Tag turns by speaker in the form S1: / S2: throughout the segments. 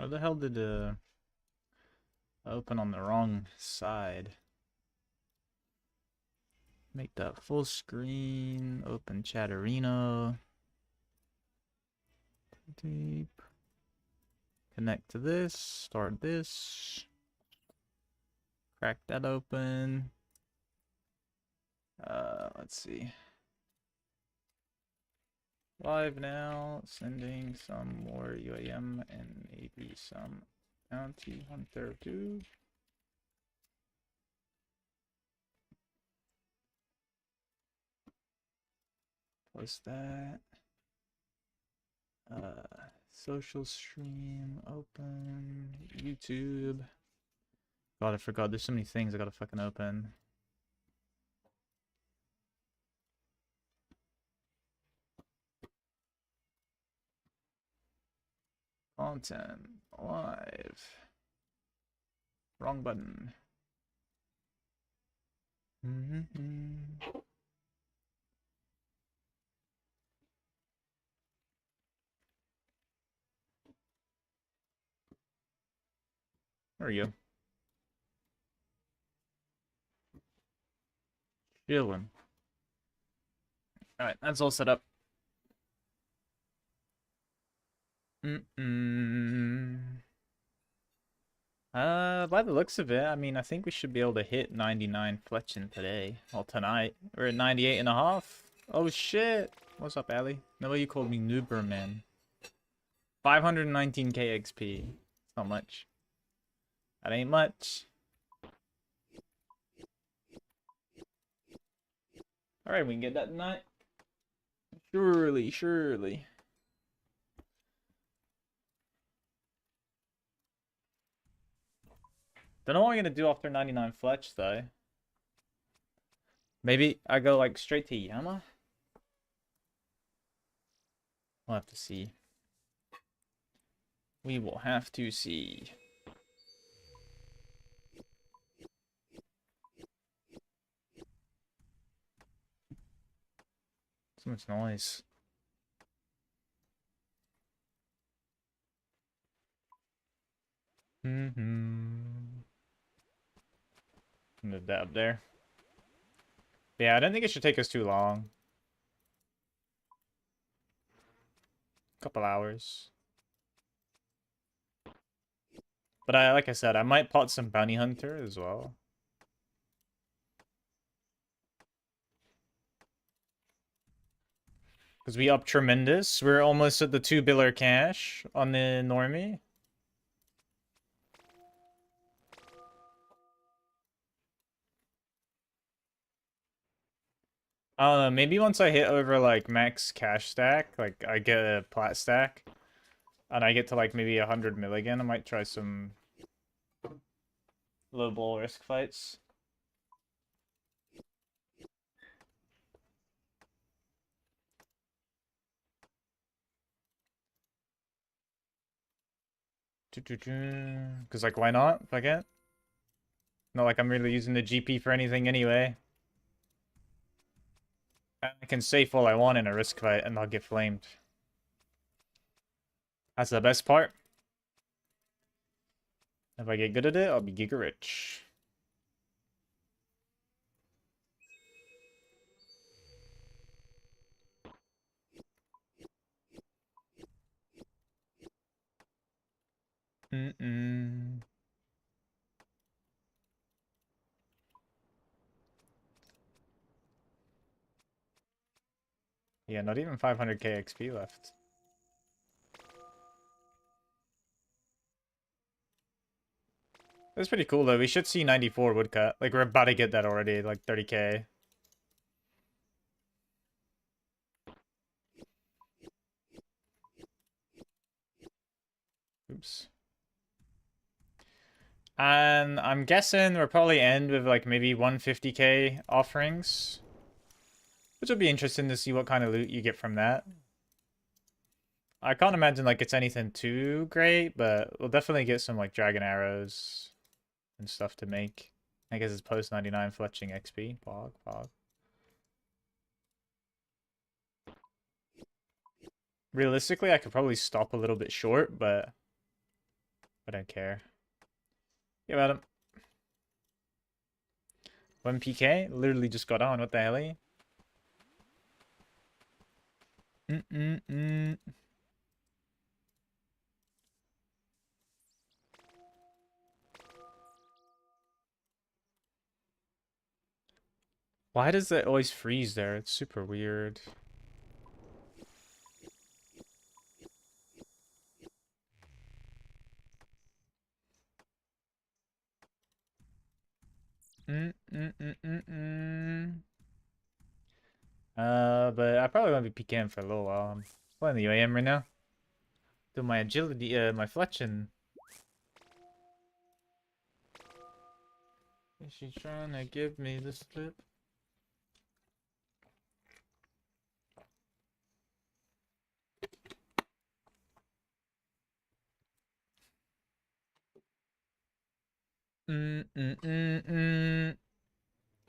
S1: Where the hell did open on the wrong side? Make that full screen. Open Chatterino. Deep. Connect to this. Start this. Crack that open. Let's see. Live now. Sending some more UIM and maybe some bounty hunter too. Post that. Social stream, open, YouTube. God, I forgot. There's so many things I gotta fucking open. Content, live. Wrong button. There we go. Chillin'. Alright, that's all set up. By the looks of it, I mean, I think we should be able to hit 99 fletching today. Well, tonight. We're at 98.5. Oh, shit. What's up, Ali? No way you called me Nooberman. 519k XP. It's not much. That ain't much. Alright, we can get that tonight. Surely, surely. Don't know what I'm gonna do after 99 fletch, though. Maybe I go, like, straight to Yama? We'll have to see. We will have to see. So much noise. Move that up there. Yeah, I don't think it should take us too long. Couple hours. But like I said, I might pot some bounty hunter as well. Because we up tremendous. We're almost at the 2 biller cash on the normie. I don't know, maybe once I hit over like max cash stack, like I get a plat stack, and I get to like maybe 100 mil again, I might try some low ball risk fights. Because like why not if I get? Not like I'm really using the GP for anything anyway. I can safe all I want in a risk fight and I'll get flamed. That's the best part. If I get good at it, I'll be giga rich. Yeah, not even 500k XP left. That's pretty cool though. We should see 94 woodcut. Like we're about to get that already, like 30k. Oops. And I'm guessing we'll probably end with like maybe 150k offerings. Which will be interesting to see what kind of loot you get from that. I can't imagine like it's anything too great, but we'll definitely get some like dragon arrows and stuff to make. I guess it's post 99 fletching XP. Pog. Realistically, I could probably stop a little bit short, but I don't care. Get about him. 1 PK? Literally just got on. What the hell? Mm-mm-mm. Why does it always freeze there? It's super weird. Mm-mm-mm-mm-mm. But I probably won't be PKing for a little while. I'm playing the UIM right now. Do my agility, my fletching. Is she trying to give me the slip? Mm-mm-mm-mm.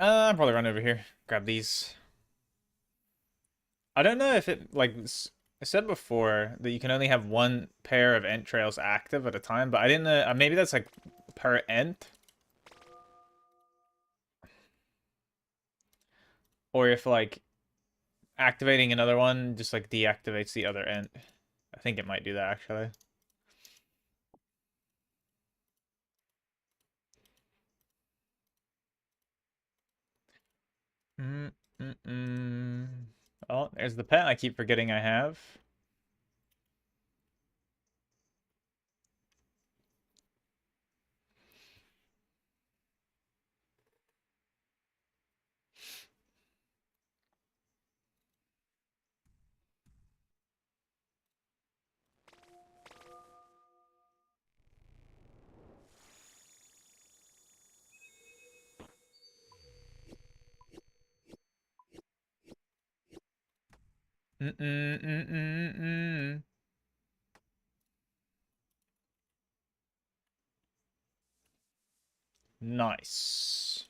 S1: I'll probably run over here. Grab these. I don't know if it, like, I said before that you can only have one pair of entrails active at a time, but I didn't know, maybe that's like per ent? Or if like activating another one just like deactivates the other ent. I think it might do that actually. Mm-mm-mm. Oh, there's the pet I keep forgetting I have. Mm-mm-mm-mm-mm. Nice.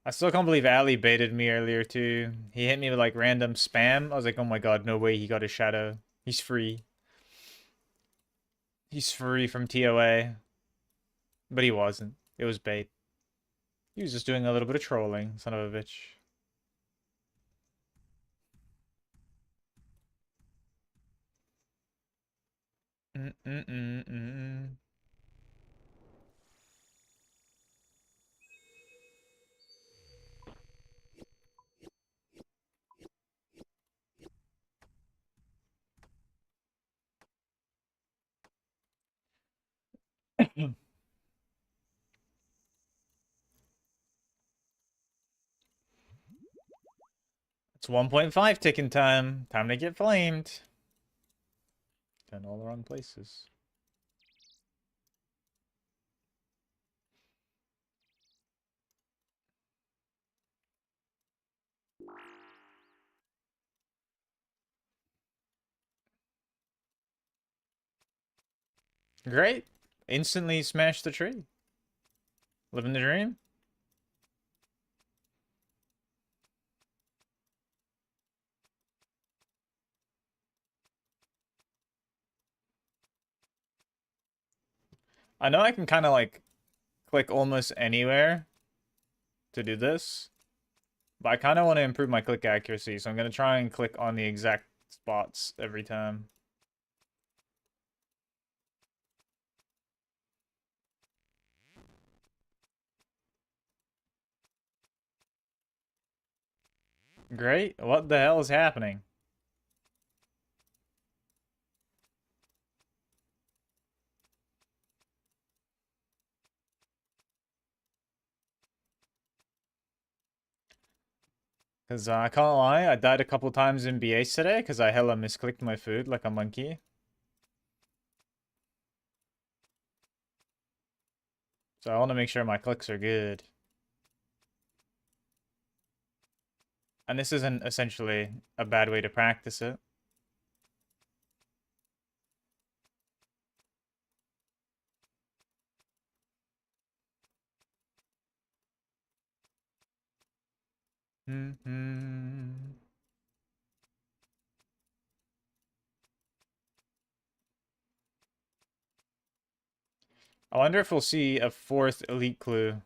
S1: I still can't believe Ali baited me earlier too. He hit me with like random spam. I was like, oh my god, no way he got his shadow. He's free. He's free from TOA. But he wasn't. It was bait. He was just doing a little bit of trolling, son of a bitch. Mm-mm-mm-mm. It's 1.5 ticking time. Time to get flamed. In all the wrong places. Great. Instantly smash the tree. Living the dream. I know I can kind of like click almost anywhere to do this, but I kind of want to improve my click accuracy, so I'm going to try and click on the exact spots every time. Great. What the hell is happening? Because I can't lie, I died a couple times in BAs today because I hella misclicked my food like a monkey. So I want to make sure my clicks are good. And this isn't essentially a bad way to practice it. Mm-hmm. I wonder if we'll see a fourth elite clue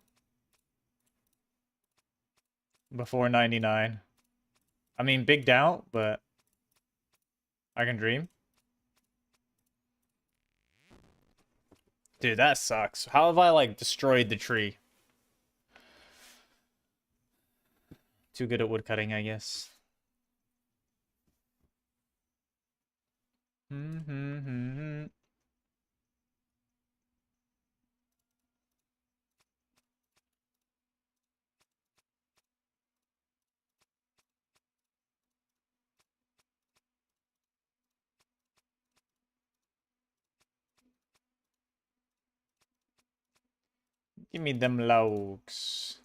S1: before 99. I mean, big doubt, but I can dream. Dude, that sucks. How have I, like, destroyed the tree? Too good at woodcutting, I guess. Give me them logs.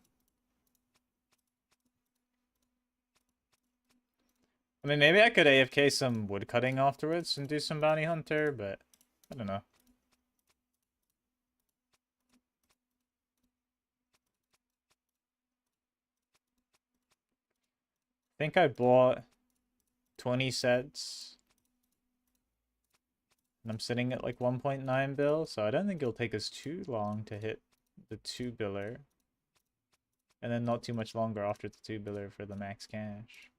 S1: I mean, maybe I could AFK some woodcutting afterwards and do some bounty hunter, but I don't know. I think I bought 20 sets. And I'm sitting at like 1.9 bill, so I don't think it'll take us too long to hit the 2 biller. And then not too much longer after the 2 biller for the max cash.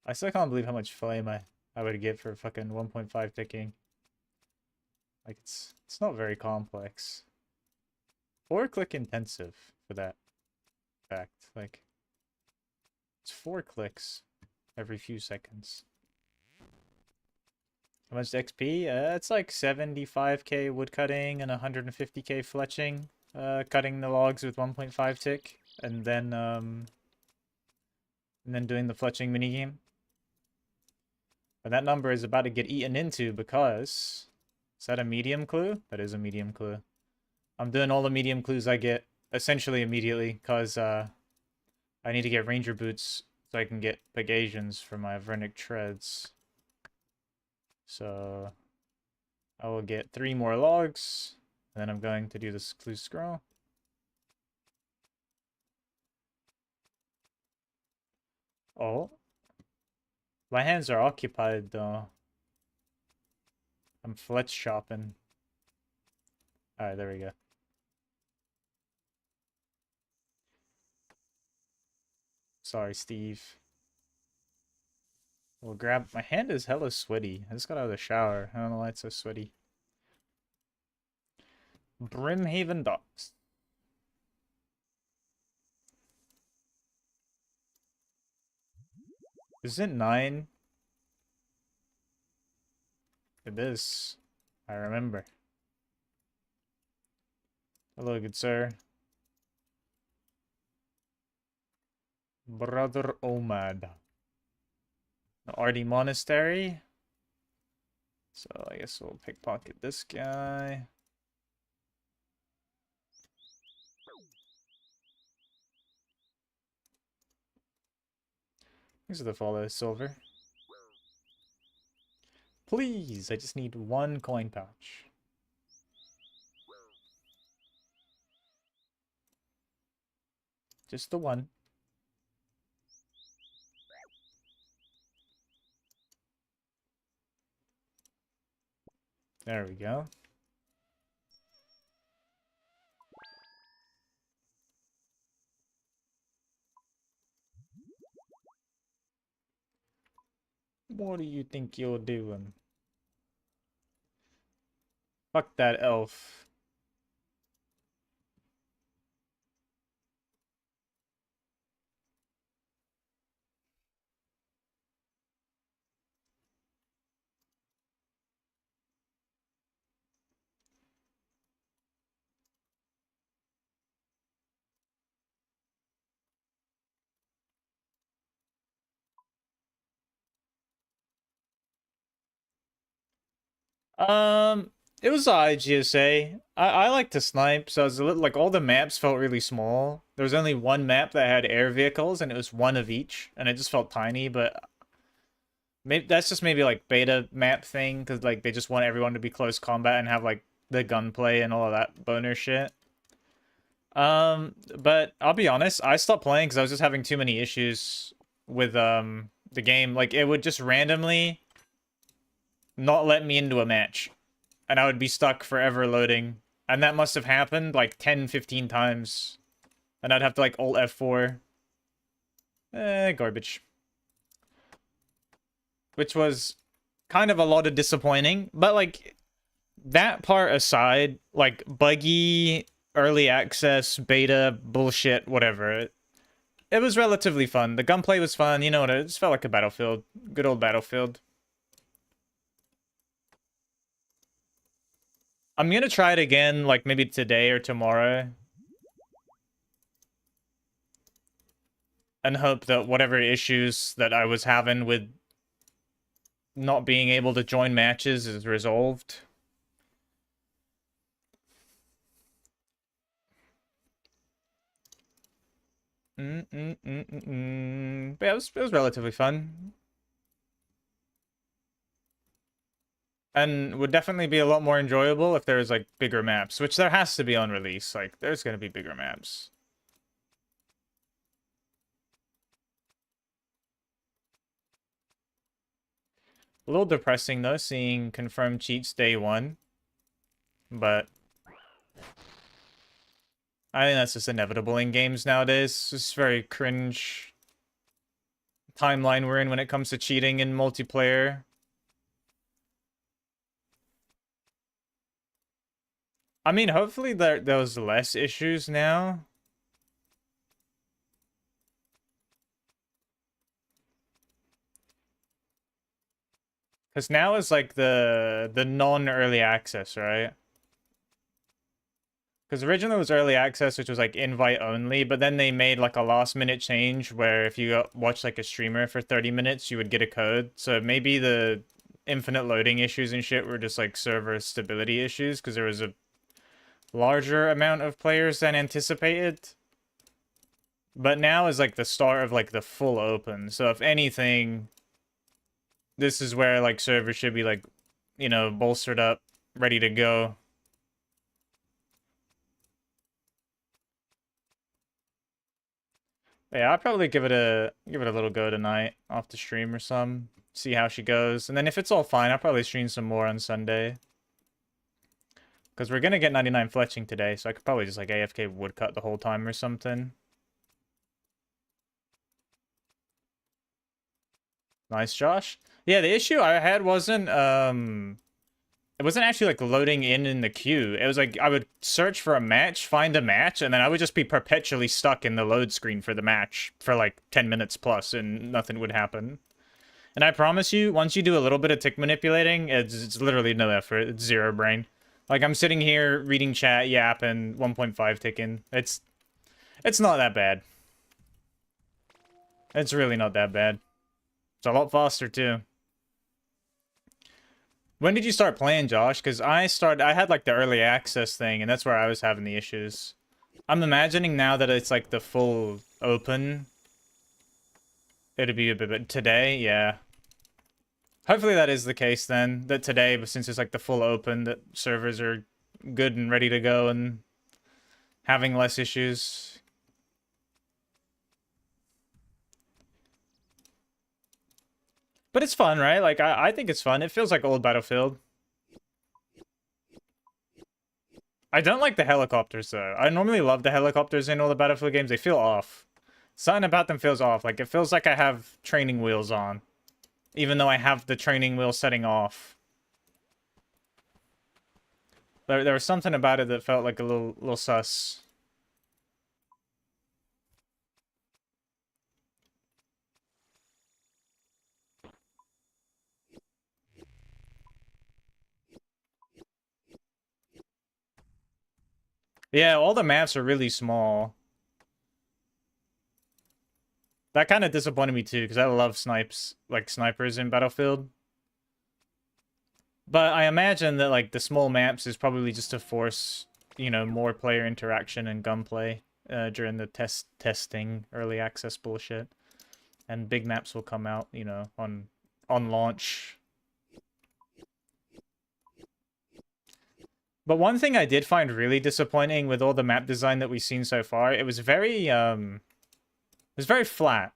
S1: I still can't believe how much flame I would get for fucking 1.5 ticking. Like, it's not very complex. 4-click intensive for that fact. Like, it's 4 clicks every few seconds. How much XP? It's like 75k woodcutting and 150k fletching. Cutting the logs with 1.5 tick, and then doing the fletching minigame. And that number is about to get eaten into because... Is that a medium clue? That is a medium clue. I'm doing all the medium clues I get essentially immediately because I need to get ranger boots so I can get Pegasians for my Vernic treads. So I will get 3 more logs, and then I'm going to do this clue scroll. Oh. My hands are occupied though. I'm fletch shopping. Alright, there we go. Sorry, Steve. We'll grab... My hand is hella sweaty. I just got out of the shower. I don't know why it's so sweaty. Brimhaven Docks. Is it 9? It is. I remember. Hello, good sir. Brother Omad. The Ardi Monastery. So I guess we'll pickpocket this guy. These are the follow silver. Please, I just need 1 coin pouch. Just the 1. There we go. What do you think you're doing? Fuck that elf. It was IGSA. I like to snipe, so it was a little, like all the maps felt really small. There was only one map that had air vehicles, and it was one of each, and it just felt tiny. But maybe that's just maybe like beta map thing, because like they just want everyone to be close combat and have like the gunplay and all of that boner shit. But I'll be honest, I stopped playing because I was just having too many issues with the game. Like it would just randomly not let me into a match, and I would be stuck forever loading. And that must have happened like 10, 15 times. And I'd have to like Alt F4. Garbage. Which was kind of a lot of disappointing. But like, that part aside, like buggy, early access, beta, bullshit, whatever. It was relatively fun. The gunplay was fun. You know what? It just felt like a Battlefield. Good old Battlefield. I'm gonna try it again, like maybe today or tomorrow. And hope that whatever issues that I was having with not being able to join matches is resolved. But yeah, it was relatively fun. And would definitely be a lot more enjoyable if there was like bigger maps, which there has to be on release. Like there's gonna be bigger maps. A little depressing though, seeing confirmed cheats day one. But I think that's just inevitable in games nowadays. It's very cringe timeline we're in when it comes to cheating in multiplayer. I mean, hopefully there's less issues now. Because now is like the non-early access, right? Because originally it was early access, which was like invite only, but then they made like a last minute change where if you watch like a streamer for 30 minutes, you would get a code. So maybe the infinite loading issues and shit were just like server stability issues because there was a larger amount of players than anticipated. But now is like the start of like the full open. So if anything, this is where like servers should be like, you know, bolstered up, ready to go. Yeah, I'll probably give it a little go tonight off the stream or some. See how she goes. And then if it's all fine, I'll probably stream some more on Sunday. Because we're gonna get 99 fletching today, so I could probably just like AFK woodcut the whole time or something. Nice, Josh. Yeah, the issue I had wasn't it wasn't actually like loading in the queue. It was like I would search for a match, find a match, and then I would just be perpetually stuck in the load screen for the match for like 10 minutes plus, and nothing would happen. And I promise you, once you do a little bit of tick manipulating, it's literally no effort. It's zero brain. Like I'm sitting here reading chat, yapping, 1.5 ticking. It's not that bad. It's really not that bad. It's a lot faster too. When did you start playing, Josh? Because I had like the early access thing, and that's where I was having the issues. I'm imagining now that it's like the full open. It'd be a bit today, yeah. Hopefully that is the case then. That today, but since it's like the full open, that servers are good and ready to go and having less issues. But it's fun, right? Like I think it's fun. It feels like old Battlefield. I don't like the helicopters though. I normally love the helicopters in all the Battlefield games. They feel off. Something about them feels off. Like it feels like I have training wheels on, even though I have the training wheel setting off. There was something about it that felt like a little sus. Yeah, all the maps are really small. That kind of disappointed me too, because I love snipers in Battlefield. But I imagine that like the small maps is probably just to force, you know, more player interaction and gunplay during the testing early access bullshit. And big maps will come out, you know, on launch. But one thing I did find really disappointing with all the map design that we've seen so far, it was very flat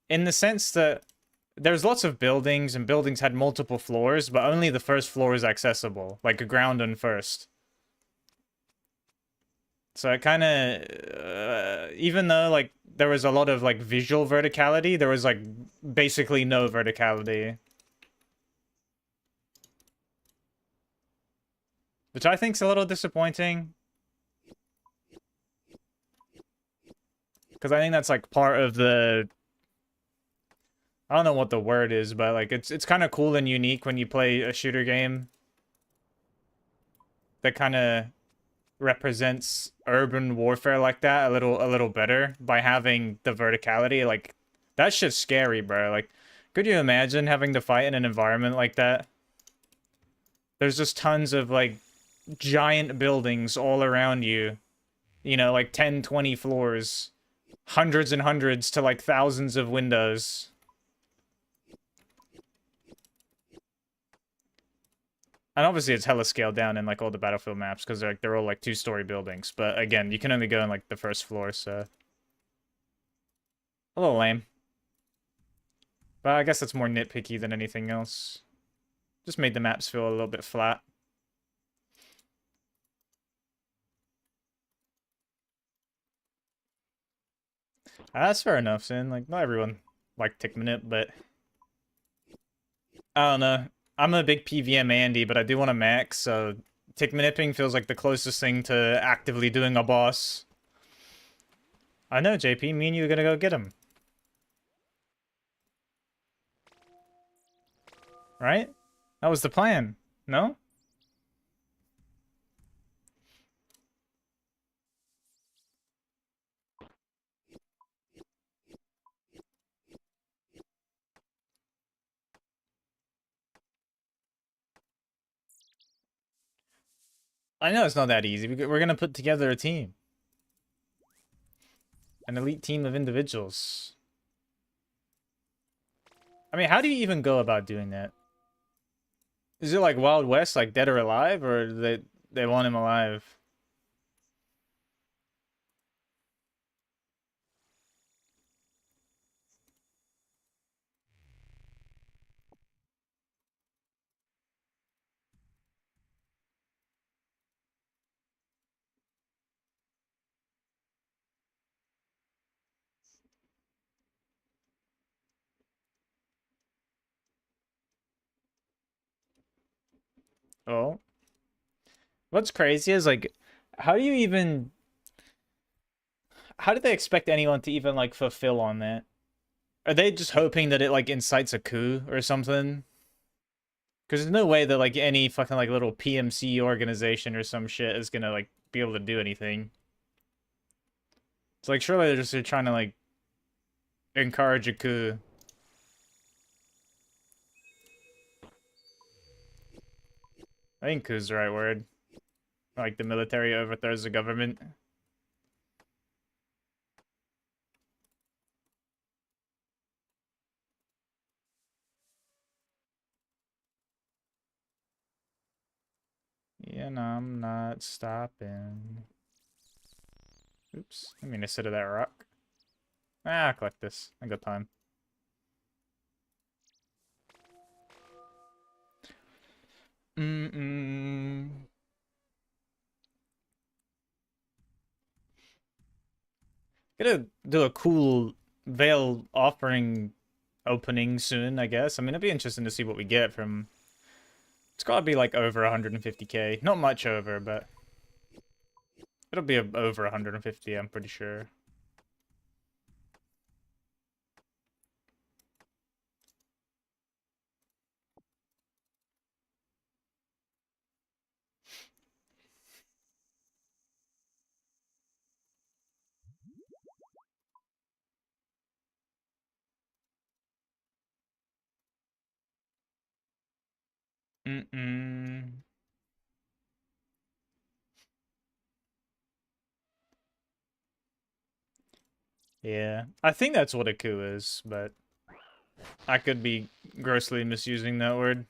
S1: in the sense that there's lots of buildings and buildings had multiple floors, but only the first floor is accessible, like a ground and first. So it kind of, even though like there was a lot of like visual verticality, there was like basically no verticality, which I think's a little disappointing. Because I think that's like part of the, I don't know what the word is, but like it's kind of cool and unique when you play a shooter game that kind of represents urban warfare like that a little better by having the verticality. Like that shit's scary, bro. Like, could you imagine having to fight in an environment like that? There's just tons of like giant buildings all around you. You know, like 10, 20 floors, hundreds and hundreds to like thousands of windows. And obviously it's hella scaled down in like all the Battlefield maps because they're all like two-story buildings. But again, you can only go in like the first floor, so a little lame. But I guess that's more nitpicky than anything else. Just made the maps feel a little bit flat. That's fair enough, Sin. Like, not everyone like Tick Minute, but I don't know. I'm a big PVM Andy, but I do want to max, so Tick Manipping feels like the closest thing to actively doing a boss. I know, JP, me and you are gonna go get him. Right? That was the plan. No? I know it's not that easy. We're gonna put together a team. An elite team of individuals. I mean, how do you even go about doing that? Is it like Wild West, like dead or alive, or they want him alive? Oh. What's crazy is like, how do you even how do they expect anyone to even like fulfill on that? Are they just hoping that it like incites a coup or something? Because there's no way that like any fucking like little PMC organization or some shit is gonna like be able to do anything. It's like surely they're just trying to like encourage a coup. I think coup's the right word. Like the military overthrows the government. Yeah, no, I'm not stopping. Oops. I mean, I sit of that rock. Ah, I'll collect this. I got time. Mm-mm. Gonna do a cool Veil offering opening soon, I guess. I mean, it'd be interesting to see what we get from... It's gotta be like over 150k. Not much over, but... It'll be over 150, I'm pretty sure. Mm-mm. Yeah, I think that's what a coup is, but I could be grossly misusing that word.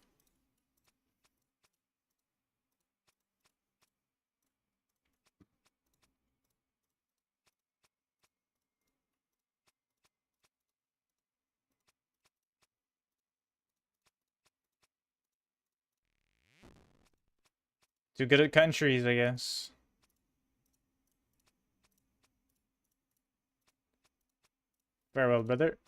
S1: Too good at countries, I guess. Very well, brother.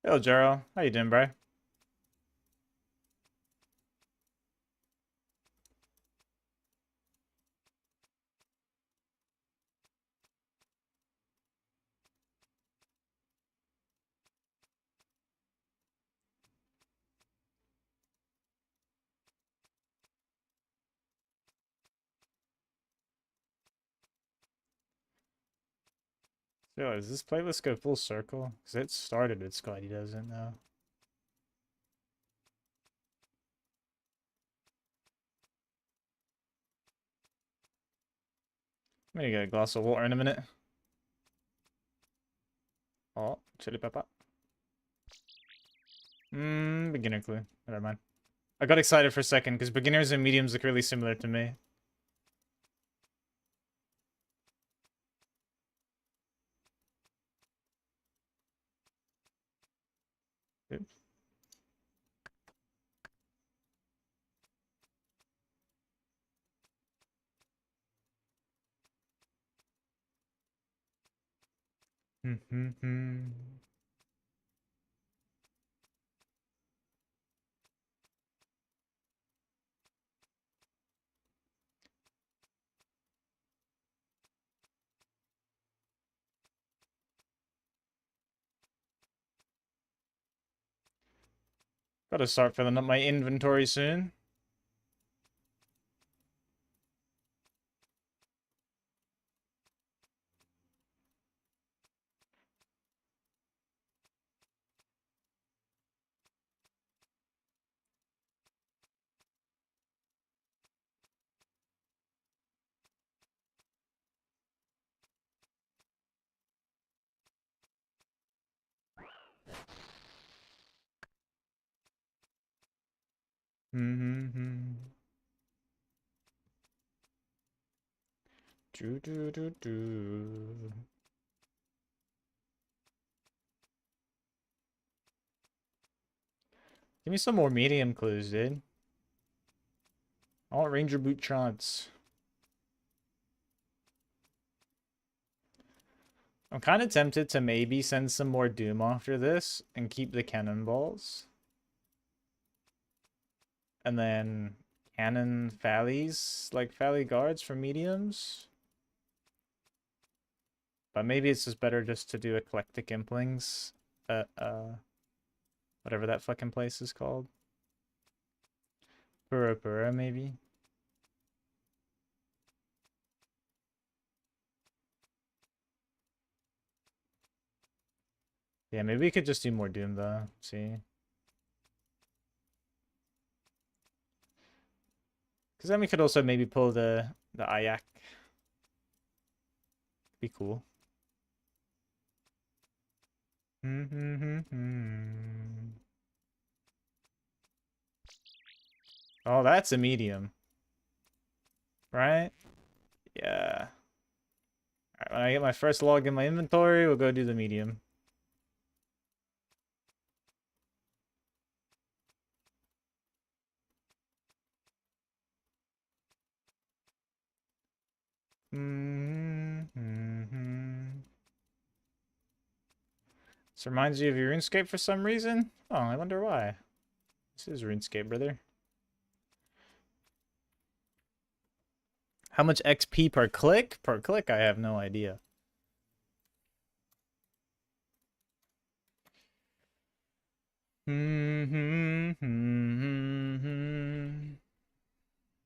S1: Hello, Jaro. How you doing, bro? So, does this playlist go full circle? Because it started with Scotty doesn't know. I'm gonna get a glass of water in a minute. Oh, chili pepper. Beginner clue. Never mind. I got excited for a second because beginners and mediums look really similar to me. Oops. Gotta start filling up my inventory soon. Do do do do. Give me some more medium clues, dude. I want Ranger Boot Trance. I'm kind of tempted to maybe send some more Doom after this and keep the cannonballs. And then cannon Fallies, like Fally guards for mediums. But maybe it's just better just to do eclectic implings at whatever that fucking place is called. Pura Pura, maybe. Yeah, maybe we could just do more Doom though. See. Because then we could also maybe pull the Ayak. Be cool. Oh, that's a medium. Right? Yeah. Alright, when I get my first log in my inventory, we'll go do the medium. This reminds you of your RuneScape for some reason? Oh, I wonder why. This is RuneScape, brother. How much XP per click? Per click, I have no idea.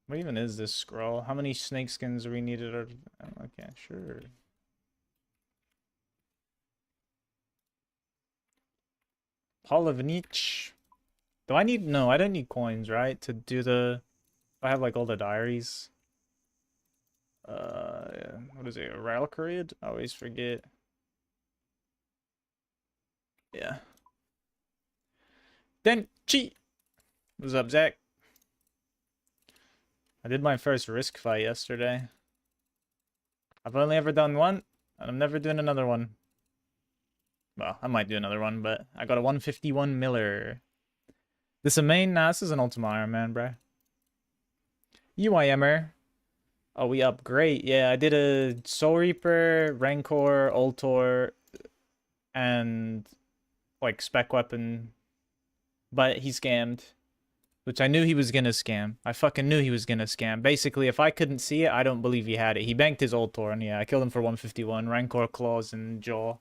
S1: What even is this scroll? How many snake skins do we needed? Okay, sure. Polovnich. Do I need... No, I don't need coins, right? To do the... I have like all the diaries. What is it? Ralcrid? I always forget. Yeah. Denchi! What's up, Zach? I did my first risk fight yesterday. I've only ever done one, and I'm never doing another one. Well, I might do another one, but I got a 151 Miller. This a main? Nah, this is an Ultima Iron Man, bro. UIMer. Oh, we up. Great. Yeah, I did a Soul Reaper, Rancor, Ultor, and like spec weapon. But he scammed. Which I knew he was gonna scam. I fucking knew he was gonna scam. Basically, if I couldn't see it, I don't believe he had it. He banked his Ultor, and yeah, I killed him for 151. Rancor, Claws, and Jaw.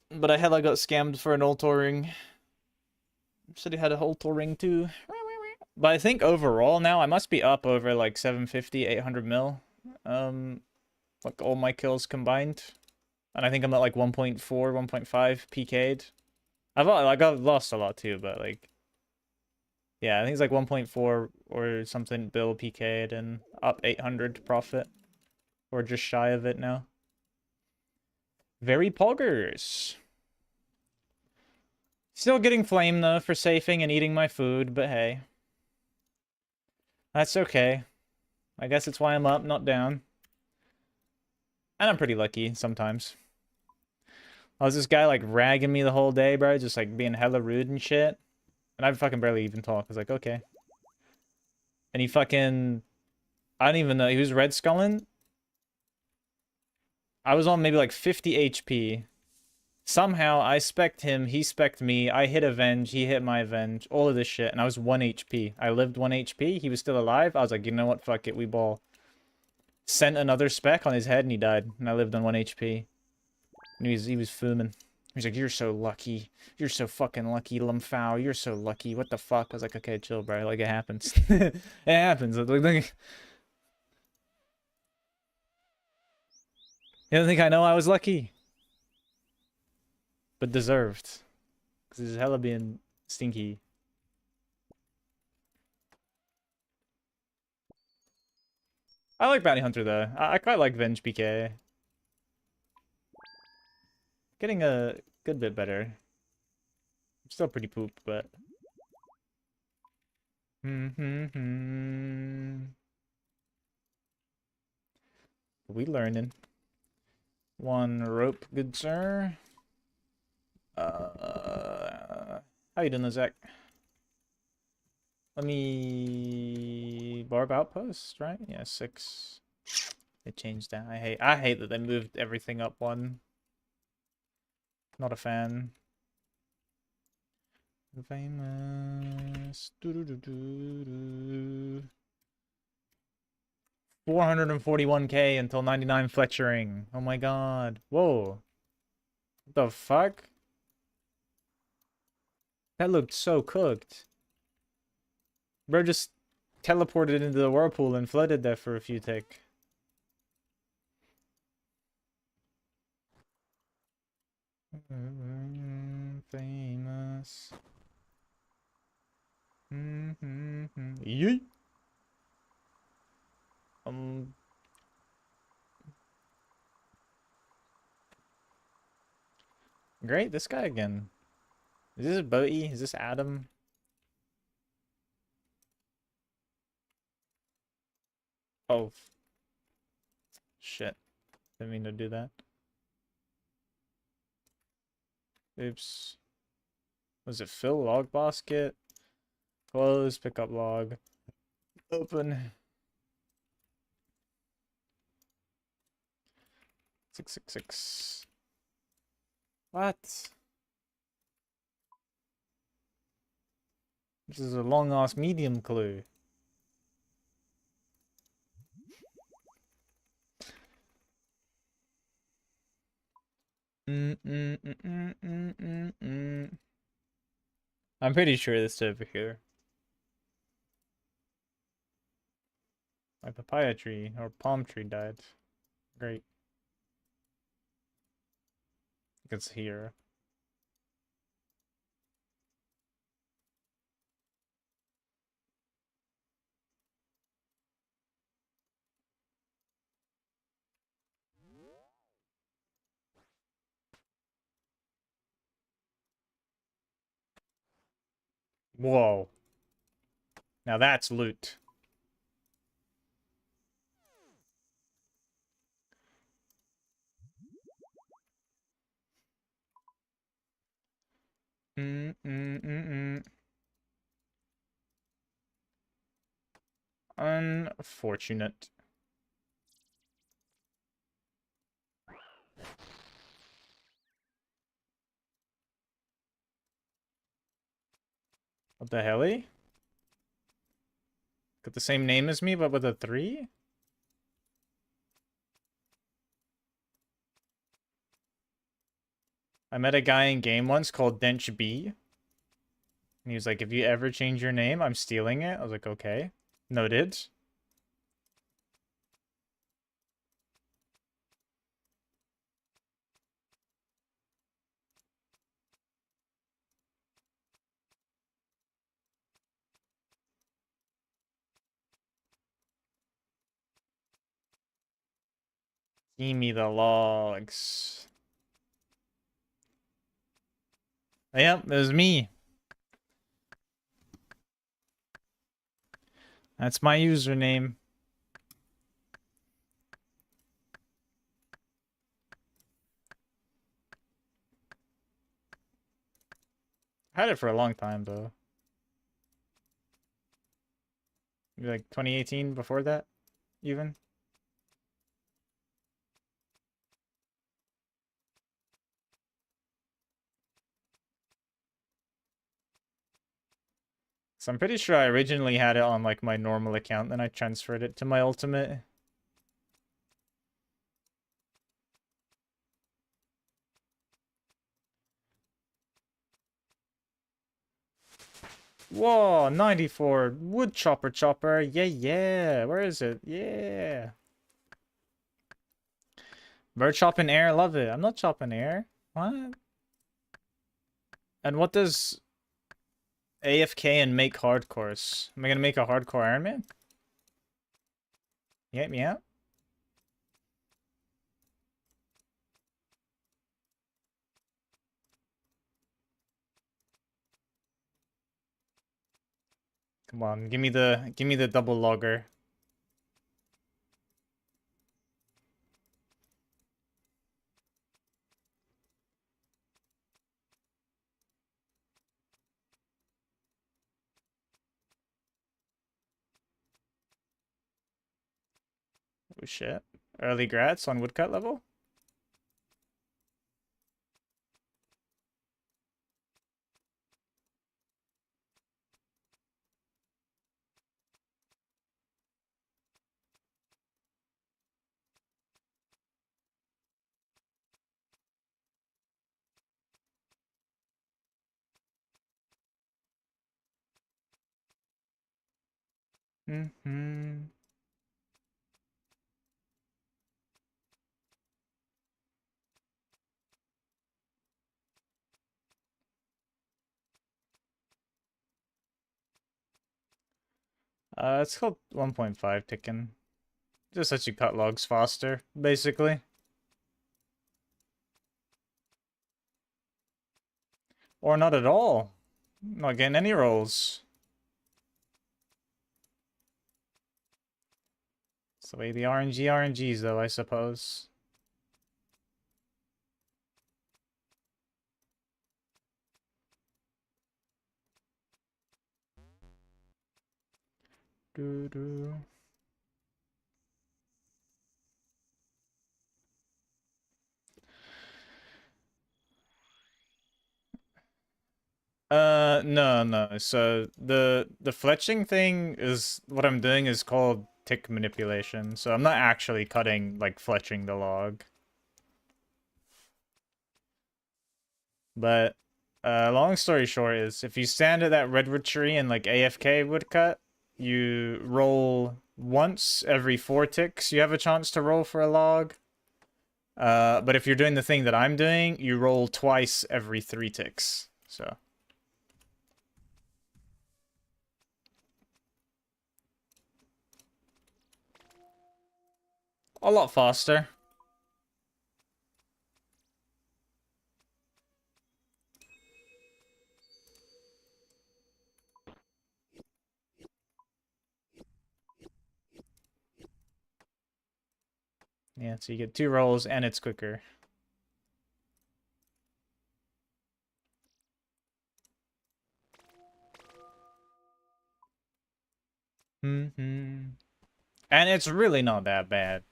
S1: But I got scammed for an Ultor ring. Said he had a Ultor ring too. But I think overall now, I must be up over like 750, 800 mil. Like all my kills combined. And I think I'm at like 1.4, 1.5 PK'd. I've lost a lot too, but like, yeah, I think it's like 1.4 or something bill PK'd and up 800 profit. Or just shy of it now. Very poggers. Still getting flamed though for safing and eating my food, but hey. That's okay. I guess it's why I'm up, not down. And I'm pretty lucky sometimes. I was this guy like ragging me the whole day, bro, just like being hella rude and shit. And I fucking barely even talk. I was like, okay. And he fucking... I don't even know. He was red sculling. I was on maybe like 50 HP. Somehow I spec'd him, he spec'd me, I hit Avenge, he hit my Avenge, all of this shit, and I was 1 HP. I lived 1 HP, he was still alive. I was like, you know what, fuck it, we ball. Sent another spec on his head and he died, and I lived on 1 HP. And he was fuming. He's like, you're so lucky. You're so fucking lucky, Lumfao. You're so lucky. What the fuck? I was like, okay, chill, bro. Like, it happens. It happens. You don't think I know I was lucky? But deserved. Because he's hella being stinky. I like Bounty Hunter, though. I quite like Venge PK. Getting a good bit better. I'm still pretty poop, but... We learning. One rope, good sir. How you doing, Zach? Let me... Barb Outpost, right? Yeah, 6. They changed that. I hate that they moved everything up 1. Not a fan. Famous. 441k until 99 Fletchering. Oh my god. Whoa. What the fuck? That looked so cooked. Bro just teleported into the whirlpool and floated there for a few tick. Famous. Yeet. Great, this guy again. Is this Boaty? Is this Adam? Oh. Shit. Didn't mean to do that. Oops. Was it fill log basket? Close, pick up log. Open. 666. What? This is a long ass medium clue. I'm pretty sure this over here. My papaya tree or palm tree died. Great. It's here. Whoa. Now that's loot. Unfortunate. What the helly? Got the same name as me, but with a 3? I met a guy in game once called Dench B. And he was like, if you ever change your name, I'm stealing it. I was like, okay. Noted. Give me the logs. Yep, it was me. That's my username. I had it for a long time, though. Maybe like 2018 before that, even. So I'm pretty sure I originally had it on like my normal account, then I transferred it to my ultimate. Whoa, 94 wood chopper. Yeah, yeah. Where is it? Yeah. Bird chopping air, love it. I'm not chopping air. What? And what does AFK and make hardcores? Am I gonna make a hardcore Iron Man? You get me out? Come on, give me the double logger. Oh shit. Early grats on woodcut level? Mm-hmm. It's called 1.5 ticking. Just lets you cut logs faster, basically. Or not at all. Not getting any rolls. It's the way the RNGs, though, I suppose. Doo -doo. No. So the fletching thing is what I'm doing is called tick manipulation. So I'm not actually cutting like fletching the log. But Long story short is if you stand at that redwood tree and like AFK woodcut, you roll once every 4 ticks. You have a chance to roll for a log. But if you're doing the thing that I'm doing, you roll twice every 3 ticks. So a lot faster. Yeah, so you get 2 rolls and it's quicker. Mm-hmm. And it's really not that bad.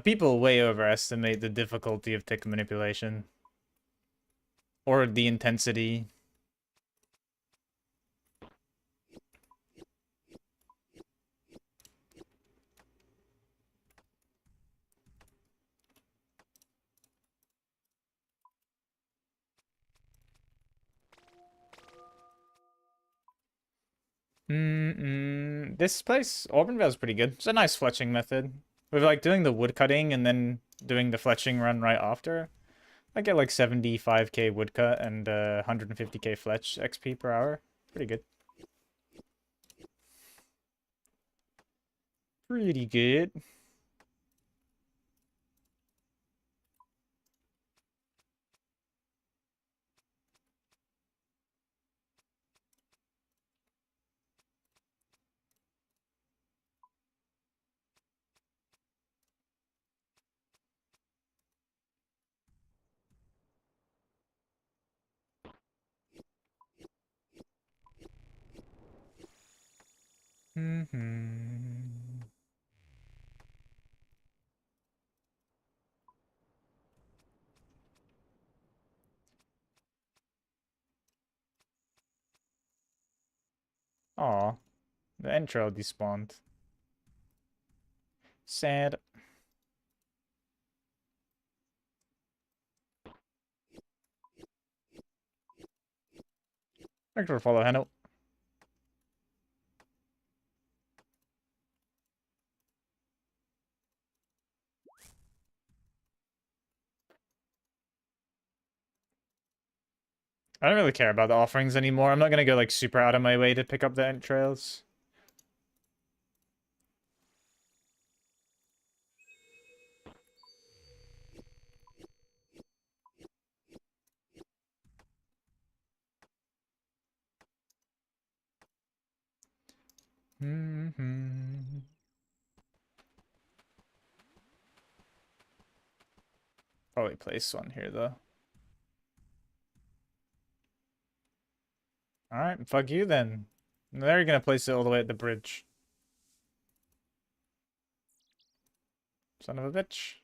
S1: People way overestimate the difficulty of tick manipulation. Or the intensity. This place, Auburndale's pretty good. It's a nice fletching method. With like doing the wood cutting and then doing the fletching run right after, I get like 75k woodcut and 150k fletch XP per hour. Pretty good. Pretty good. Mm-hmm. Aw, the intro despawned. Sad. Thanks for follow, Hanno. I don't really care about the offerings anymore. I'm not gonna go like super out of my way to pick up the entrails. Mm-hmm. Probably place one here though. Alright, fuck you then. They're gonna place it all the way at the bridge. Son of a bitch.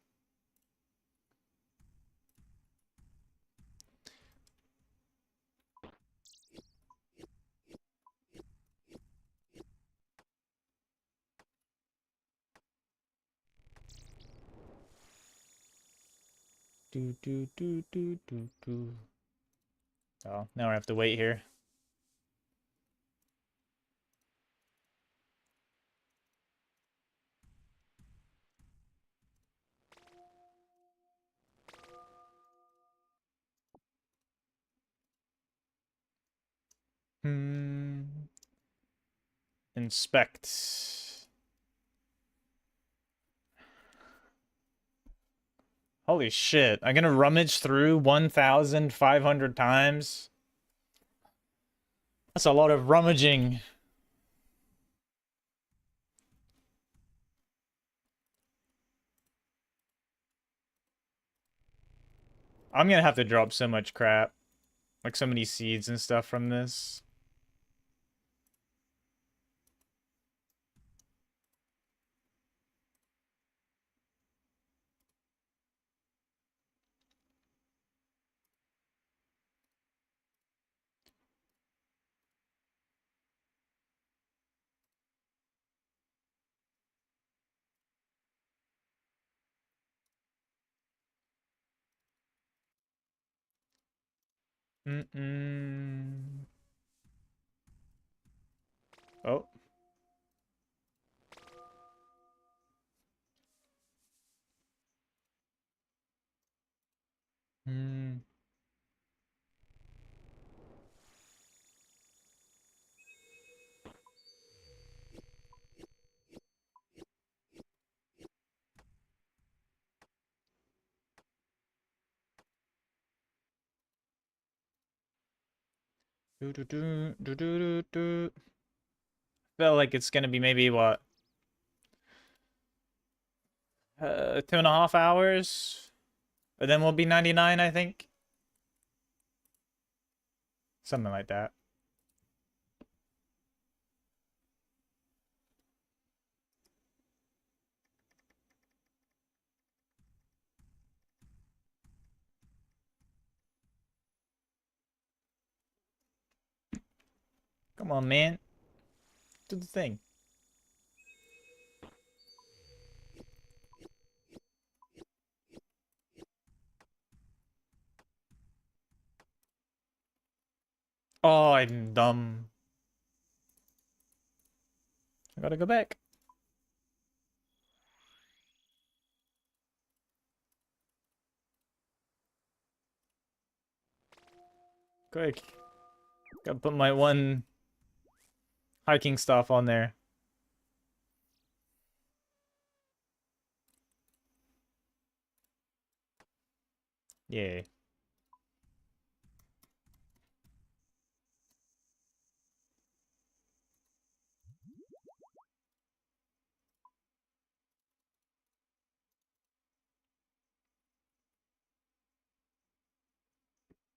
S1: Do. Oh, now I have to wait here. Inspect. Holy shit. I'm gonna rummage through 1,500 times. That's a lot of rummaging. I'm gonna have to drop so much crap. Like so many seeds and stuff from this. Mm-mm. Oh. Hmm. Do do do do do do do. Feel like it's gonna be maybe what? 2.5 hours? And then we'll be 99, I think. Something like that. Come on, man. Do the thing. Oh, I'm dumb. I gotta go back. Quick. Gotta put my one hiking stuff on there. Yeah.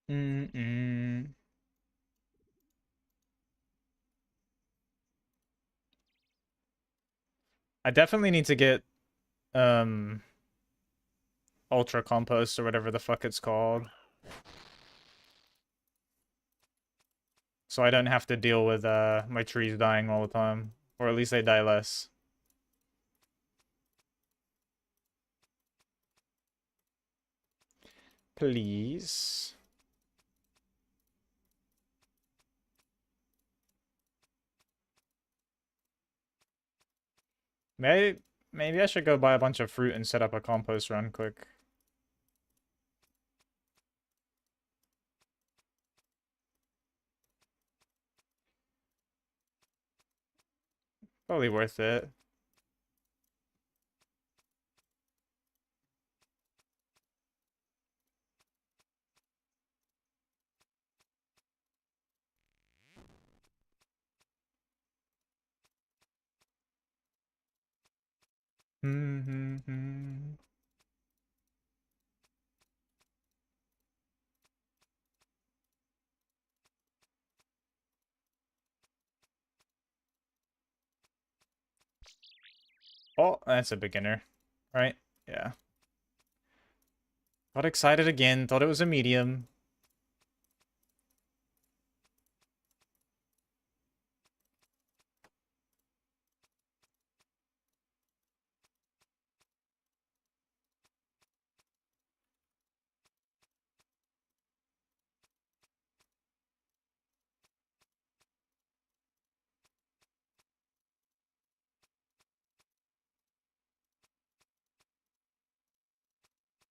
S1: Mm-mm. I definitely need to get um ultra compost or whatever the fuck it's called. So I don't have to deal with my trees dying all the time. Or at least they die less. Please. Maybe I should go buy a bunch of fruit and set up a compost run quick. Probably worth it. Mm-hmm. Oh, that's a beginner. Right? Yeah. Got excited again, thought it was a medium.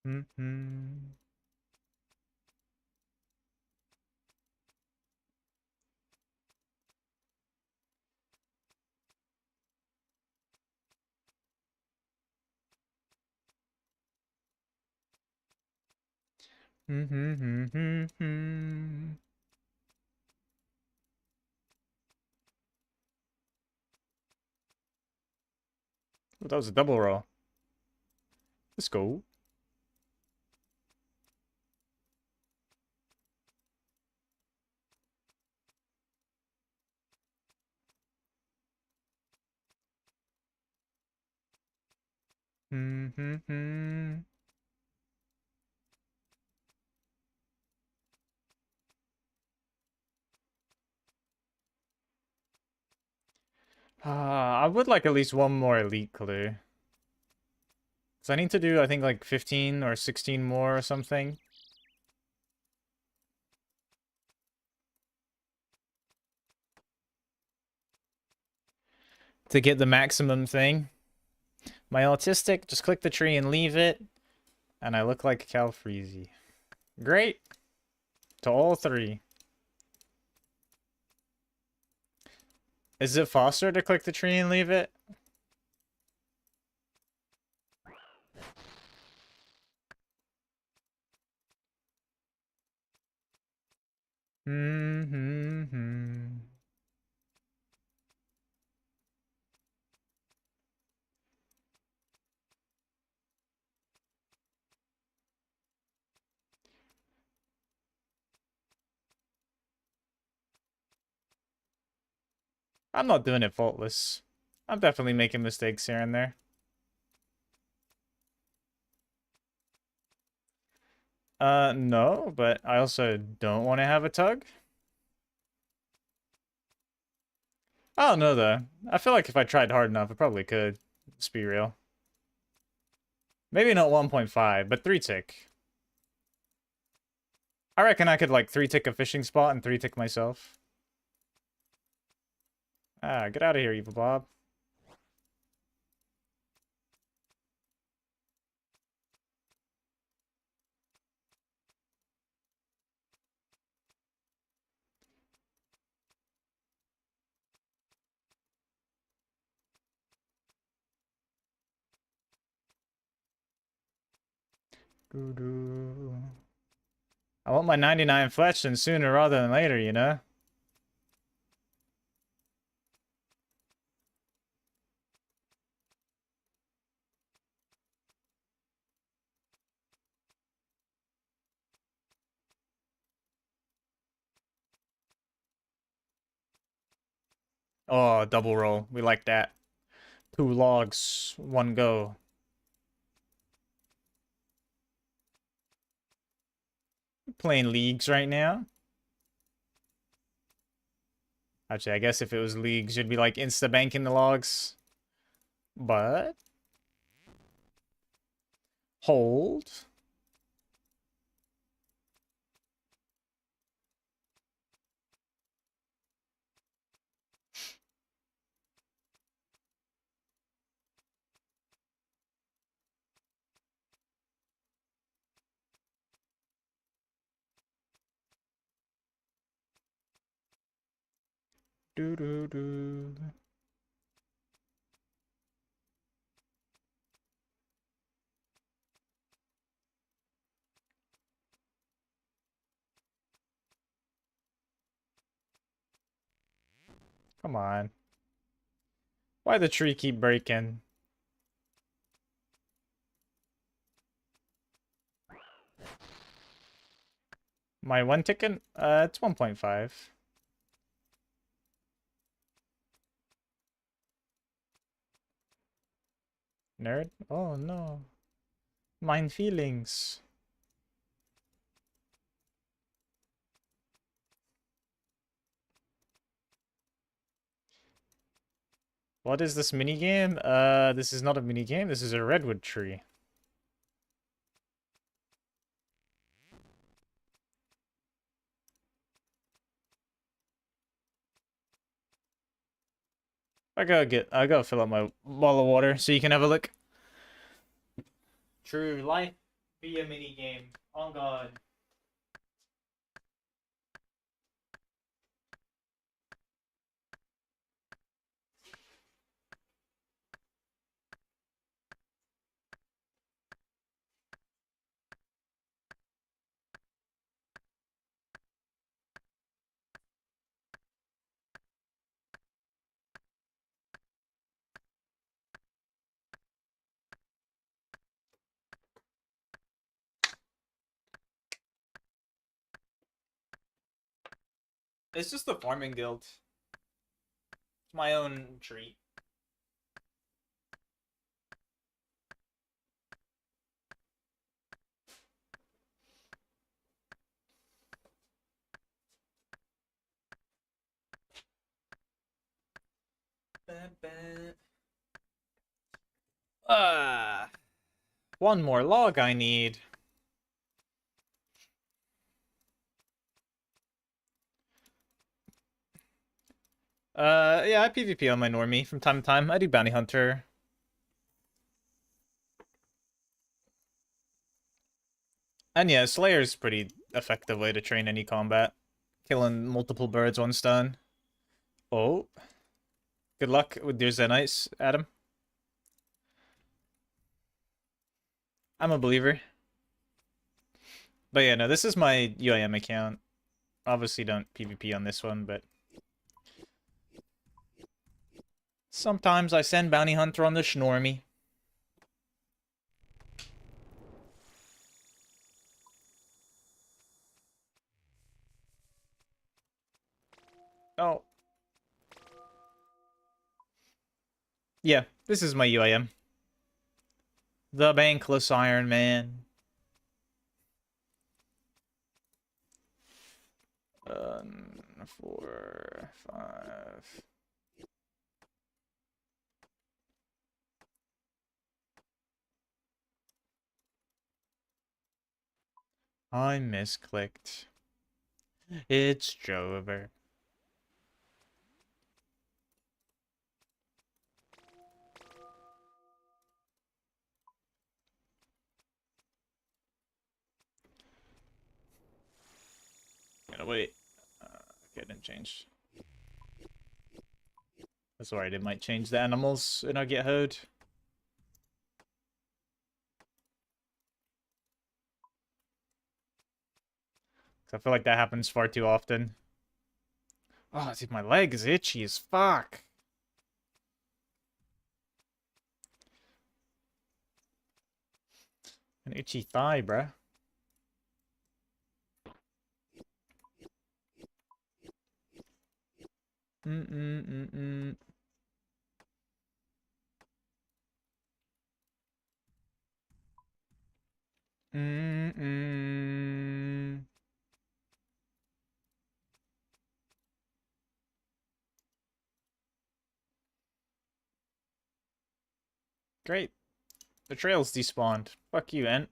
S1: Mm-hmm. Mm-hmm. Oh, that was a double roll. Let's go. Mm-hmm. I would like at least one more elite clue. So I need to do, I think, like 15 or 16 more or something. to get the maximum thing. My autistic, just click the tree and leave it. And I look like Cal Freezy. Great. To all three. Is it faster to click the tree and leave it? Hmm. I'm not doing it faultless. I'm definitely making mistakes here and there. No, but I also don't want to have a tug. I don't know, though. I feel like if I tried hard enough, I probably could. Let's be real. Maybe not 1.5, but 3-tick. I reckon I could, like, 3-tick a fishing spot and 3-tick myself. Ah, get out of here, Evil Bob. Doo-doo. I want my 99 fletch and sooner rather than later, you know? Oh, double roll. We like that. 2 logs, 1 go. Playing leagues right now. Actually, I guess if it was leagues, you'd be like insta-banking the logs. But... hold. Doo-doo-doo. Come on. Why the tree keep breaking? My 1 ticket? It's 1.5. Nerd? Oh no. Mine feelings. What is this minigame? This is not a minigame, this is a redwood tree. I gotta fill up my bottle of water so you can have a look. True life be a minigame. On God. It's just the farming guild. It's my own treat. Ah, one more log I need. Yeah, I PvP on my normie from time to time. I do bounty hunter. And yeah, Slayer's pretty effective way to train any combat. Killing multiple birds one stone. Oh. Good luck with your Zenites, Adam. I'm a believer. But yeah, no, this is my UIM account. Obviously don't PvP on this one, but sometimes I send bounty hunter on the Schnormy. Oh. Yeah, this is my UIM. The Bankless Iron Man. 4, 5. I misclicked. It's Jover. Gotta wait. Okay, it didn't change. That's alright, it might change the animals and I get hoed. I feel like that happens far too often. Oh, dude, my leg is itchy as fuck. An itchy thigh, bruh. Mm-mm-mm-mm. Mm-mm. Great. The trail's despawned. Fuck you, Ent.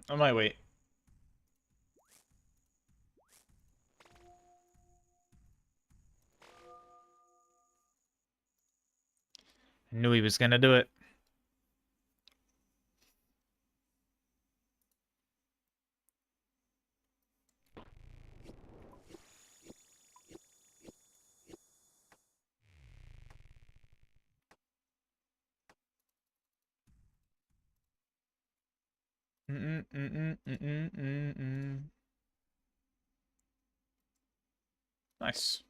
S1: I might wait. I knew he was gonna do it. Nice.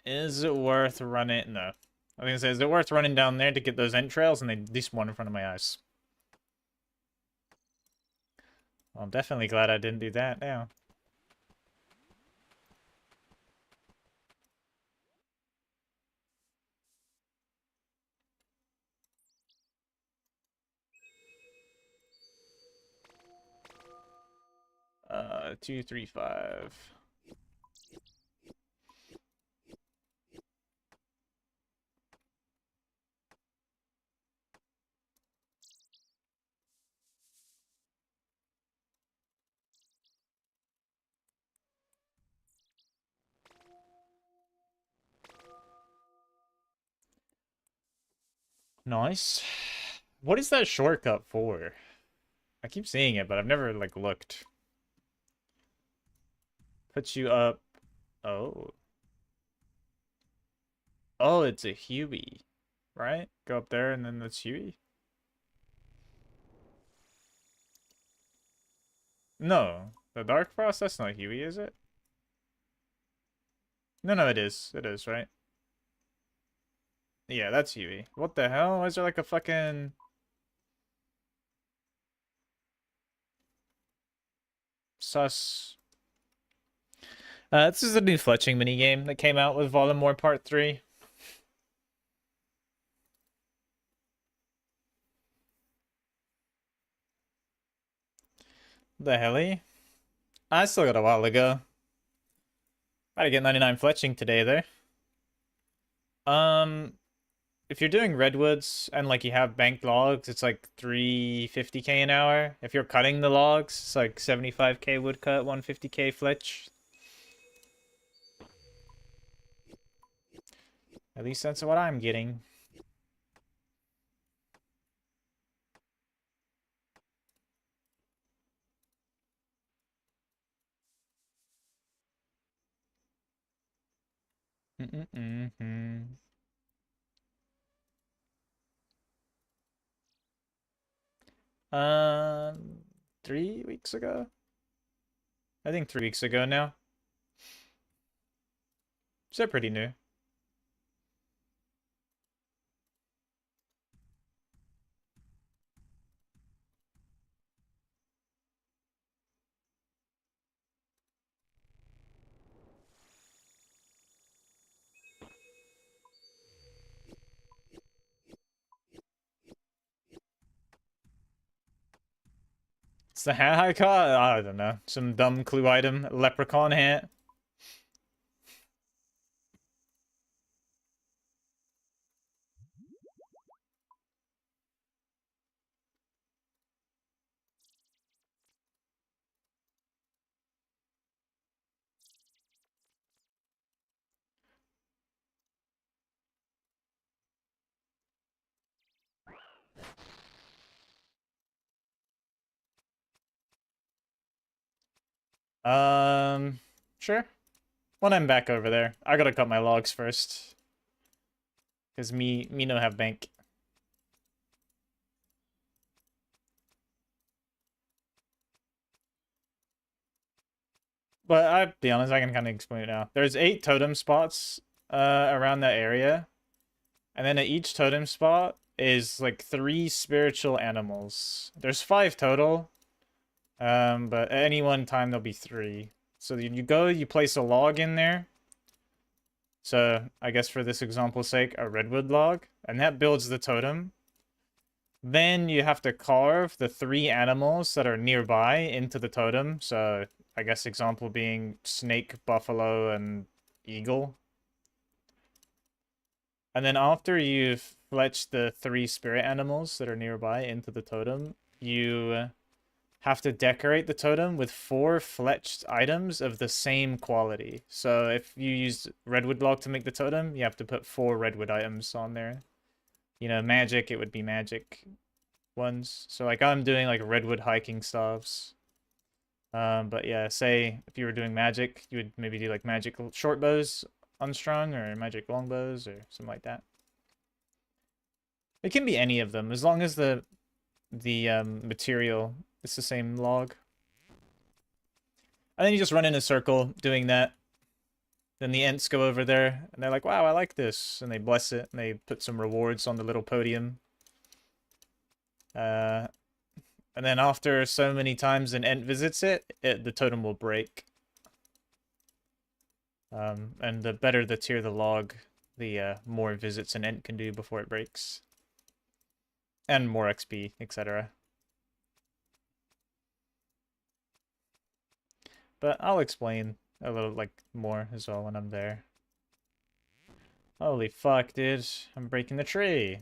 S1: Is it worth running? No. I was gonna say, is it worth running down there to get those entrails and they despawn in front of my eyes? Well, I'm definitely glad I didn't do that now. Uh, 2, 3, 5. Nice. What is that shortcut for? I keep seeing it, but I've never, like, looked. Put you up. Oh. Oh, it's a Huey. Right? Go up there and then that's Huey? No. The Dark Frost? That's not Huey, is it? No, no, it is. It is, right? Yeah, that's Huey. What the hell? Why is there like a fucking... sus... This is a new fletching minigame that came out with Volamore Part 3. The helly? I still got a while to go. Gotta get 99 fletching today, though. If you're doing redwoods and like you have banked logs, it's like 350k an hour. If you're cutting the logs, it's like 75k woodcut, 150k fletch. At least that's what I'm getting. Mm-mm-mm-mm. 3 weeks ago? I think 3 weeks ago now. So pretty new. It's the hat I caught? I don't know. Some dumb clue item. Leprechaun hat. Sure. When I'm back over there, I gotta cut my logs first. Cause me no have bank. But I'll be honest, I can kind of explain it now. There's 8 totem spots around that area. And then at each totem spot is like 3 spiritual animals. There's 5 total. But at any one time there'll be 3. So you go, you place a log in there. So I guess for this example's sake, a redwood log. And that builds the totem. Then you have to carve the 3 animals that are nearby into the totem. So I guess example being snake, buffalo, and eagle. And then after you've fletched the 3 spirit animals that are nearby into the totem, you have to decorate the totem with 4 fletched items of the same quality. So if you use redwood log to make the totem, you have to put 4 redwood items on there. You know, magic, it would be magic ones. So like I'm doing like redwood hiking staffs. But yeah, say if you were doing magic, you would maybe do like magic short bows unstrung or magic longbows or something like that. It can be any of them as long as the material is the same log. And then you just run in a circle doing that. Then the Ents go over there and they're like, "Wow, I like this," and they bless it and they put some rewards on the little podium. And then after so many times an Ent visits it, the totem will break. And the better the tier the log, the more visits an Ent can do before it breaks. And more XP, etc. But I'll explain a little like more as well when I'm there. Holy fuck, dude. I'm breaking the tree.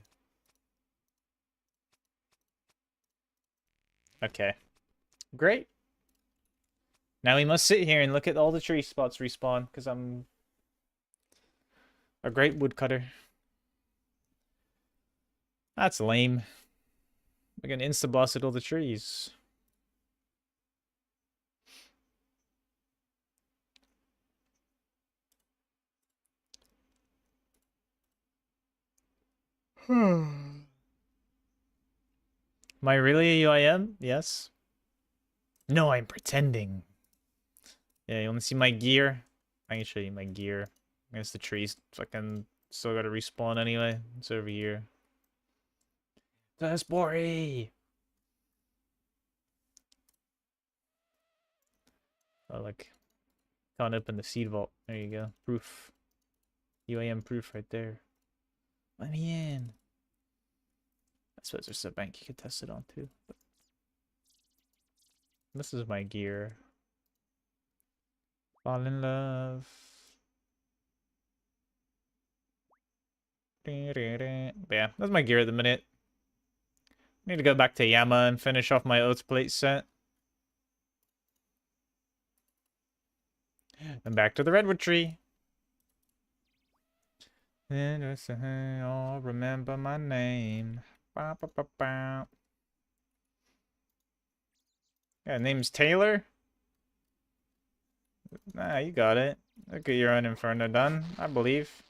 S1: Okay. Great. Now we must sit here and look at all the tree spots respawn, because I'm a great woodcutter. That's lame. I can insta-blasted all the trees. Am I really a UIM? Yes. No, I'm pretending. Yeah, you want to see my gear? I can show you my gear. I guess the trees fucking still gotta respawn anyway. It's over here. Vespori! Oh, look. Can't open the seed vault. There you go. Proof. UIM proof right there. Let me in. I suppose there's a bank you could test it on too. But this is my gear. Fall in love. But yeah, that's my gear at the minute. Need to go back to Yama and finish off my oath plate set. And back to the redwood tree. Oh, remember my name. Ba, ba, ba, ba. Yeah, name's Taylor. Nah, you got it. Look at your own Inferno done, I believe.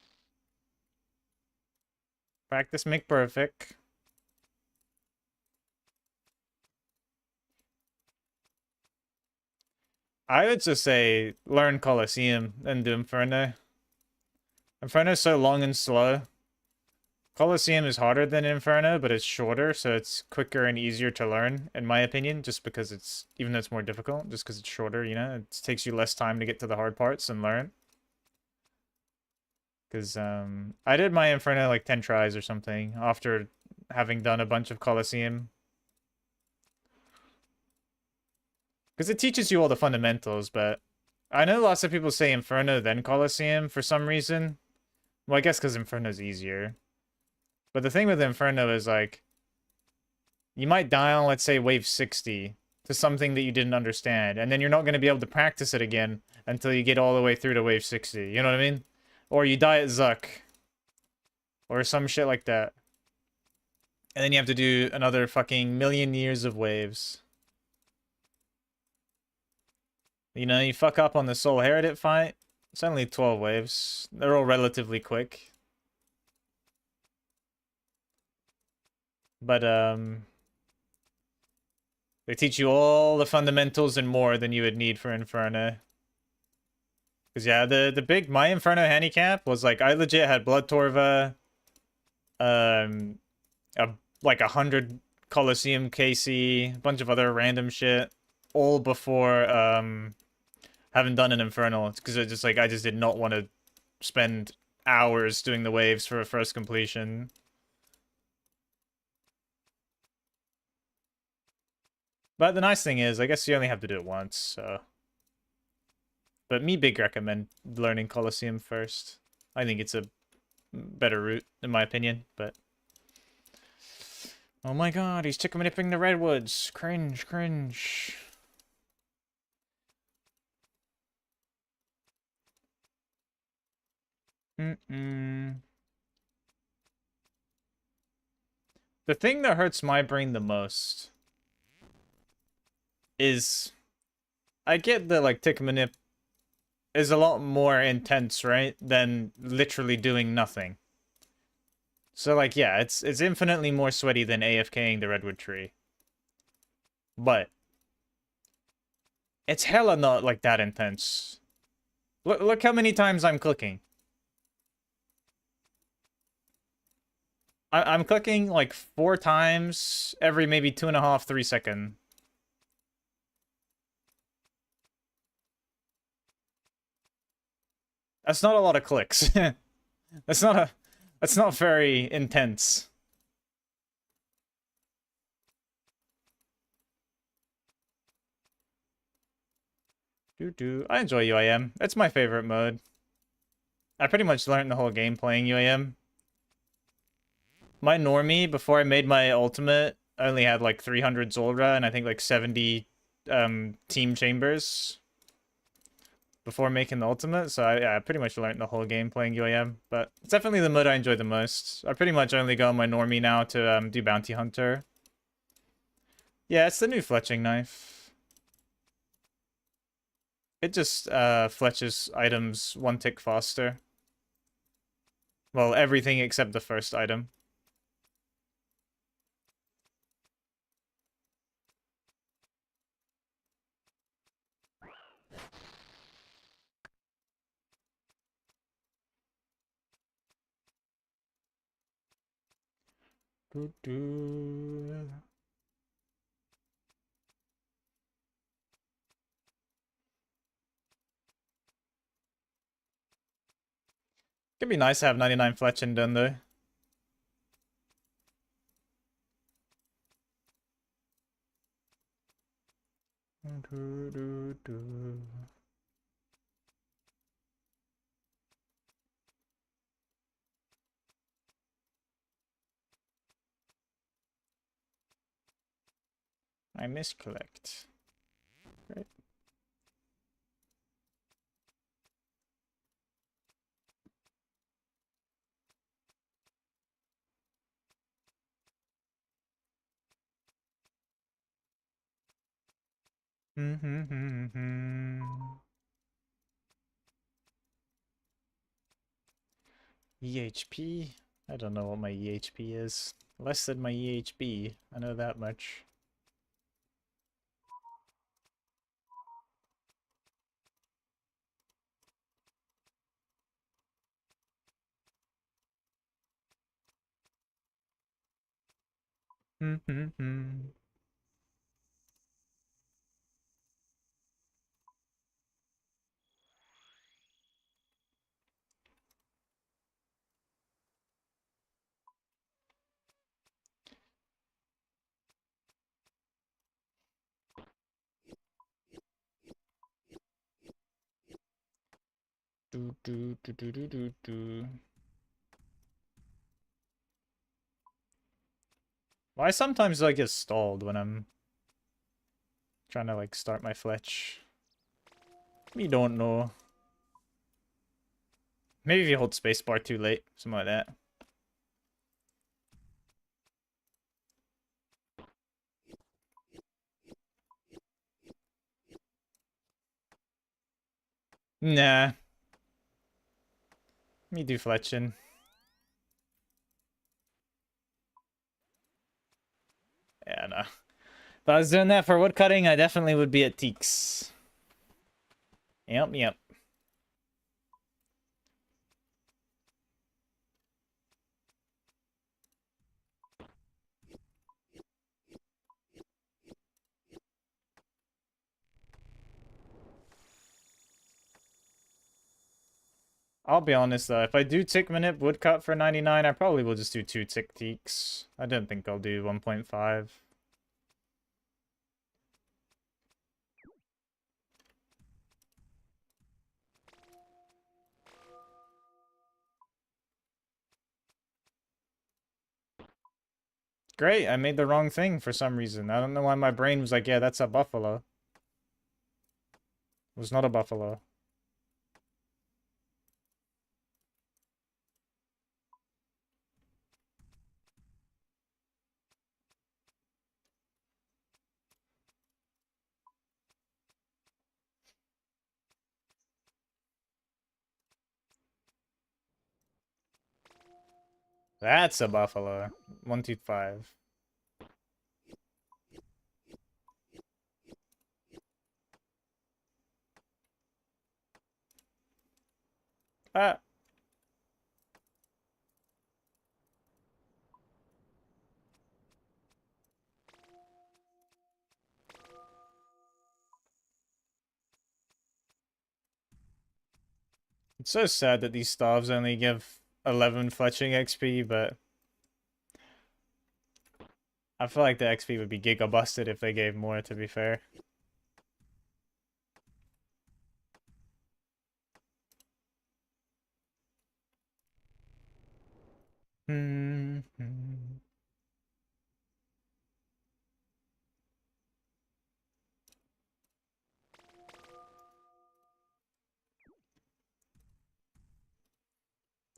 S1: Practice make perfect. I would just say learn Colosseum and do Inferno. Inferno's so long and slow. Colosseum is harder than Inferno, but it's shorter, so it's quicker and easier to learn, in my opinion, just because it's, even though it's more difficult, just because it's shorter, you know? It takes you less time to get to the hard parts and learn. Because I did my Inferno like 10 tries or something after having done a bunch of Colosseum. Because it teaches you all the fundamentals, but I know lots of people say Inferno then Colosseum for some reason. Well, I guess because Inferno's easier. But the thing with Inferno is, like, you might die on, let's say, wave 60 to something that you didn't understand, and then you're not going to be able to practice it again until you get all the way through to wave 60. You know what I mean? Or you die at Zuck. Or some shit like that. And then you have to do another fucking million years of waves. You know, you fuck up on the Soul Heredit fight. It's only 12 waves. They're all relatively quick. But, they teach you all the fundamentals and more than you would need for Inferno. Because, yeah, the big, my Inferno handicap was, like, I legit had Blood Torva, like 100 Colosseum KC, a bunch of other random shit, all before, having done an Infernal. Because it just, like, I just did not want to spend hours doing the waves for a first completion. But the nice thing is, I guess you only have to do it once, so... But me big recommend learning Colosseum first. I think it's a better route, in my opinion, but... Oh my god, he's chicken-nipping the redwoods. Cringe, cringe. The thing that hurts my brain the most is... I get that, like, tick manip is a lot more intense, right? Than literally doing nothing. So, like, yeah, it's infinitely more sweaty than AFKing the redwood tree. But it's hella not, like, that intense. Look how many times I'm clicking. I'm clicking, like, 4 times every maybe 2.5, 3 seconds. That's not a lot of clicks. That's not very intense. I enjoy UIM. It's my favorite mode. I pretty much learned the whole game playing UIM. My normie, before I made my ultimate, I only had like 300 Zulra and I think like 70 team chambers before making the ultimate, so I pretty much learned the whole game playing UIM, but it's definitely the mode I enjoy the most. I pretty much only go on my normie now to do Bounty Hunter. Yeah, it's the new fletching knife. It just fletches items 1 tick faster. Well, everything except the first item. Could be nice to have 99 fletching done though. I miscollect. Great. EHP? I don't know what my EHP is. Less than my EHB. I know that much. Do do do do do do do. Well, I sometimes like get stalled when I'm trying to like start my fletch. We don't know. Maybe if you hold spacebar too late, something like that. Nah. Me do fletching. Yeah, no. If I was doing that for woodcutting, I definitely would be at Teaks. Yep, yep. I'll be honest though, if I do tick minute woodcut for 99, I probably will just do 2 tick teaks. I don't think I'll do 1.5. Great, I made the wrong thing for some reason. I don't know why my brain was like, yeah, that's a buffalo. It was not a buffalo. That's a buffalo. 125. Ah. It's so sad that these staves only give 11 fletching XP, but I feel like the XP would be giga busted if they gave more, to be fair.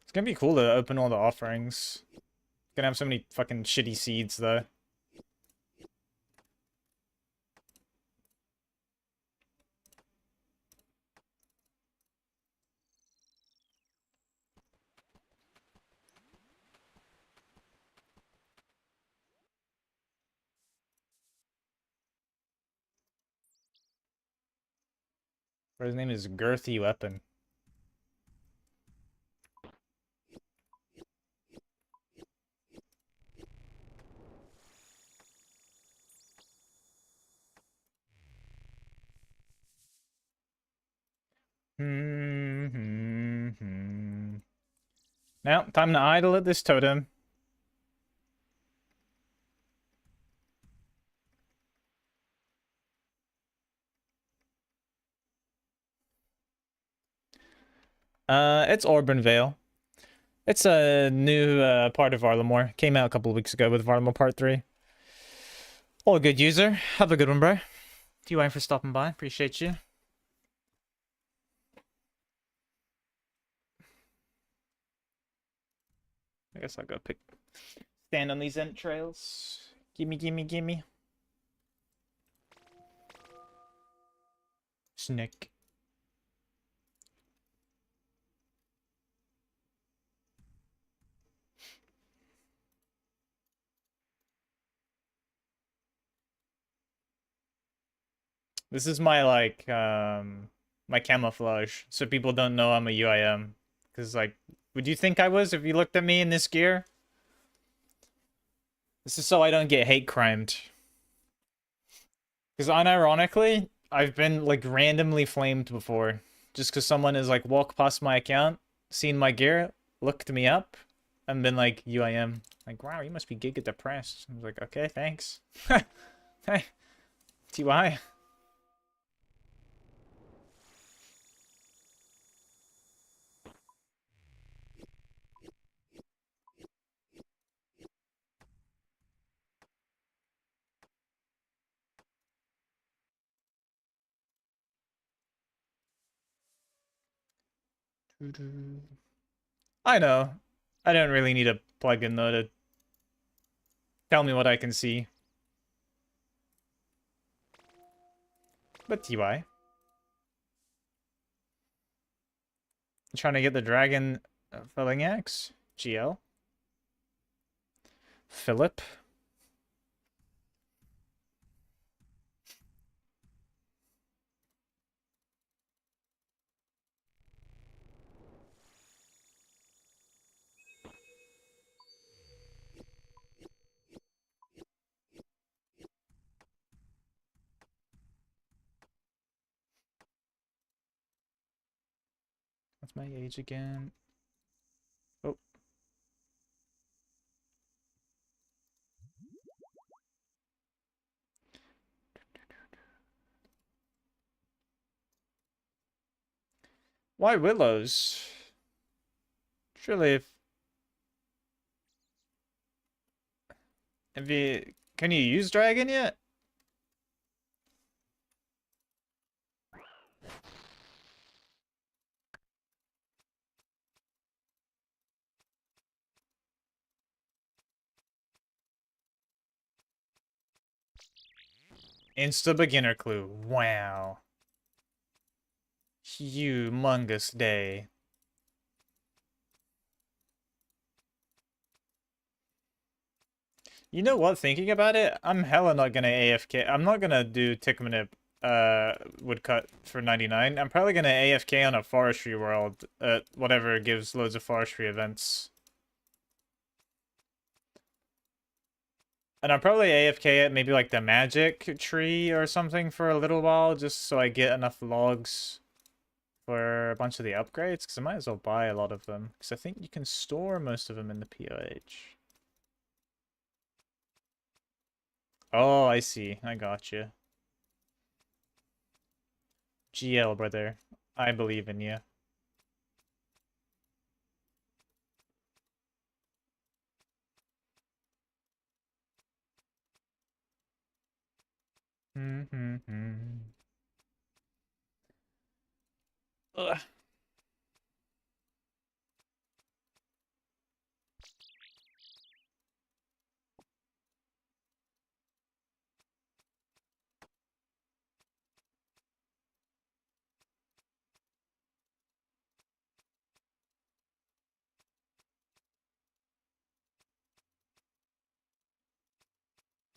S1: It's gonna be cool to open all the offerings. Gonna have so many fucking shitty seeds, though. Or his name is Girthy Weapon. Now, time to idle at this totem. It's Auburn Vale. It's a new part of Varlamore. Came out a couple of weeks ago with Varlamore Part 3. All good, user. Have a good one, bro. UIM for stopping by. Appreciate you. I guess I'll go stand on these entrails. Gimme, gimme, gimme. Snick. This is my, like, my camouflage, so people don't know I'm a UIM. Because, like, would you think I was if you looked at me in this gear? This is so I don't get hate crimed. Because unironically, I've been, like, randomly flamed before. Just because someone has, like, walked past my account, seen my gear, looked me up, and been like, UIM. Like, wow, you must be giga depressed. I was like, okay, thanks. Hey, TY. I know. I don't really need a plugin though to tell me what I can see. But TY. Trying to get the dragon filling axe. GL. Philip. What's my age again? Oh. Why willows? Surely if you can you use dragon yet? Insta beginner clue. Wow. Humongous day. You know what? Thinking about it, I'm hella not gonna AFK. I'm not gonna do Tikmanip woodcut for 99. I'm probably gonna AFK on a forestry world at whatever gives loads of forestry events. And I'm probably AFK at maybe like the magic tree or something for a little while, just so I get enough logs for a bunch of the upgrades, because I might as well buy a lot of them, because I think you can store most of them in the POH. Oh, I see. I got you. GL, brother. I believe in you. Ugh.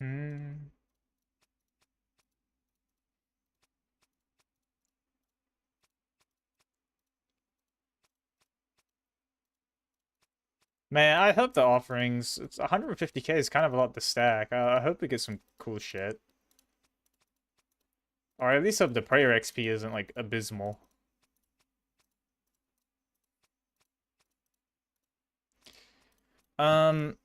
S1: Hmm. Man, I hope the offerings, it's 150k is kind of a lot to stack. I hope we get some cool shit. Or at least hope the prayer XP isn't like abysmal. Um,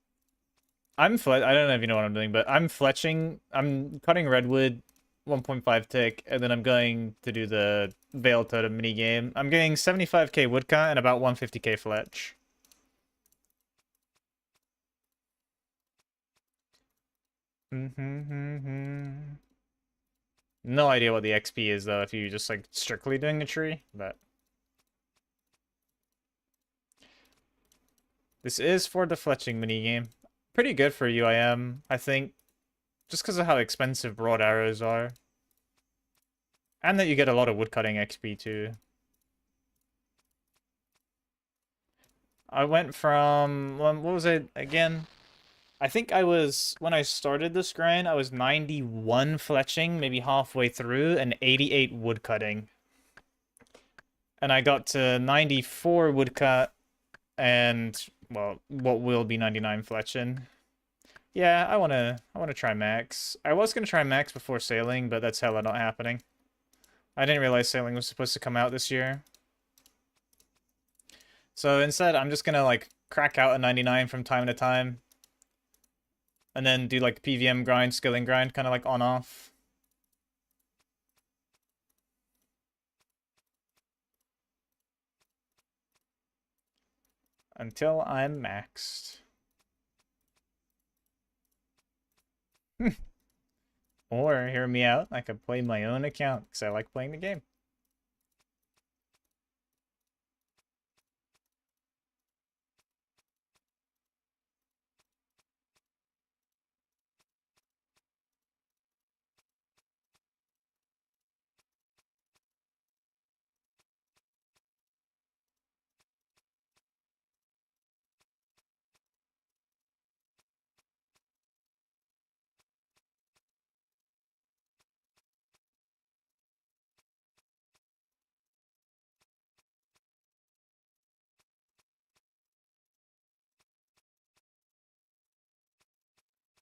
S1: I don't know if you know what I'm doing, but I'm fletching. I'm cutting redwood 1.5 tick, and then I'm going to do the Veil Totem mini game. I'm getting 75k woodcut and about 150k fletch. No idea what the XP is though if you're just like strictly doing a tree, but this is for the fletching minigame. Pretty good for UIM, I think, just because of how expensive broad arrows are. And that you get a lot of woodcutting XP too. I went from, what was it again? I think I was, when I started this grind, I was 91 fletching, maybe halfway through, and 88 woodcutting. And I got to 94 woodcut and, well, what will be 99 fletching. Yeah, I wanna try max. I was gonna try max before sailing, but that's hella not happening. I didn't realize sailing was supposed to come out this year. So instead, I'm just gonna like crack out a 99 from time to time. And then do like PVM grind, skilling grind, kind of like on off. Until I'm maxed. Or, hear me out, I could play my own account, because I like playing the game.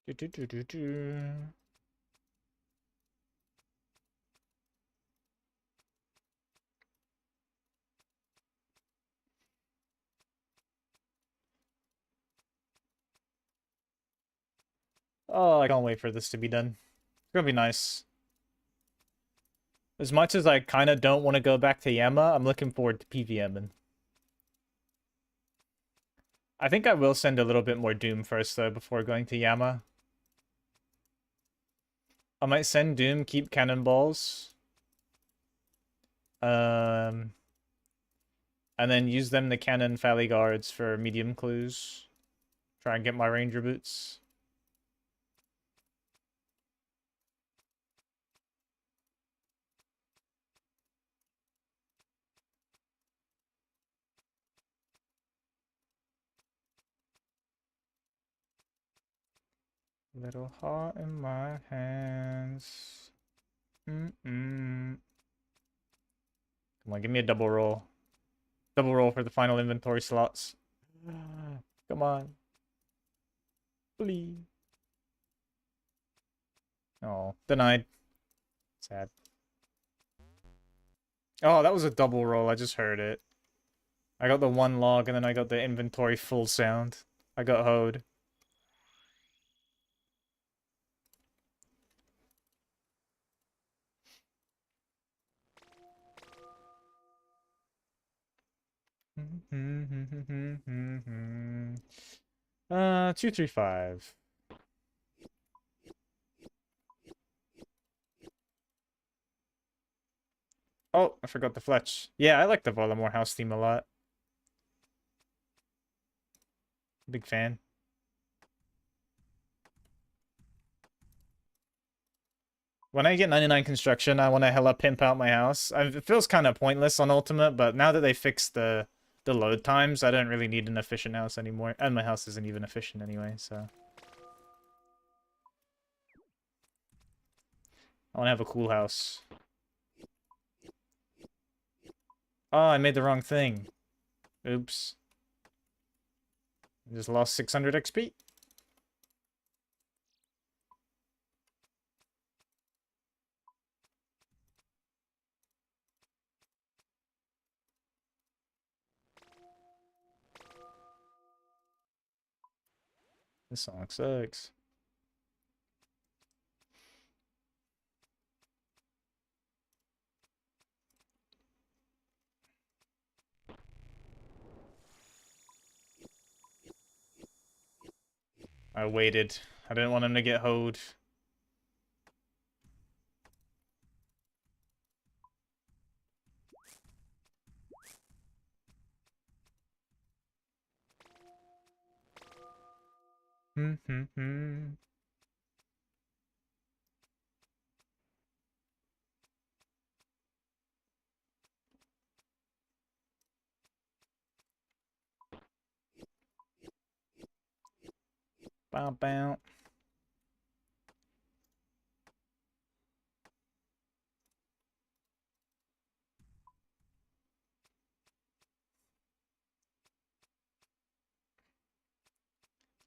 S1: Do, do, do, do, do. Oh, I can't wait for this to be done. It's gonna be nice. As much as I kind of don't want to go back to Yama, I'm looking forward to PVMing. I think I will send a little bit more Doom first, though, before going to Yama. I might send Doom, keep cannonballs. Um, and then use them to cannon Valley Guards for medium clues. Try and get my Ranger boots. Little heart in my hands. Come on, give me a double roll. Double roll for the final inventory slots. Come on. Please. Oh, denied. Sad. Oh, that was a double roll. I just heard it. I got the one log and then I got the inventory full sound. I got hoed. Mm-hmm. 235. Oh, I forgot the Fletch. Yeah, I like the Volamore house theme a lot. Big fan. When I get 99 construction, I want to hella pimp out my house. It feels kind of pointless on Ultimate, but now that they fixed the load times, I don't really need an efficient house anymore. And my house isn't even efficient anyway, so. I want to have a cool house. Oh, I made the wrong thing. Oops. I just lost 600 XP. This song sucks. I waited. I didn't want him to get hoed. Bow bow.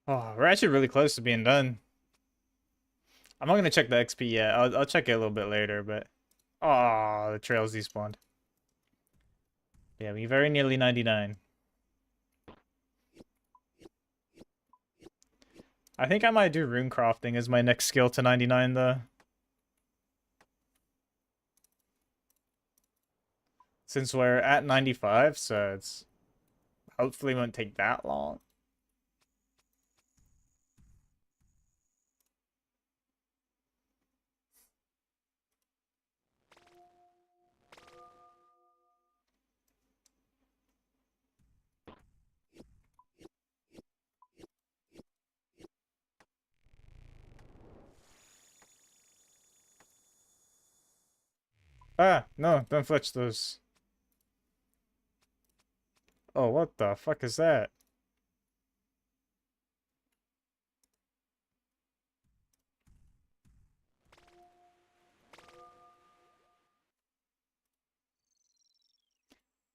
S1: Oh, we're actually really close to being done. I'm not gonna check the XP yet. I'll check it a little bit later, but oh, the trails despawned. Yeah, we very nearly 99. I think I might do rune crafting as my next skill to 99 though. Since we're at 95, so it's hopefully won't take that long. Ah, no, don't fletch those. Oh, what the fuck is that?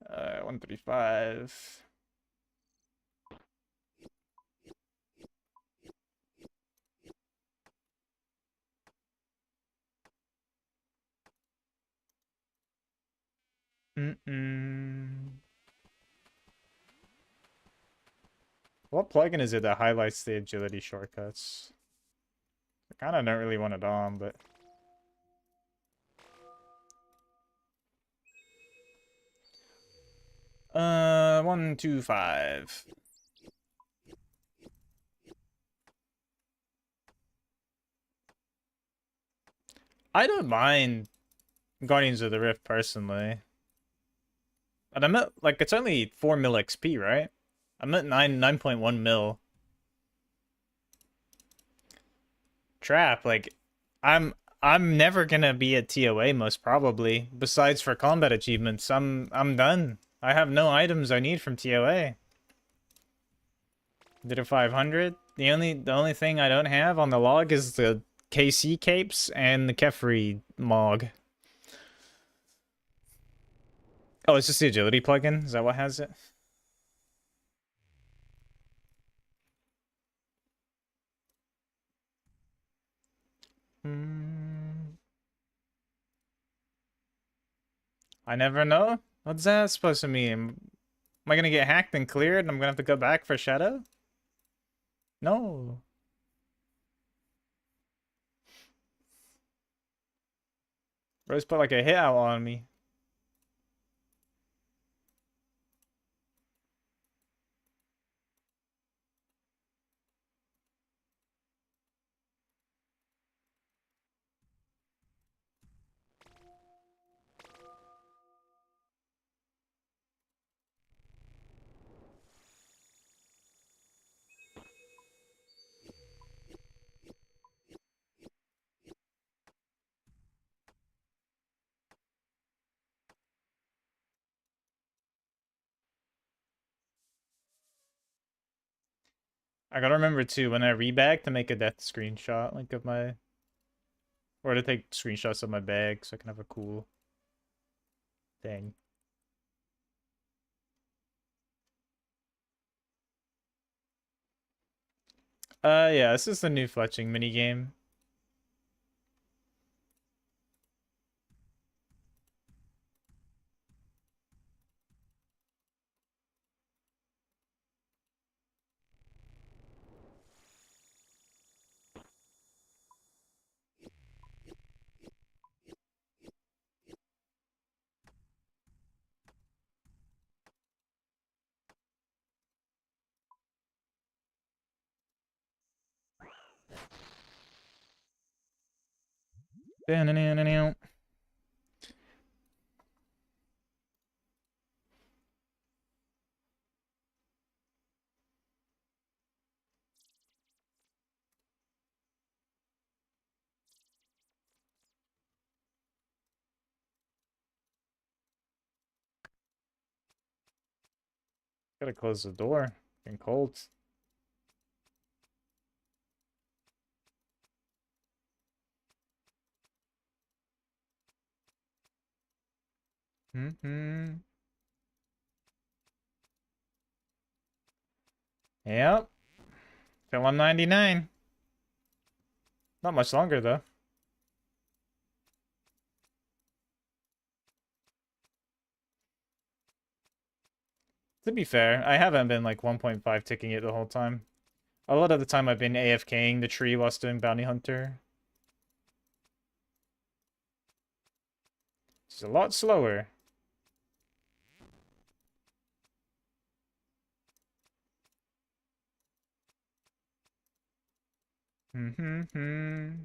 S1: Uh, 135. What plugin is it that highlights the agility shortcuts? I kind of don't really want it on, but... 125. I don't mind Guardians of the Rift personally. But I'm at, like, it's only 4 mil XP, right? I'm at 9.1 mil. Trap, like, I'm never gonna be at TOA most probably. Besides for combat achievements, I'm done. I have no items I need from TOA. Did a 500. The only thing I don't have on the log is the KC capes and the Kefri Mog. Oh, it's just the agility plugin? Is that what has it? I never know. What's that supposed to mean? Am I gonna get hacked and cleared and I'm gonna have to go back for Shadow? No. Rose put like a hit out on me. I gotta remember too when I rebag to make a death screenshot, like of my, or to take screenshots of my bag so I can have a cool thing. Yeah, this is the new fletching minigame. Gotta close the door. Getting cold. Mm-hmm. Yep. Film 99. Not much longer though. To be fair, I haven't been like 1.5 ticking it the whole time. A lot of the time I've been AFKing the tree whilst doing Bounty Hunter. It's a lot slower. Mm-hmm.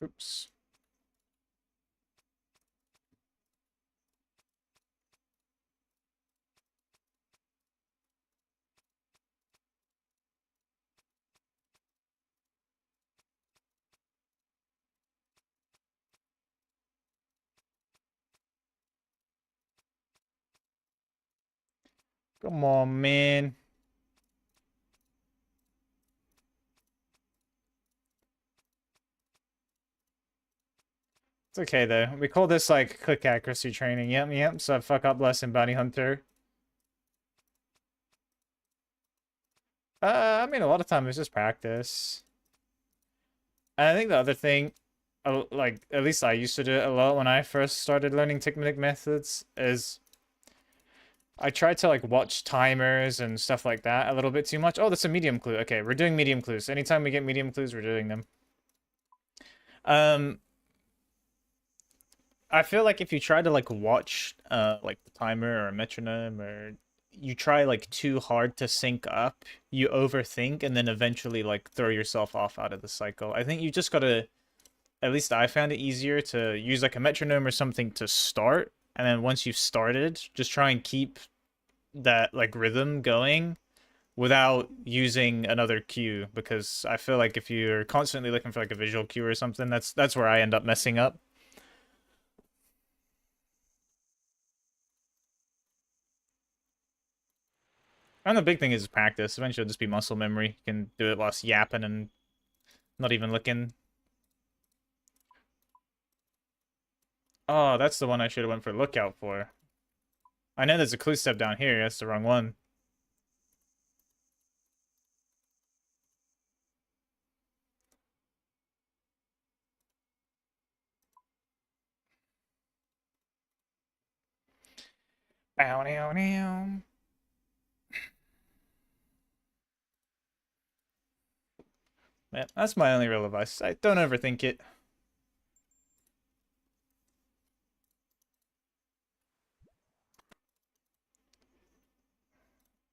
S1: Oops. Come on, man. It's okay though. We call this like click accuracy training. Yep. So fuck up less in Bounty Hunter. I mean, a lot of time it's just practice. And I think the other thing, like at least I used to do it a lot when I first started learning technique methods, is I tried to like watch timers and stuff like that a little bit too much. Oh, that's a medium clue. Okay, we're doing medium clues. Anytime we get medium clues, we're doing them. Um, I feel like if you try to like watch like the timer or a metronome, or you try like too hard to sync up, you overthink and then eventually like throw yourself off out of the cycle. I think you just gotta, at least I found it easier to use like a metronome or something to start, and then once you've started, just try and keep that like rhythm going without using another cue, because I feel like if you're constantly looking for like a visual cue or something, that's where I end up messing up. And the big thing is practice. Eventually it'll just be muscle memory. You can do it whilst yapping and not even looking. Oh, that's the one I should have went for lookout for. I know there's a clue step down here. That's the wrong one. Bow, now, now. Yeah, that's my only real advice. I don't overthink it.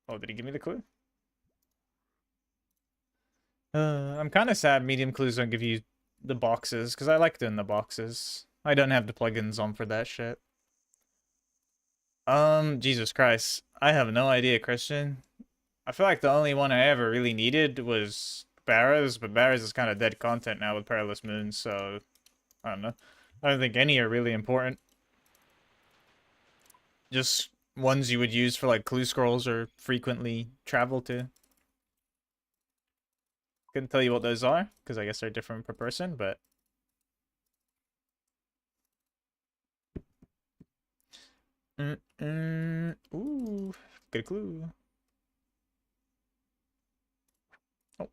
S1: Oh, did he give me the clue? I'm kind of sad medium clues don't give you the boxes, because I like doing the boxes. I don't have the plugins on for that shit. Jesus Christ. I have no idea, Christian. I feel like the only one I ever really needed was Barrows, but Barrows is kind of dead content now with Perilous Moons, so I don't know. I don't think any are really important. Just ones you would use for like clue scrolls or frequently travel to. Couldn't tell you what those are, because I guess they're different per person, but ooh, good clue. Oh,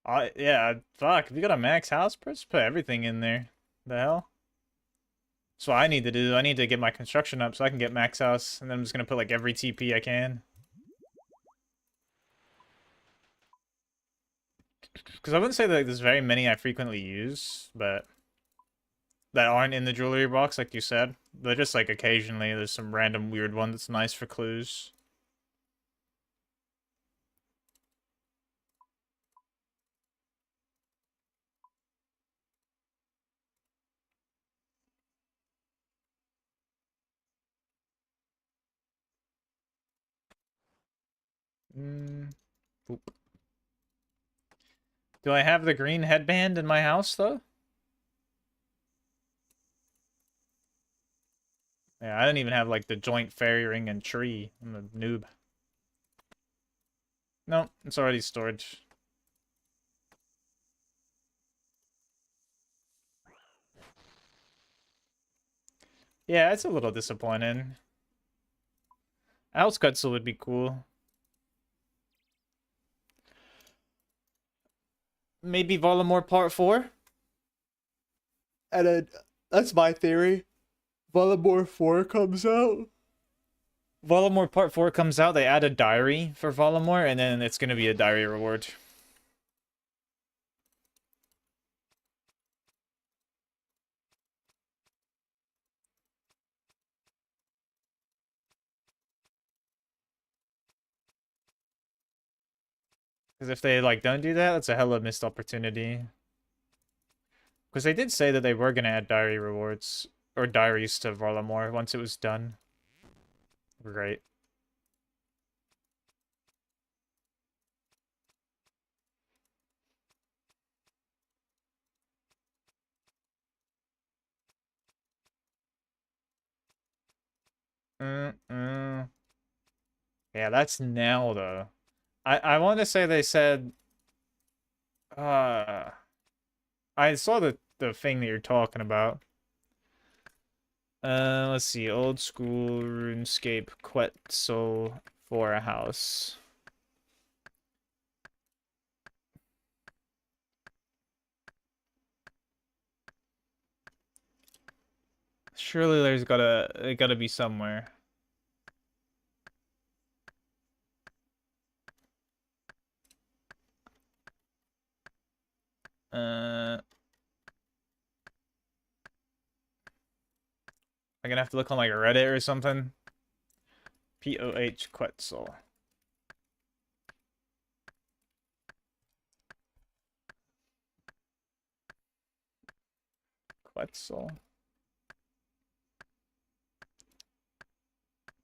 S1: Yeah, fuck. If you got a max house, just put everything in there. The hell? That's what I need to do. I need to get my construction up so I can get max house, and then I'm just gonna put like every TP I can. Because I wouldn't say that like, there's very many I frequently use, but that aren't in the jewelry box, like you said. They're just like occasionally there's some random weird one that's nice for clues. Boop. Do I have the green headband in my house though? Yeah, I didn't even have like the joint fairy ring and tree. I'm a noob. No, it's already storage. Yeah, it's a little disappointing. Outskirts would be cool. Maybe Voldemort Part 4? And then, that's my theory. Voldemort 4 comes out. Voldemort Part 4 comes out, they add a diary for Voldemort, and then it's gonna be a diary reward. Because if they, like, don't do that, that's a hella missed opportunity. Because they did say that they were gonna add diary rewards, or diaries to Voldemort once it was done. Great. Yeah, that's now, though. I want to say they said... Uh... I saw the thing that you're talking about. Let's see. Old school RuneScape Quetzal for a house. Surely there's gotta be somewhere. I'm gonna have to look on like Reddit or something. POH Quetzal. Quetzal.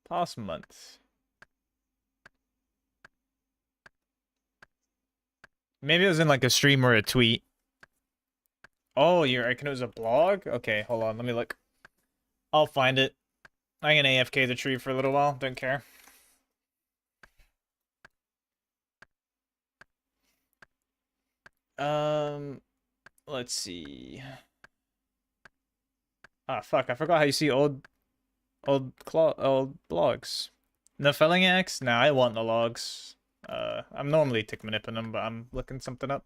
S1: Past month. Maybe it was in like a stream or a tweet. Oh, you reckon it was a blog? Okay, hold on, let me look. I'll find it. I'm gonna AFK the tree for a little while, don't care. Let's see. Ah, fuck, I forgot how you see old blogs. No felling axe? Nah, I want the logs. I'm normally tick manipulating them, but I'm looking something up.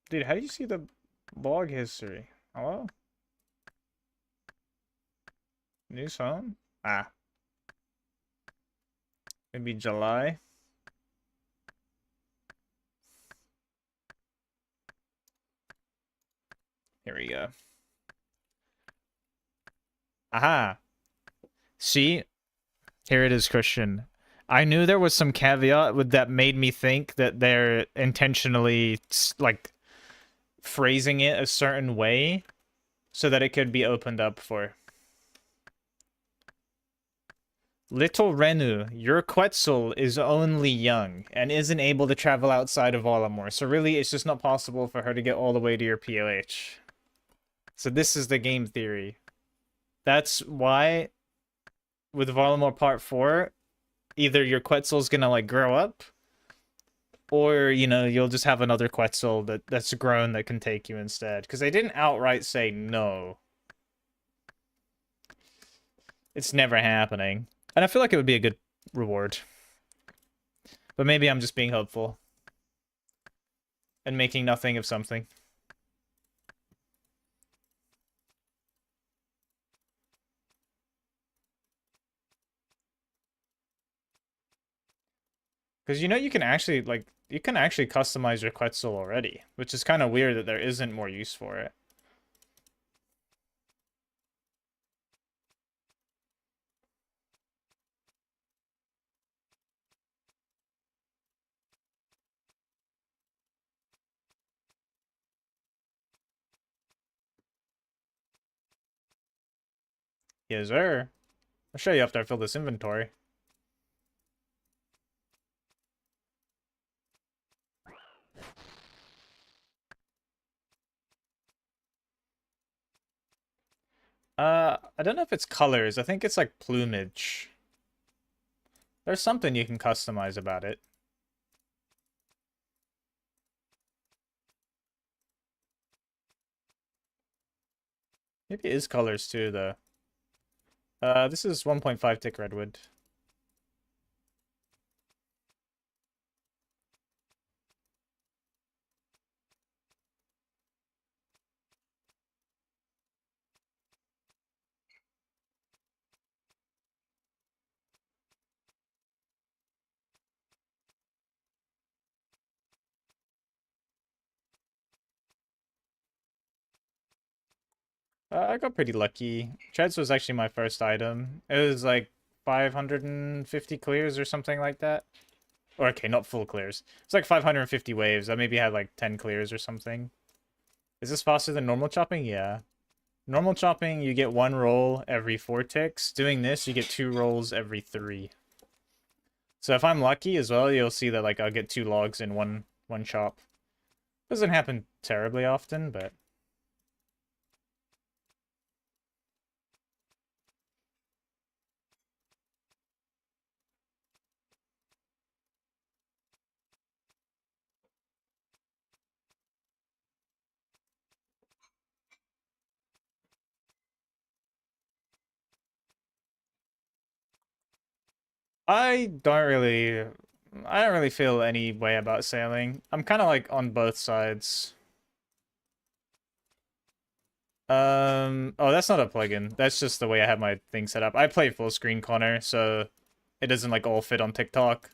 S1: Dude, how do you see the log history? Hello? New song? Ah. Maybe July. Here we go. Aha. See? Here it is, Christian. I knew there was some caveat with that made me think that they're intentionally like phrasing it a certain way so that it could be opened up for. Little Renu, your Quetzal is only young and isn't able to travel outside of Volamor, so really it's just not possible for her to get all the way to your POH. So this is the game theory. That's why with Volamor Part 4, either your Quetzal's gonna like grow up, or you know, you'll just have another Quetzal that's grown that can take you instead. Because they didn't outright say no. It's never happening. And I feel like it would be a good reward. But maybe I'm just being hopeful and making nothing of something. Because you know you can actually customize your Quetzal already, which is kind of weird that there isn't more use for it. Yes, sir. I'll show you after I fill this inventory. I don't know if it's colors. I think it's like plumage. There's something you can customize about it. Maybe it is colors too, though. This is 1.5 tick redwood. I got pretty lucky. Treads was actually my first item. It was like 550 clears or something like that. Or okay, not full clears. It's like 550 waves. I maybe had like 10 clears or something. Is this faster than normal chopping? Yeah. Normal chopping, you get 1 roll every 4 ticks. Doing this, you get 2 rolls every 3. So if I'm lucky as well, you'll see that like I'll get 2 logs in one chop. Doesn't happen terribly often, but I don't really feel any way about sailing. I'm kind of like on both sides. Oh, that's not a plugin. That's just the way I have my thing set up. I play full screen Connor, so it doesn't like all fit on TikTok.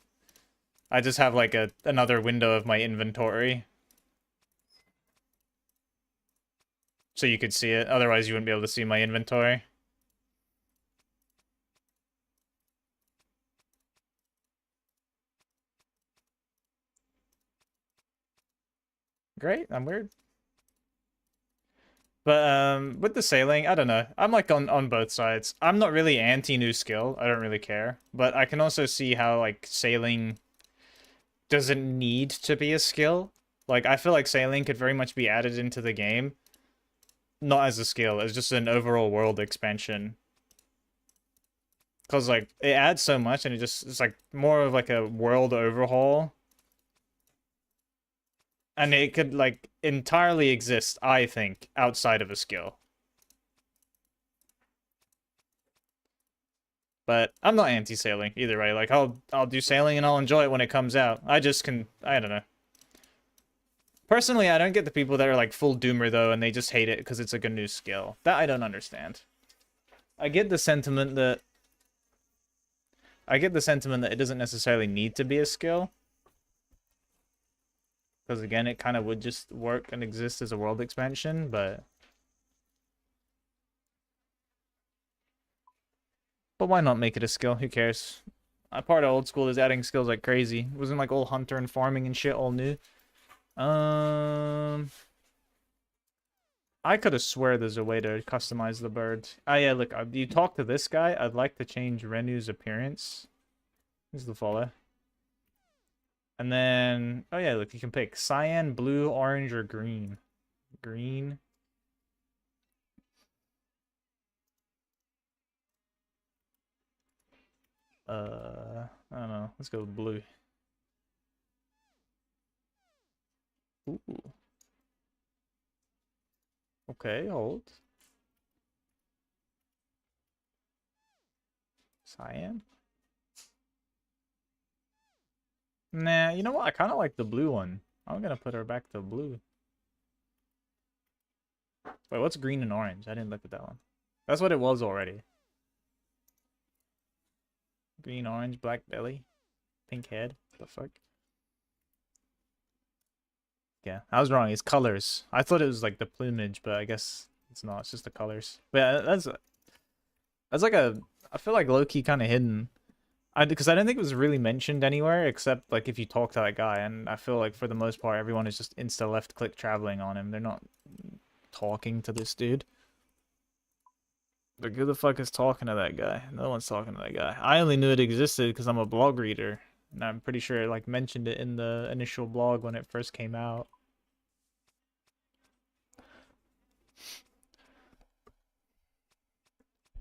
S1: I just have like another window of my inventory. So you could see it. Otherwise, you wouldn't be able to see my inventory. Great, I'm weird. But with the sailing, I don't know. I'm like on both sides. I'm not really anti new skill. I don't really care. But I can also see how like sailing doesn't need to be a skill. Like I feel like sailing could very much be added into the game, not as a skill, as just an overall world expansion. Cause like it adds so much and it's like more of like a world overhaul. And it could like entirely exist, I think, outside of a skill. But I'm not anti-sailing either way. Like I'll do sailing and I'll enjoy it when it comes out. I don't know. Personally, I don't get the people that are like full doomer though and they just hate it because it's like a new skill. That I don't understand. I get the sentiment that it doesn't necessarily need to be a skill. Because again, it kind of would just work and exist as a world expansion, but why not make it a skill? Who cares? Part of old school is adding skills like crazy. It wasn't like all hunter and farming and shit all new. I could have swear there's a way to customize the bird. Ah, yeah, look, you talk to this guy. I'd like to change Renu's appearance. Here's the follow. And then, oh yeah, look, you can pick cyan, blue, orange, or green. Green. I don't know. Let's go with blue. Ooh. Okay, hold. Cyan? Nah, you know what? I kind of like the blue one. I'm gonna put her back to blue. Wait, what's green and orange? I didn't look at that one. That's what it was already. Green, orange, black belly, pink head. What the fuck? Yeah, I was wrong. It's colors. I thought it was like the plumage, but I guess it's not. It's just the colors. But yeah, that's like a. I feel like low key kind of hidden. Because I don't think it was really mentioned anywhere except like if you talk to that guy, and I feel like for the most part everyone is just insta left click traveling on him. They're not talking to this dude. Like who the fuck is talking to that guy? No one's talking to that guy. I only knew it existed because I'm a blog reader, and I'm pretty sure it like mentioned it in the initial blog when it first came out.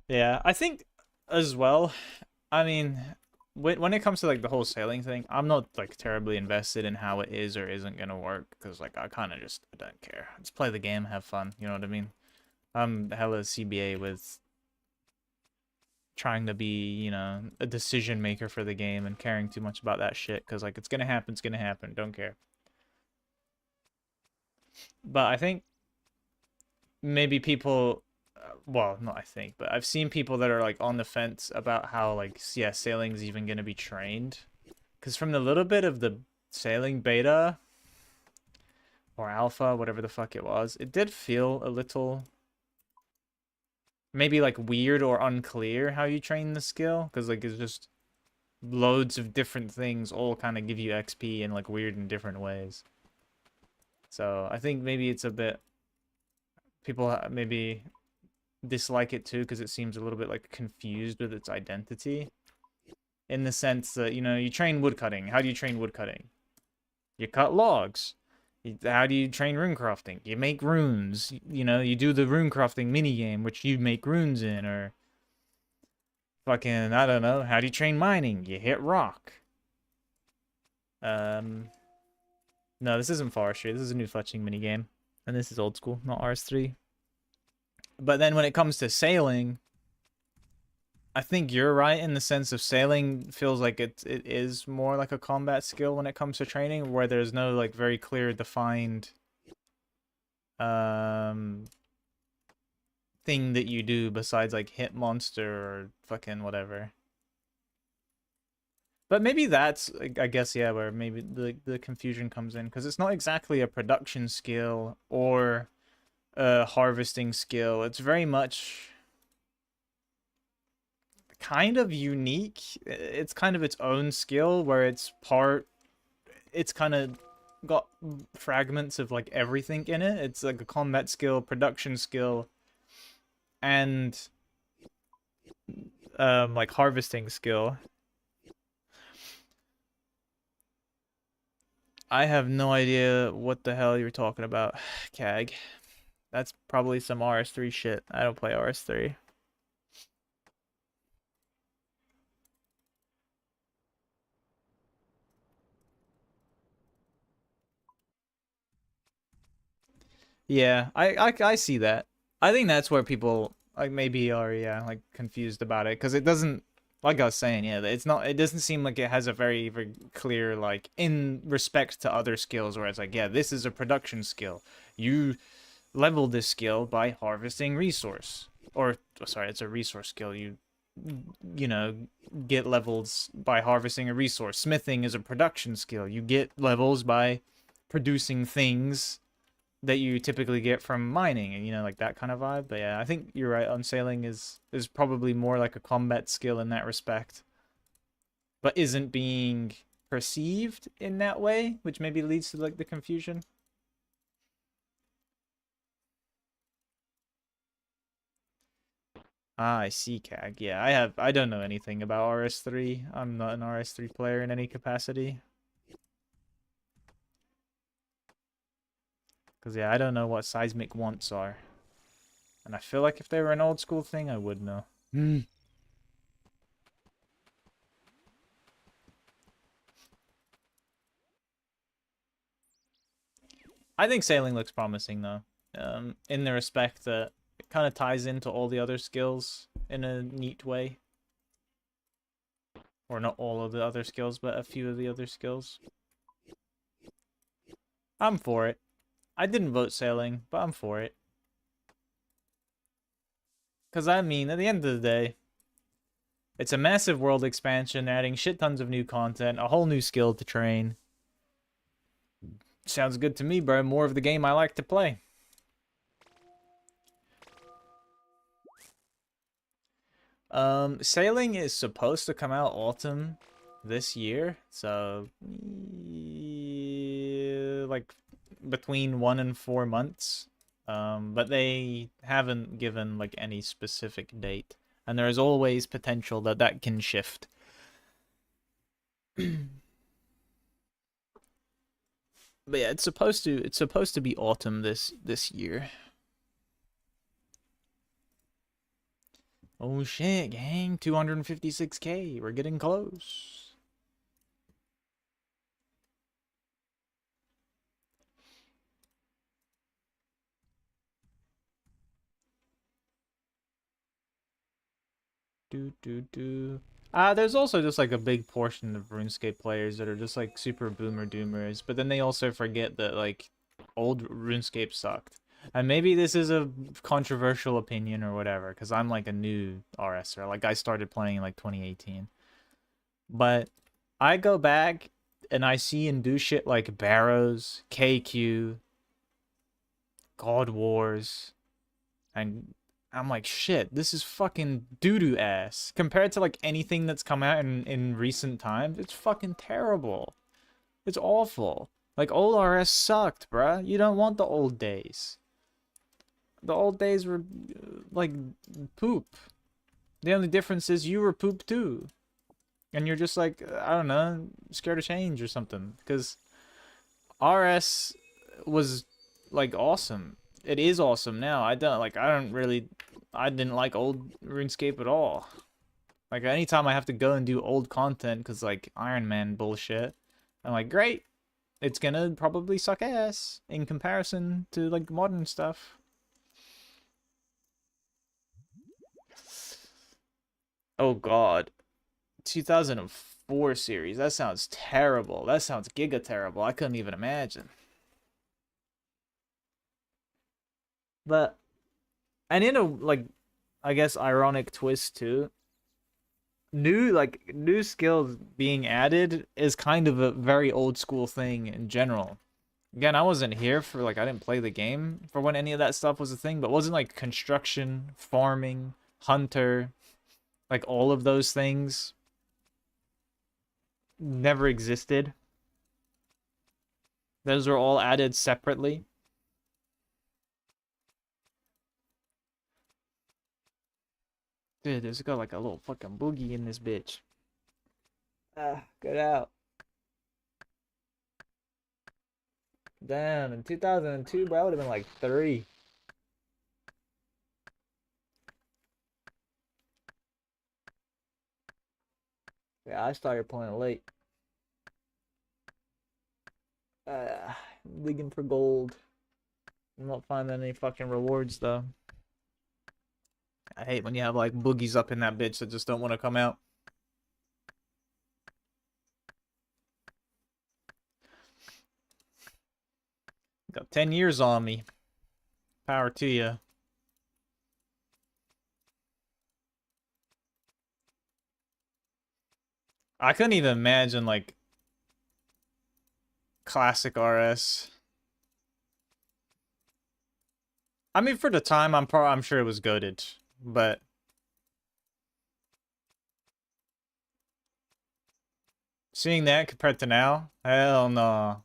S1: Yeah, I think as well. I mean, when it comes to like the whole sailing thing, I'm not like terribly invested in how it is or isn't gonna work because like I kind of just I don't care. Just play the game, have fun. You know what I mean? I'm hella CBA with trying to be, you know, a decision maker for the game and caring too much about that shit because like it's gonna happen, it's gonna happen. Don't care. But I think maybe people well, not I think, but I've seen people that are like on the fence about how like yeah, sailing's even gonna be trained. Because from the little bit of the sailing beta or alpha, whatever the fuck it was, it did feel a little maybe like weird or unclear how you train the skill. Because like it's just loads of different things all kind of give you XP in like weird and different ways. So I think maybe it's a bit people maybe dislike it too because it seems a little bit like confused with its identity in the sense that you know you train woodcutting. How do you train woodcutting? You cut logs. How do you train rune crafting? You make runes. You know, you do the rune crafting mini game, which you make runes in, or fucking I don't know. How do you train mining? You hit rock. No, this isn't forestry. This is a new fletching mini game, and this is old school, not RS3. But then when it comes to sailing, I think you're right in the sense of sailing feels like it is more like a combat skill when it comes to training, where there's no like very clear defined thing that you do besides like hit monster or fucking whatever. But maybe that's I guess yeah, where maybe the confusion comes in because it's not exactly a production skill or a harvesting skill. It's very much kind of unique. It's kind of its own skill where it's kind of got fragments of like everything in it. It's like a combat skill, production skill, and like harvesting skill. I have no idea what the hell you're talking about, CAG. That's probably some RS3 shit. I don't play RS3. Yeah, I see that. I think that's where people like maybe are yeah like confused about it because it doesn't like I was saying yeah it's not it doesn't seem like it has a very clear like in respect to other skills where it's like yeah this is a production skill you level this skill by harvesting resource or sorry it's a resource skill you know get levels by harvesting a resource. Smithing is a production skill, you get levels by producing things that you typically get from mining and you know like that kind of vibe. But yeah, I think you're right on sailing is probably more like a combat skill in that respect, but isn't being perceived in that way, which maybe leads to like the confusion. Ah, I see, CAG. Yeah, I don't know anything about RS3. I'm not an RS3 player in any capacity. Because yeah, I don't know what seismic wants are. And I feel like if they were an old school thing, I would know. I think sailing looks promising though, in the respect that it kind of ties into all the other skills in a neat way. Or not all of the other skills, but a few of the other skills. I'm for it. I didn't vote sailing, but I'm for it. Because I mean, at the end of the day, it's a massive world expansion, adding shit tons of new content, a whole new skill to train. Sounds good to me, bro. More of the game I like to play. Sailing is supposed to come out autumn this year, so like between 1 and 4 months. But they haven't given like any specific date, and there is always potential that that can shift. But yeah, it's supposed to be autumn this year. Oh shit, gang, 256K. We're getting close. There's also just like a big portion of RuneScape players that are just like super boomer doomers, but then they also forget that like old RuneScape sucked. And maybe this is a controversial opinion or whatever, because I'm like a new RSer. Like I started playing in like 2018. But I go back and I see and do shit like Barrows, KQ, God Wars, and I'm like, shit, this is fucking doo-doo ass. Compared to like anything that's come out in recent times, it's fucking terrible. It's awful. Like old RS sucked, bruh. You don't want the old days. The old days were like poop. The only difference is you were poop too. And you're just like, I don't know, scared of change or something. Because RS was like awesome. It is awesome now. I didn't like old RuneScape at all. Like anytime I have to go and do old content because like Iron Man bullshit, I'm like, great. It's gonna probably suck ass in comparison to like modern stuff. Oh god. 2004 series. That sounds terrible. That sounds giga terrible. I couldn't even imagine. But and in a like I guess ironic twist too, new skills being added is kind of a very old school thing in general. Again, I wasn't here for like I didn't play the game for when any of that stuff was a thing, but wasn't like construction, farming, hunter, like all of those things never existed. Those were all added separately. Dude, there's got like a little fucking boogie in this bitch. Get out. Damn, in 2002, bro, I would have been like 3. Yeah, I started playing late. Uh, Digging for gold. I'm not finding any fucking rewards though. I hate when you have like boogies up in that bitch that just don't want to come out. Got 10 years on me. Power to you. I couldn't even imagine like classic RS. I mean, for the time, I'm sure it was goated, but seeing that compared to now, hell no.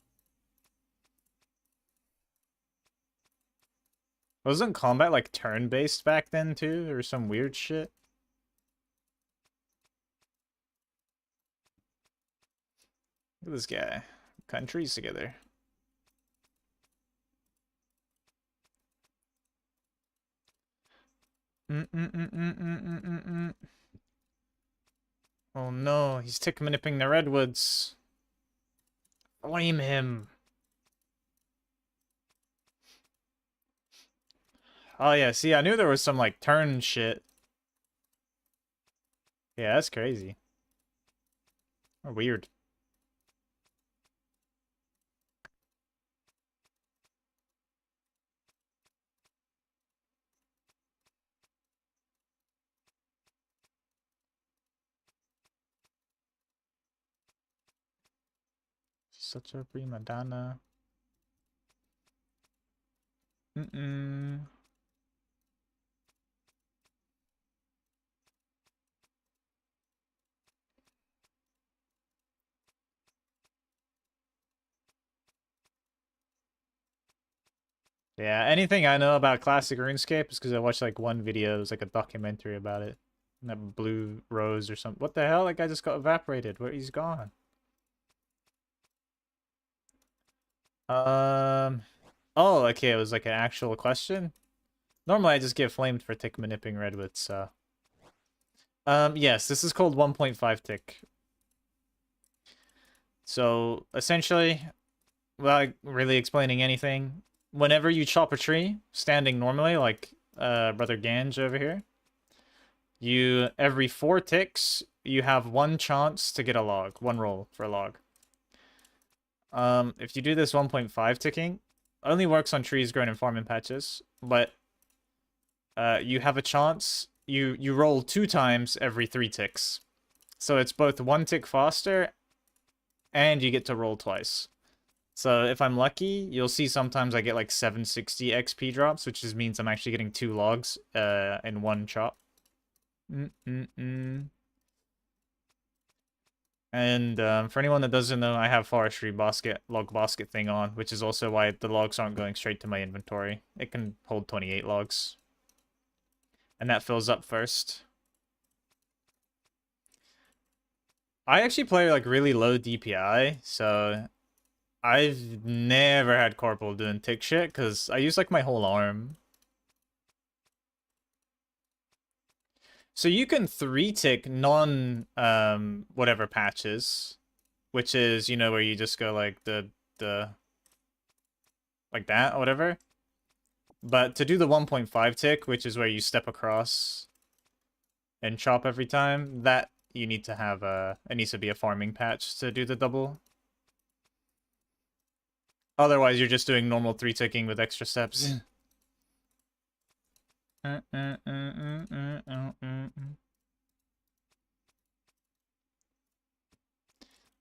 S1: Wasn't combat like turn-based back then too, or some weird shit? Look at this guy, cutting trees together. Oh no, he's tick manipulating the redwoods. Blame him. Oh yeah, see, I knew there was some like turn shit. Yeah, that's crazy. Oh, weird. Such a prima donna. Mm-mm. Yeah, anything I know about classic RuneScape is because I watched like one video, it was like a documentary about it. And that blue rose or something. What the hell? That guy just got evaporated. Where he's gone. Um Oh, okay, it was like an actual question. Normally I just get flamed for tick manipping redwoods, so. Yes, this is called 1.5 tick. So essentially, without really explaining anything, whenever you chop a tree, standing normally, like Brother Ganj over here, you every 4 ticks, you have 1 chance to get a log, 1 roll for a log. If you do this 1.5 ticking, only works on trees grown in farming patches, but you have a chance. You roll 2 times every 3 ticks, so it's both 1 tick faster, and you get to roll twice. So if I'm lucky, you'll see sometimes I get like 760 XP drops, which just means I'm actually getting 2 logs in 1 chop. And for anyone that doesn't know, I have forestry log basket thing on, which is also why the logs aren't going straight to my inventory. It can hold 28 logs. And that fills up first. I actually play like really low DPI, so I've never had Corporal doing tick shit, because I use like my whole arm. So you can 3-tick whatever patches, which is, you know, where you just go like the like that or whatever. But to do the 1.5 tick, which is where you step across and chop every time, that you need to have it needs to be a farming patch to do the double. Otherwise, you're just doing normal 3-ticking with extra steps. But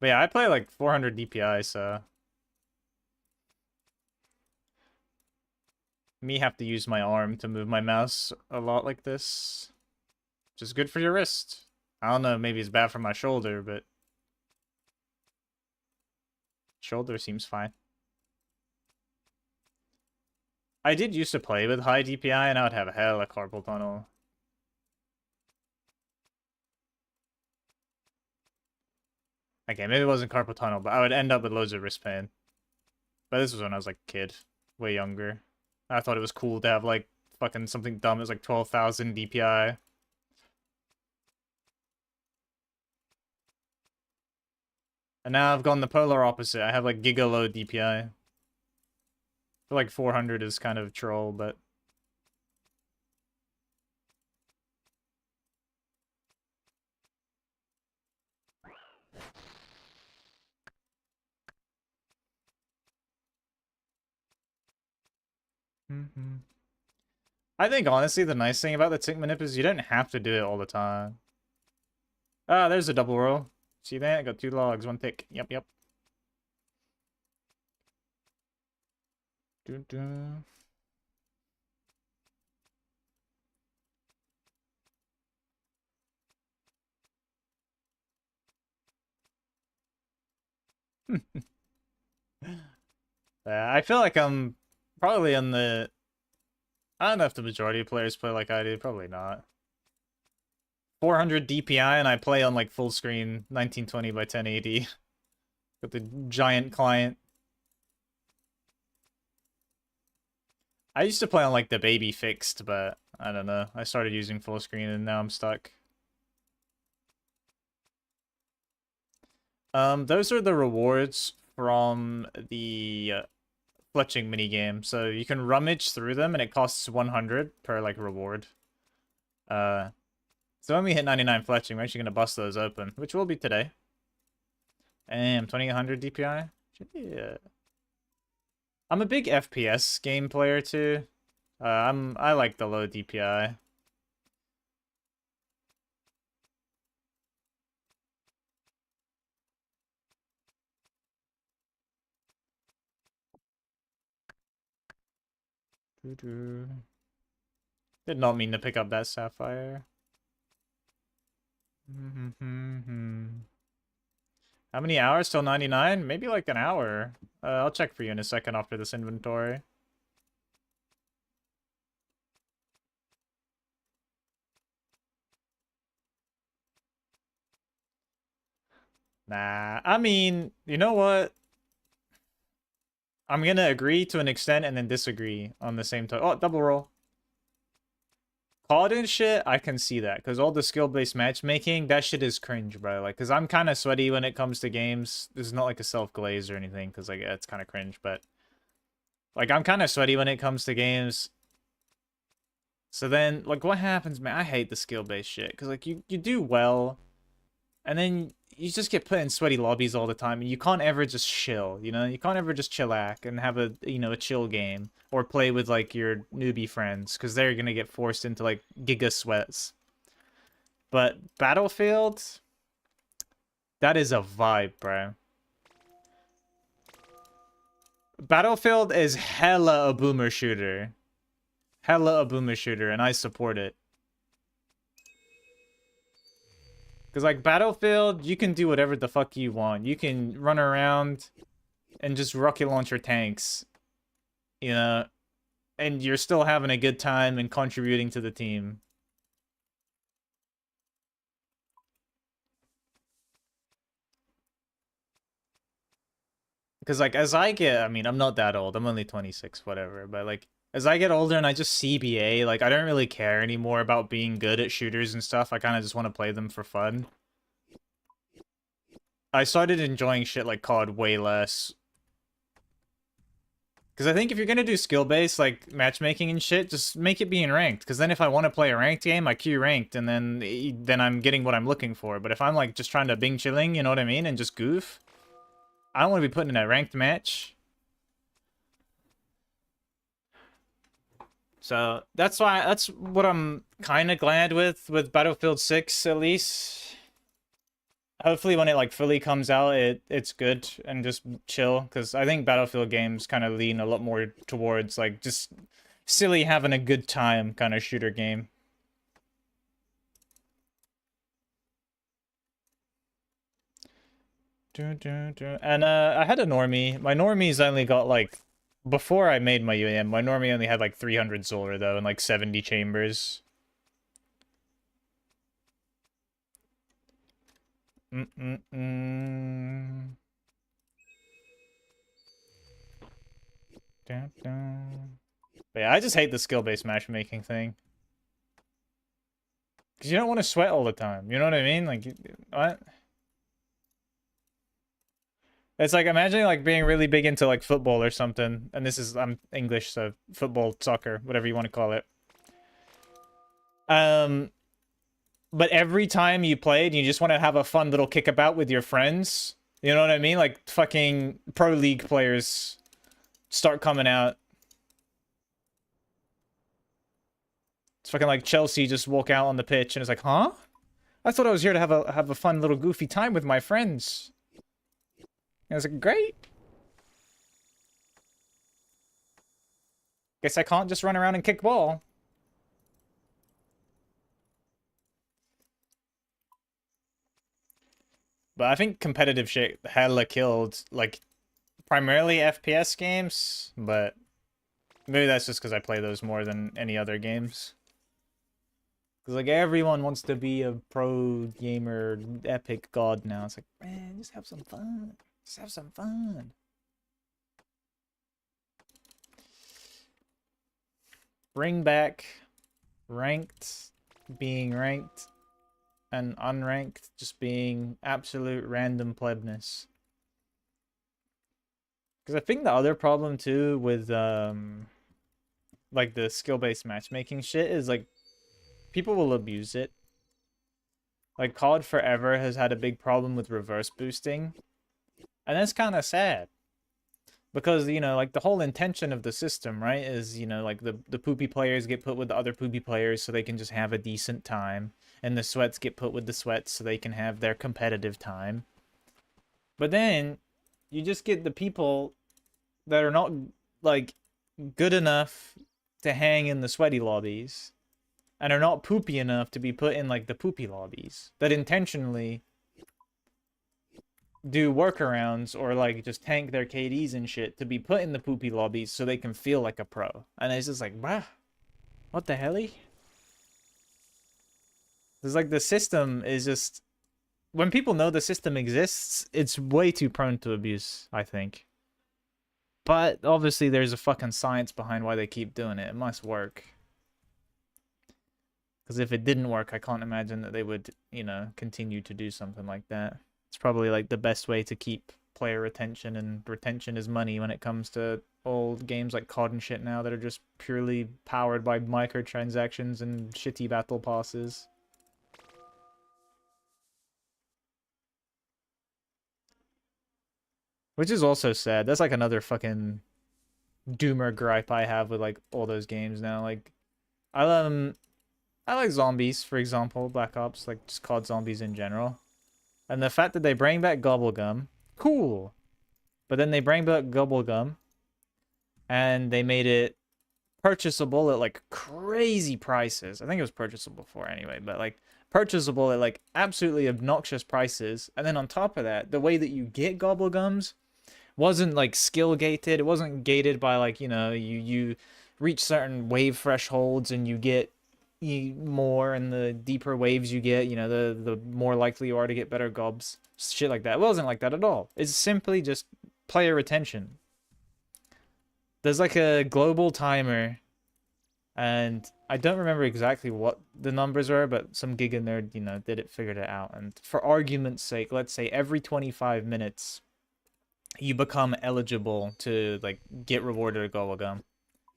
S1: yeah, I play like 400 DPI, so me have to use my arm to move my mouse a lot like this. Which is good for your wrist. I don't know, maybe it's bad for my shoulder, but shoulder seems fine. I did used to play with high DPI, and I would have a hella carpal tunnel. Okay, maybe it wasn't carpal tunnel, but I would end up with loads of wrist pain. But this was when I was like a kid, way younger. I thought it was cool to have like fucking something dumb. It was like 12,000 DPI. And now I've gone the polar opposite. I have like giga low DPI. I feel like 400 is kind of troll, but I think honestly the nice thing about the tick manip is you don't have to do it all the time. Ah, there's a double roll. See that? I got 2 logs, 1 tick. Yep, yep. Doo -doo. I feel like I'm probably in the... I don't know if the majority of players play like I do. Probably not. 400 DPI and I play on like full screen 1920 by 1080 with the giant client. I used to play on like the baby fixed, but I don't know. I started using full screen and now I'm stuck. Those are the rewards from the fletching minigame. So you can rummage through them and it costs 100 per like reward. So when we hit 99 fletching, we're actually gonna bust those open, which will be today. Damn, 2800 DPI? Yeah. I'm a big FPS game player too. I like the low DPI. Did not mean to pick up that sapphire. How many hours till 99? Maybe like an hour. I'll check for you in a second after this inventory. Nah, I mean, you know what? I'm gonna agree to an extent and then disagree on the same time. Oh, double roll. COD and shit, I can see that. Because all the skill-based matchmaking, that shit is cringe, bro. Like, because I'm kind of sweaty when it comes to games. This is not like a self-glaze or anything, because, like, it's kind of cringe. But, like, I'm kind of sweaty when it comes to games. So then, like, what happens, man? I hate the skill-based shit. Because, like, you do well, and then you just get put in sweaty lobbies all the time, and you can't ever just chill, you know? You can't ever just chillax and have a, you know, a chill game. Or play with, like, your newbie friends, because they're gonna get forced into, like, giga sweats. But Battlefield, that is a vibe, bro. Battlefield is hella a boomer shooter. Hella a boomer shooter, and I support it. Because, like, Battlefield, you can do whatever the fuck you want. You can run around and just rocket launcher tanks, you know, and you're still having a good time and contributing to the team. Because, like, as I get, I mean, I'm not that old. I'm only 26, whatever. But, like, as I get older and I just CBA, like, I don't really care anymore about being good at shooters and stuff. I kind of just want to play them for fun. I started enjoying shit like COD way less. Because I think if you're going to do skill-based, like, matchmaking and shit, just make it being ranked. Because then if I want to play a ranked game, I queue ranked, and then I'm getting what I'm looking for. But if I'm, like, just trying to bing chilling, you know what I mean, and just goof, I don't want to be put in a ranked match. So that's what I'm kind of glad with Battlefield 6 at least. Hopefully when it like fully comes out, it's good and just chill, because I think Battlefield games kind of lean a lot more towards like just silly having a good time kind of shooter game. And I had a normie. My normie's only got like, before I made my UIM, my normie only had like 300 solar though and like 70 chambers. But yeah, I just hate the skill-based matchmaking thing. Because you don't want to sweat all the time. You know what I mean? Like, what? It's like, imagine like being really big into like football or something. And this is, I'm English, so football, soccer, whatever you want to call it. But every time you played, you just want to have a fun little kickabout with your friends. You know what I mean? Like fucking pro league players start coming out. It's fucking like Chelsea just walk out on the pitch and it's like, huh? I thought I was here to have a fun little goofy time with my friends. And I was like, great. Guess I can't just run around and kick ball. But I think competitive shit hella killed, like, primarily FPS games, but maybe that's just because I play those more than any other games. Because, like, everyone wants to be a pro gamer, epic god now. It's like, man, just have some fun. Just have some fun. Bring back ranked being ranked and unranked just being absolute random plebness. Because I think the other problem too with like the skill-based matchmaking shit is like people will abuse it. Like COD forever has had a big problem with reverse boosting. And that's kind of sad. Because, you know, like the whole intention of the system, right, is, you know, like the poopy players get put with the other poopy players so they can just have a decent time. And the sweats get put with the sweats so they can have their competitive time. But then you just get the people that are not, like, good enough to hang in the sweaty lobbies and are not poopy enough to be put in, like, the poopy lobbies that intentionally do workarounds or like just tank their KDs and shit to be put in the poopy lobbies so they can feel like a pro. And it's just like, bruh, what the helly? It's like the system is just when people know the system exists, it's way too prone to abuse, I think. But obviously there's a fucking science behind why they keep doing it. It must work. Because if it didn't work, I can't imagine that they would, you know, continue to do something like that. It's probably like the best way to keep player retention, and retention is money when it comes to old games like COD and shit now that are just purely powered by microtransactions and shitty battle passes. Which is also sad. That's like another fucking doomer gripe I have with like all those games now. Like I like zombies, for example, Black Ops, like just COD zombies in general. And the fact that they bring back Gobblegum, cool. But then they bring back Gobblegum and they made it purchasable at like crazy prices. I think it was purchasable before anyway, but like purchasable at like absolutely obnoxious prices. And then on top of that, the way that you get Gobblegums wasn't like skill gated. It wasn't gated by like, you know, you reach certain wave thresholds and you get more, and the deeper waves you get, you know, the more likely you are to get better gobs. Shit like that. It wasn't like that at all. It's simply just player retention. There's like a global timer, and I don't remember exactly what the numbers were, but some Giga nerd, you know, figured it out. And for argument's sake, let's say every 25 minutes, you become eligible to like get rewarded a Gobblegum.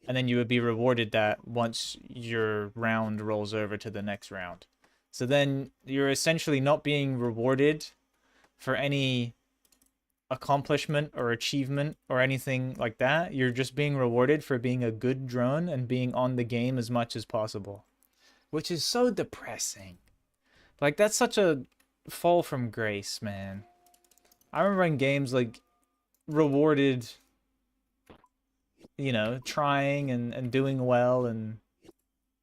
S1: And then you would be rewarded that once your round rolls over to the next round. So then you're essentially not being rewarded for any accomplishment or achievement or anything like that. You're just being rewarded for being a good drone and being on the game as much as possible, which is so depressing. Like, that's such a fall from grace, man. I remember in games like rewarded, you know, trying and doing well and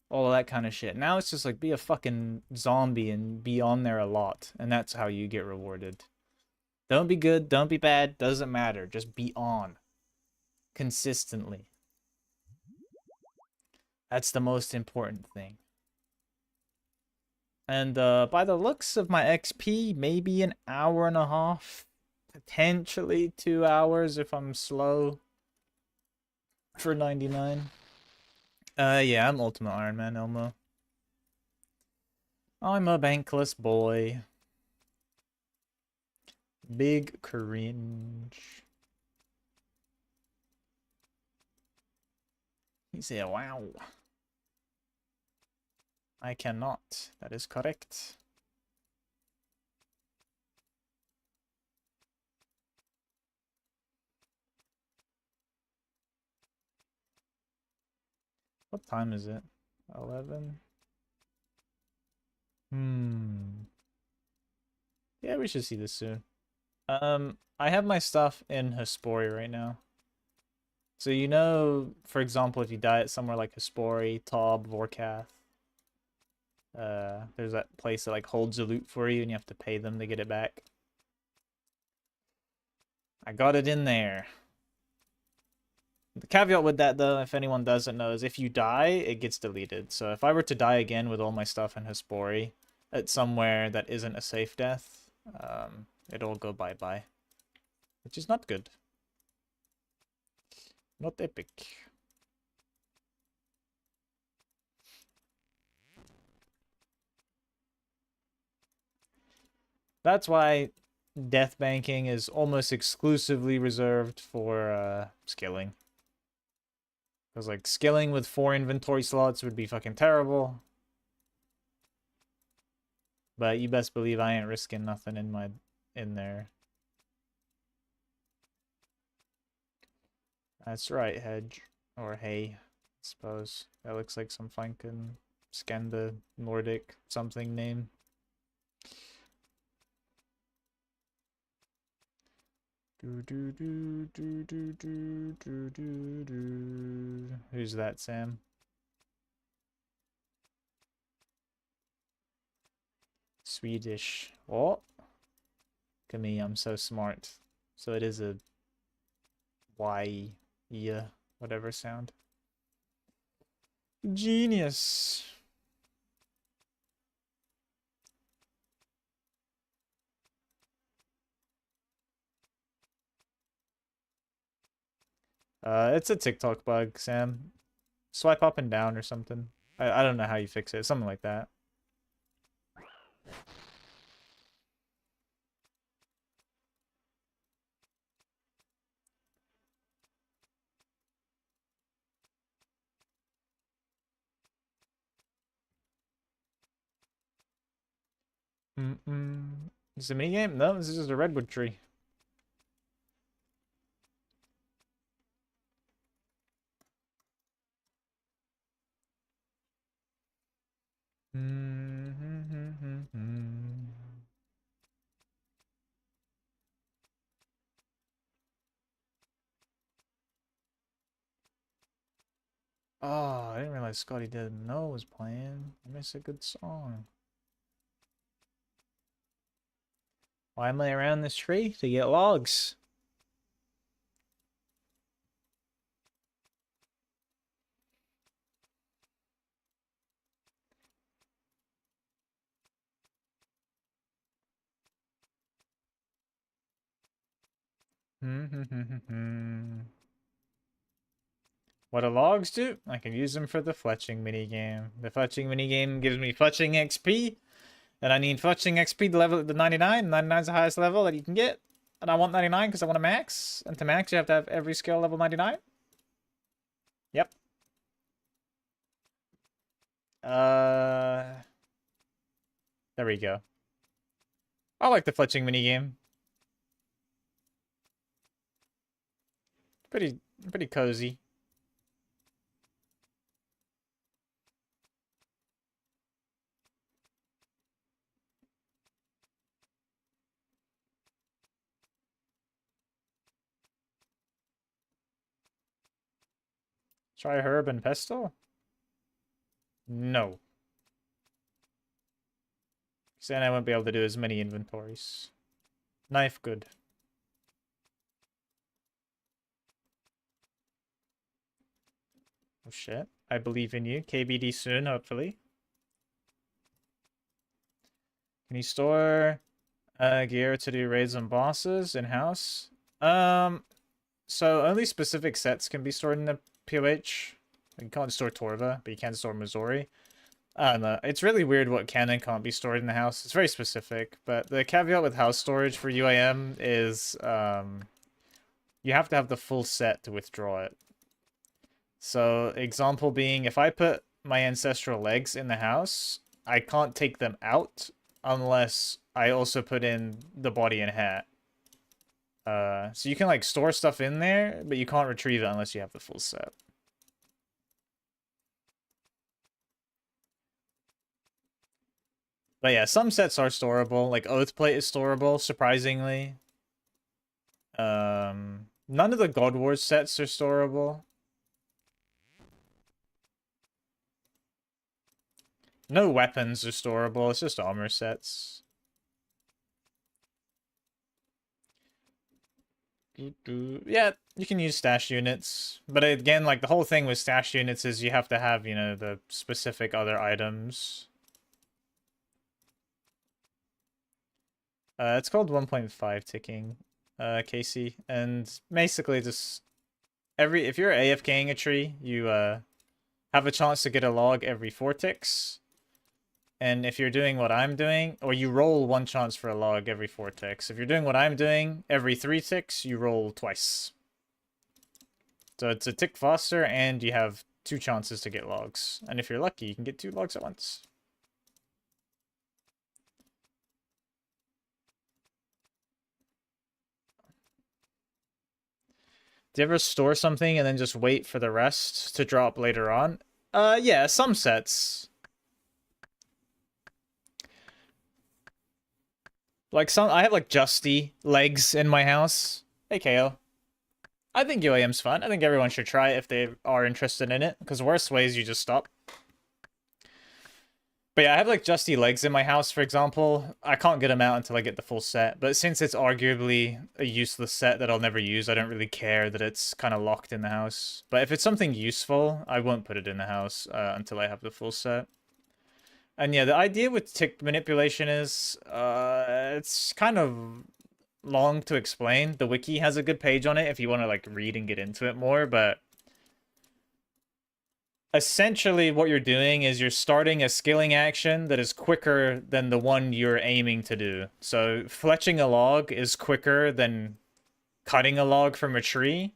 S1: all of that kind of shit. Now it's just like be a fucking zombie and be on there a lot, and that's how you get rewarded. Don't be good, don't be bad, doesn't matter. Just be on consistently. That's the most important thing. And by the looks of my XP, maybe an hour and a half, potentially 2 hours if I'm slow for 99. Yeah, I'm Ultimate Iron Man, Elmo. I'm a bankless boy. Big cringe. He said, wow. I cannot. That is correct. What time is it? 11? Yeah, we should see this soon. I have my stuff in Hespori right now. So you know, for example, if you die at somewhere like Hespori, Tob, Vorkath, there's that place that like holds the loot for you and you have to pay them to get it back. I got it in there. The caveat with that, though, if anyone doesn't know, is if you die, it gets deleted. So if I were to die again with all my stuff in Hespori at somewhere that isn't a safe death, it'll go bye-bye. Which is not good. Not epic. That's why death banking is almost exclusively reserved for skilling. Because like skilling with 4 inventory slots would be fucking terrible. But you best believe I ain't risking nothing in there. That's right, hedge. Or hay, I suppose. That looks like some funkin' Skanda Nordic something name. Who's that, Sam? Swedish. What? Look at me, I'm so smart. So it is a Y, yeah, whatever sound. Genius. It's a TikTok bug, Sam. Swipe up and down or something. I don't know how you fix it. Something like that. Is it a minigame? No, this is just a redwood tree. Oh, I didn't realize Scotty didn't know was playing. I missed a good song. Why am I around this tree? To get logs. What do logs do? I can use them for the fletching minigame. The fletching minigame gives me fletching XP, and I need fletching XP to level the 99. 99 is the highest level that you can get. And I want 99 because I want to max. And to max, you have to have every skill level 99. Yep. There we go. I like the fletching minigame. Pretty cozy. Try herb and pestle? No. Because then I won't be able to do as many inventories. Knife, good. Oh shit. I believe in you. KBD soon, hopefully. Can you store gear to do raids on bosses in-house? So only specific sets can be stored in the POH. You can't store Torva, but you can store Missouri. I don't know. It's really weird what can and can't be stored in the house. It's very specific, but the caveat with house storage for UIM is you have to have the full set to withdraw it. So example being, if I put my ancestral legs in the house, I can't take them out unless I also put in the body and hat. So you can like store stuff in there, but you can't retrieve it unless you have the full set. But yeah, some sets are storable. Like Oathplate is storable, surprisingly. None of the God Wars sets are storable. No weapons are storable. It's just armor sets. Yeah, you can use stash units. But again, like the whole thing with stash units is you have to have, you know, the specific other items. It's called 1.5 ticking, Casey. And basically just if you're AFKing a tree, you have a chance to get a log every 4 ticks. And if you're doing what I'm doing, or you roll 1 chance for a log every 4 ticks. If you're doing what I'm doing, every 3 ticks, you roll twice. So it's a tick faster, and you have 2 chances to get logs. And if you're lucky, you can get 2 logs at once. Do you ever store something and then just wait for the rest to drop later on? Yeah, some sets. Like I have like Justy legs in my house. Hey, KO. I think UIM's fun. I think everyone should try it if they are interested in it, because worst ways you just stop. But yeah, I have like Justy legs in my house, for example. I can't get them out until I get the full set. But since it's arguably a useless set that I'll never use, I don't really care that it's kind of locked in the house. But if it's something useful, I won't put it in the house until I have the full set. And yeah, the idea with tick manipulation is it's kind of long to explain. The wiki has a good page on it if you want to like read and get into it more, but essentially what you're doing is you're starting a skilling action that is quicker than the one you're aiming to do. So fletching a log is quicker than cutting a log from a tree.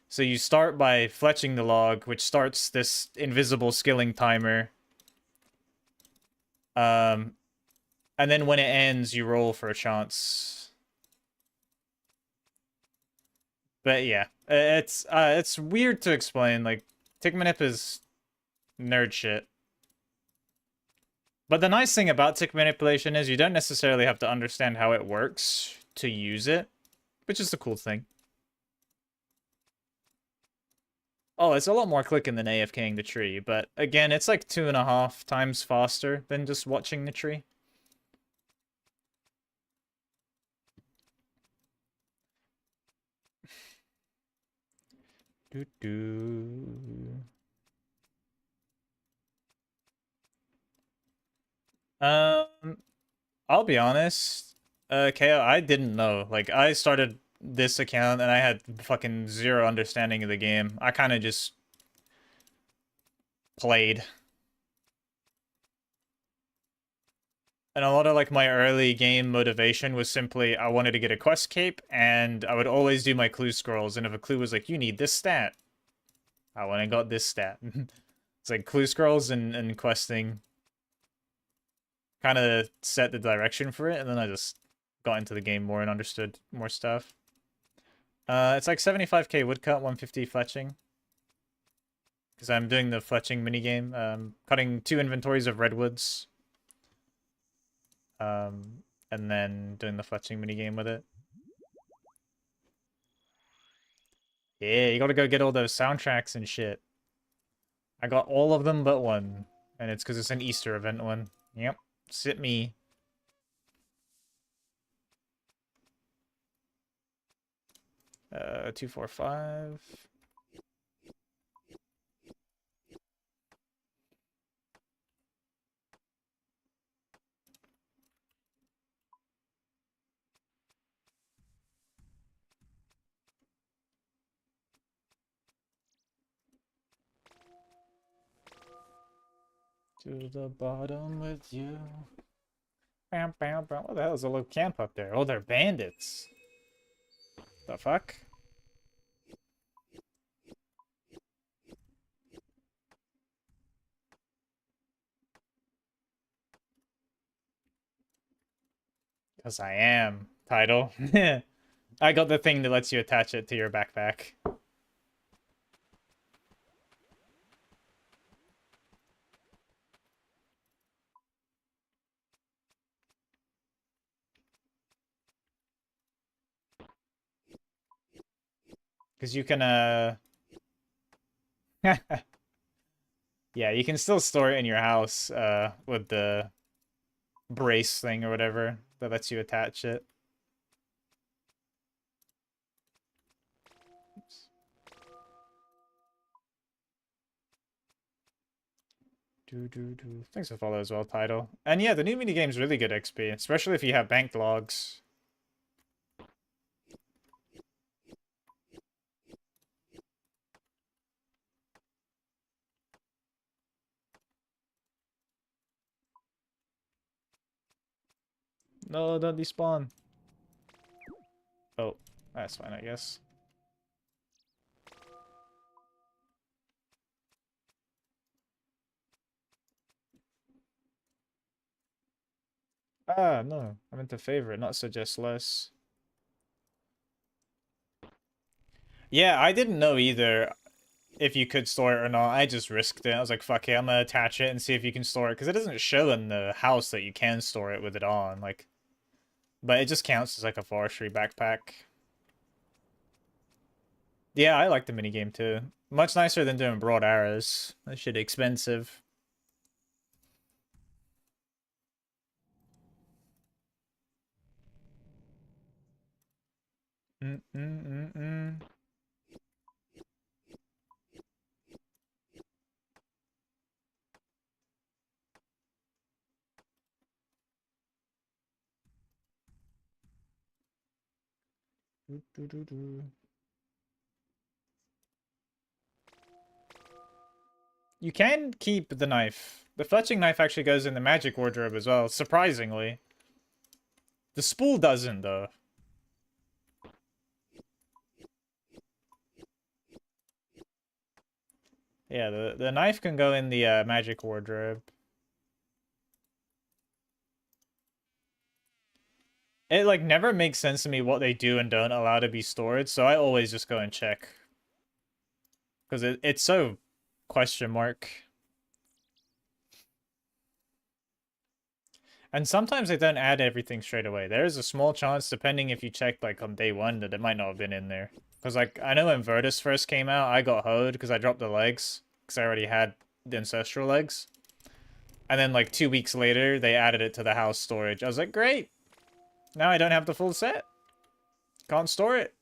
S1: So you start by fletching the log, which starts this invisible skilling timer. And then when it ends, you roll for a chance. But yeah, it's weird to explain. Like, tick manip is nerd shit. But the nice thing about tick manipulation is you don't necessarily have to understand how it works to use it, which is the cool thing. Oh, it's a lot more clicking than AFKing the tree, but again, it's like 2.5 times faster than just watching the tree. Doo -doo. I'll be honest, KO, I didn't know. Like, I started this account and I had fucking zero understanding of the game. I kind of just played. And a lot of like my early game motivation was simply I wanted to get a quest cape, and I would always do my clue scrolls. And if a clue was like, you need this stat, I went and got this stat. It's like clue scrolls and questing kind of set the direction for it, and then I just got into the game more and understood more stuff. It's like 75k woodcut, 150 fletching. Because I'm doing the fletching minigame. Cutting 2 inventories of redwoods. And then doing the fletching minigame with it. Yeah, you gotta go get all those soundtracks and shit. I got all of them but one. And it's because it's an Easter event one. Yep. Sit me. Uh, 245. To the bottom with you. Bam, bam, bam. What the hell is a little camp up there? Oh, they're bandits. The fuck? Because I am. Title. I got the thing that lets you attach it to your backpack. Because you can, yeah, you can still store it in your house, with the brace thing or whatever that lets you attach it. Oops. Thanks for follow as well, Title. And yeah, the new minigame's really good XP, especially if you have banked logs. No, don't despawn. Oh, that's fine, I guess. Ah, no. I meant to favorite, not suggest less. Yeah, I didn't know either if you could store it or not. I just risked it. I was like, fuck it, I'm gonna attach it and see if you can store it. Because it doesn't show in the house that you can store it with it on. Like, but it just counts as like a forestry backpack. Yeah, I like the minigame too. Much nicer than doing broad arrows. That shit expensive. Mm-mm-mm-mm. You can keep the knife. The fletching knife actually goes in the magic wardrobe as well, surprisingly. The spool doesn't, though. Yeah, the knife can go in the magic wardrobe. It, like, never makes sense to me what they do and don't allow to be stored, so I always just go and check. Because it's so question mark. And sometimes they don't add everything straight away. There is a small chance, depending if you checked, like, on day one, that it might not have been in there. Because, like, I know when Virtus first came out, I got hoed because I dropped the legs. Because I already had the ancestral legs. And then, like, 2 weeks later, they added it to the house storage. I was like, great! Now I don't have the full set. Can't store it.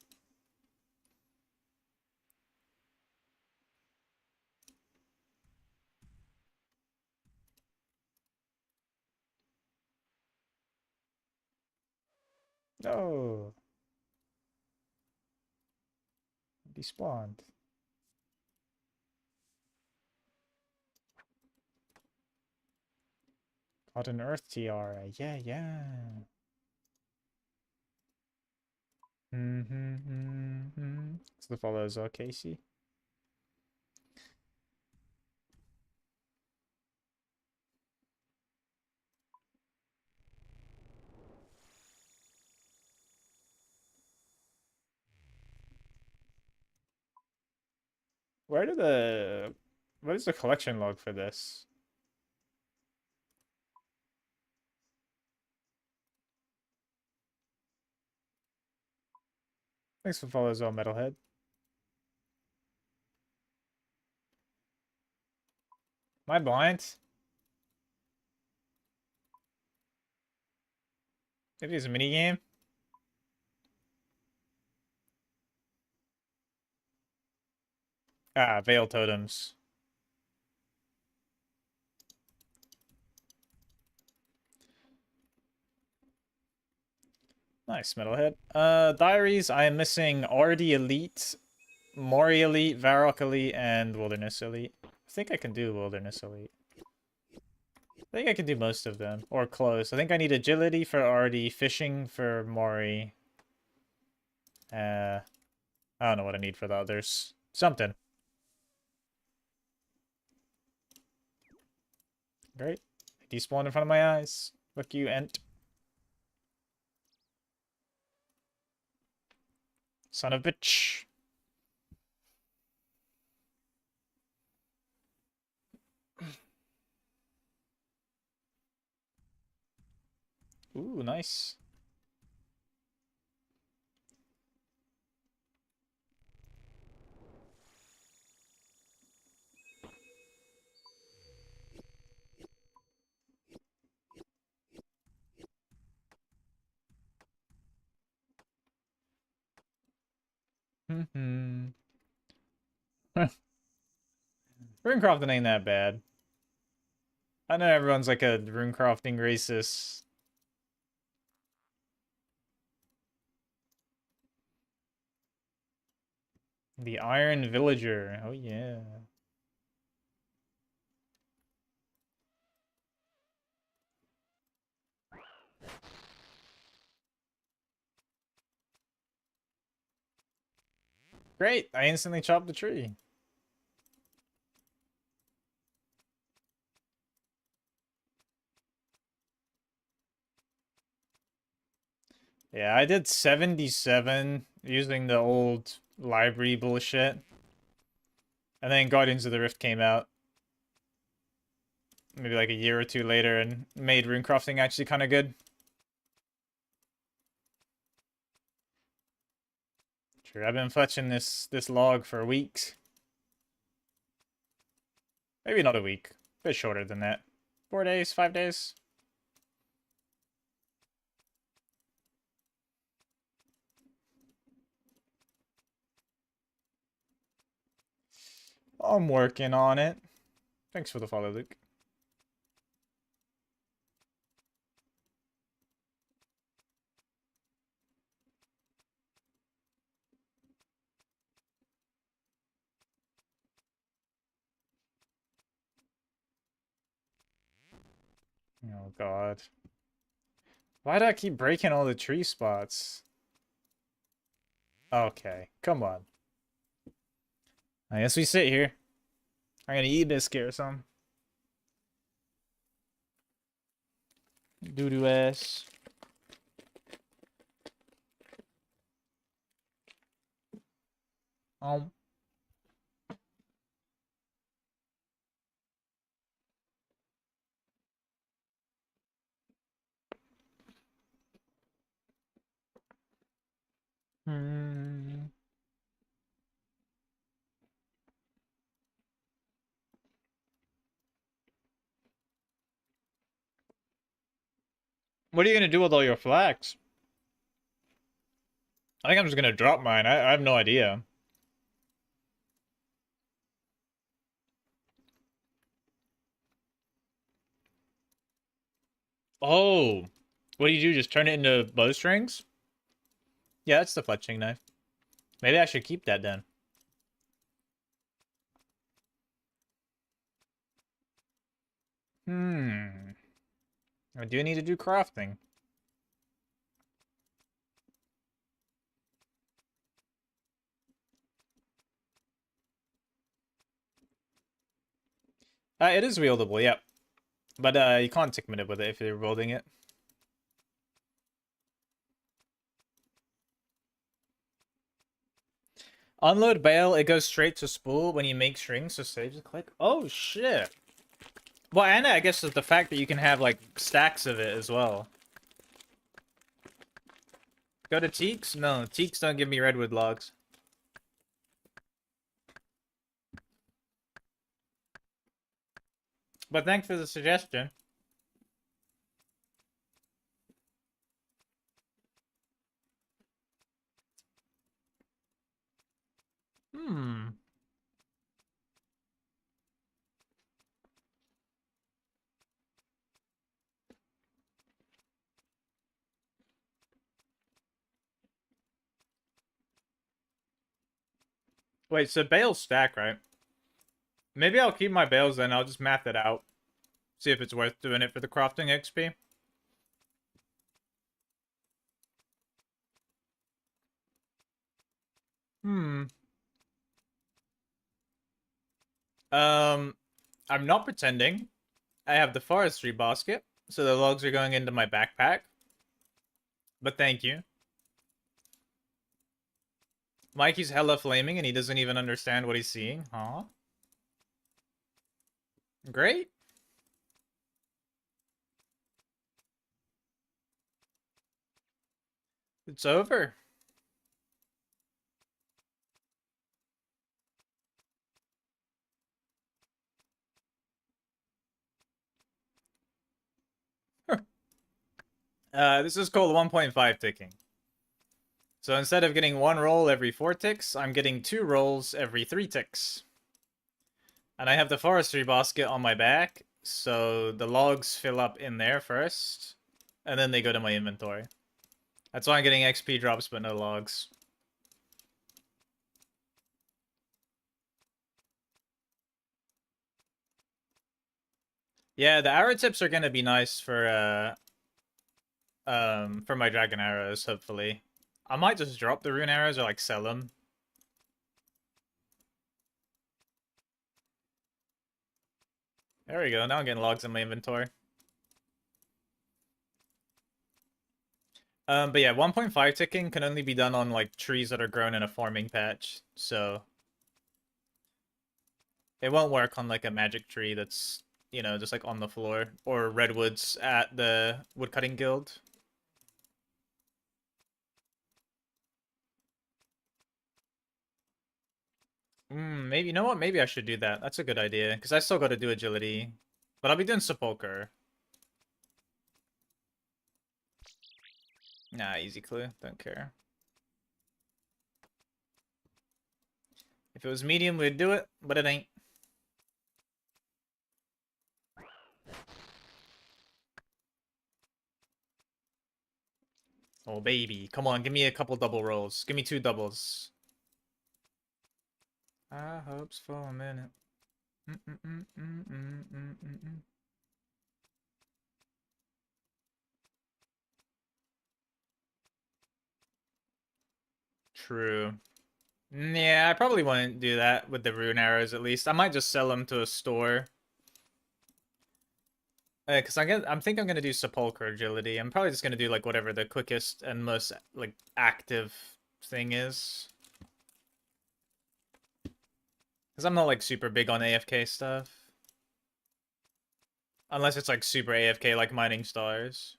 S1: No. Despawned. Got an Earth Tiara. Yeah, yeah. So the follows are Casey. Where do the... What is the collection log for this? Thanks for follows all, Metalhead. Am I blind? Maybe it's a minigame? Ah, Veil Totems. Nice, Metalhead. Diaries, I am missing Ardy Elite, Mori Elite, Varrock Elite, and Wilderness Elite. I think I can do Wilderness Elite. I think I can do most of them, or close. I think I need Agility for Ardy, Fishing for Mori. I don't know what I need for the others. Something. Great. Despawn in front of my eyes. Fuck you, Ent. Son of a bitch. Ooh, nice. Mm-hmm. Runecrafting ain't that bad. I know everyone's like a runecrafting racist. The Iron Villager. Oh, yeah. Great. I instantly chopped the tree. Yeah, I did 77 using the old library bullshit. And then Guardians of the Rift came out maybe like a year or two later and made runecrafting actually kind of good. Sure, I've been fetching this log for weeks. Maybe not a week. A bit shorter than that. 4 days, 5 days. I'm working on it. Thanks for the follow, Luke. Oh god. Why do I keep breaking all the tree spots? Okay, come on. I guess we sit here. I'm gonna eat a biscuit or something. Doo-doo ass. Um. Hmm. What are you gonna do with all your flax? I think I'm just gonna drop mine. I have no idea. Oh. What do you do? Just turn it into bowstrings? Yeah, that's the fletching knife. Maybe I should keep that then. Hmm. I do need to do crafting. It is wieldable, yep. But you can't tickman it with it if you're building it. Unload bale, it goes straight to spool when you make strings, so save the click. Oh shit. Well, and I guess it's the fact that you can have like stacks of it as well. Go to teaks? No, teaks don't give me redwood logs. But thanks for the suggestion. Hmm. Wait, so bales stack, right? Maybe I'll keep my bales then. I'll just math it out. See if it's worth doing it for the crafting XP. Hmm. Um, I'm not pretending. I have the forestry basket, so the logs are going into my backpack. But thank you. Mikey's hella flaming and he doesn't even understand what he's seeing. Huh? Great. It's over. This is called 1.5 ticking. So instead of getting one roll every 4 ticks, I'm getting 2 rolls every 3 ticks. And I have the forestry basket on my back, so the logs fill up in there first, and then they go to my inventory. That's why I'm getting XP drops but no logs. Yeah, the arrow tips are gonna be nice for my dragon arrows, hopefully. I might just drop the rune arrows or like sell them. There we go, now I'm getting logs in my inventory. But yeah, 1.5 ticking can only be done on like trees that are grown in a farming patch, so it won't work on like a magic tree that's, you know, just like on the floor, or redwoods at the woodcutting guild. Maybe, you know what? Maybe I should do that. That's a good idea, because I still got to do agility. But I'll be doing sepulcher. Nah, easy clue. Don't care. If it was medium, we'd do it, but it ain't. Oh, baby. Come on, give me a couple double rolls. Give me 2 doubles. I hopes for a minute. True. Yeah, I probably wouldn't do that with the rune arrows at least. I might just sell them to a store. Because I'm think I'm gonna do sepulcher agility. I'm probably just gonna do like whatever the quickest and most like active thing is. Because I'm not like super big on AFK stuff. Unless it's like super AFK like mining stars.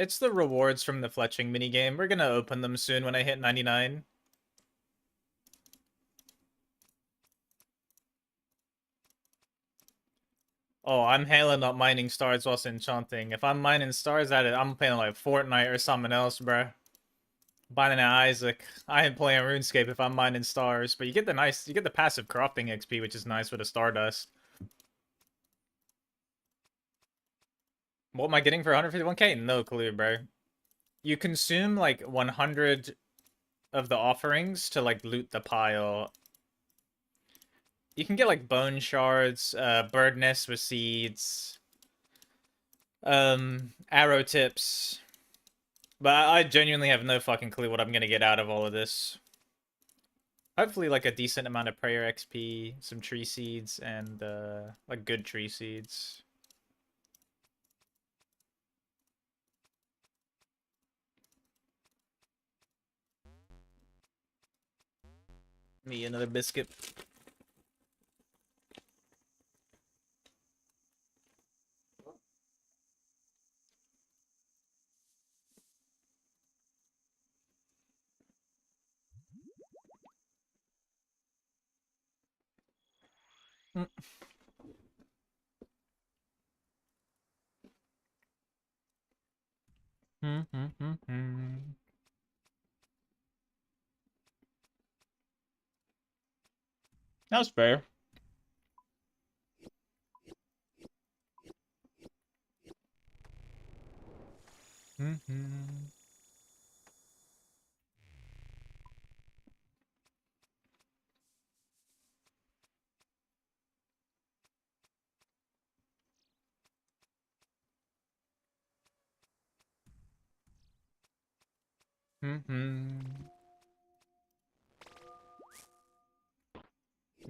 S1: It's the rewards from the fletching minigame. We're gonna open them soon when I hit 99. Oh, I'm hella not mining stars whilst enchanting. If I'm mining stars at it, I'm playing like Fortnite or something else, bruh. Binding at Isaac. I ain't playing RuneScape if I'm mining stars, but you get the passive crafting XP, which is nice with the Stardust. What am I getting for 151k? No clue, bro. You consume like 100 of the offerings to like loot the pile. You can get like bone shards, bird nests with seeds, arrow tips. But I genuinely have no fucking clue what I'm gonna get out of all of this. Hopefully like a decent amount of prayer XP, some tree seeds, and like good tree seeds. Me another biscuit. That's fair.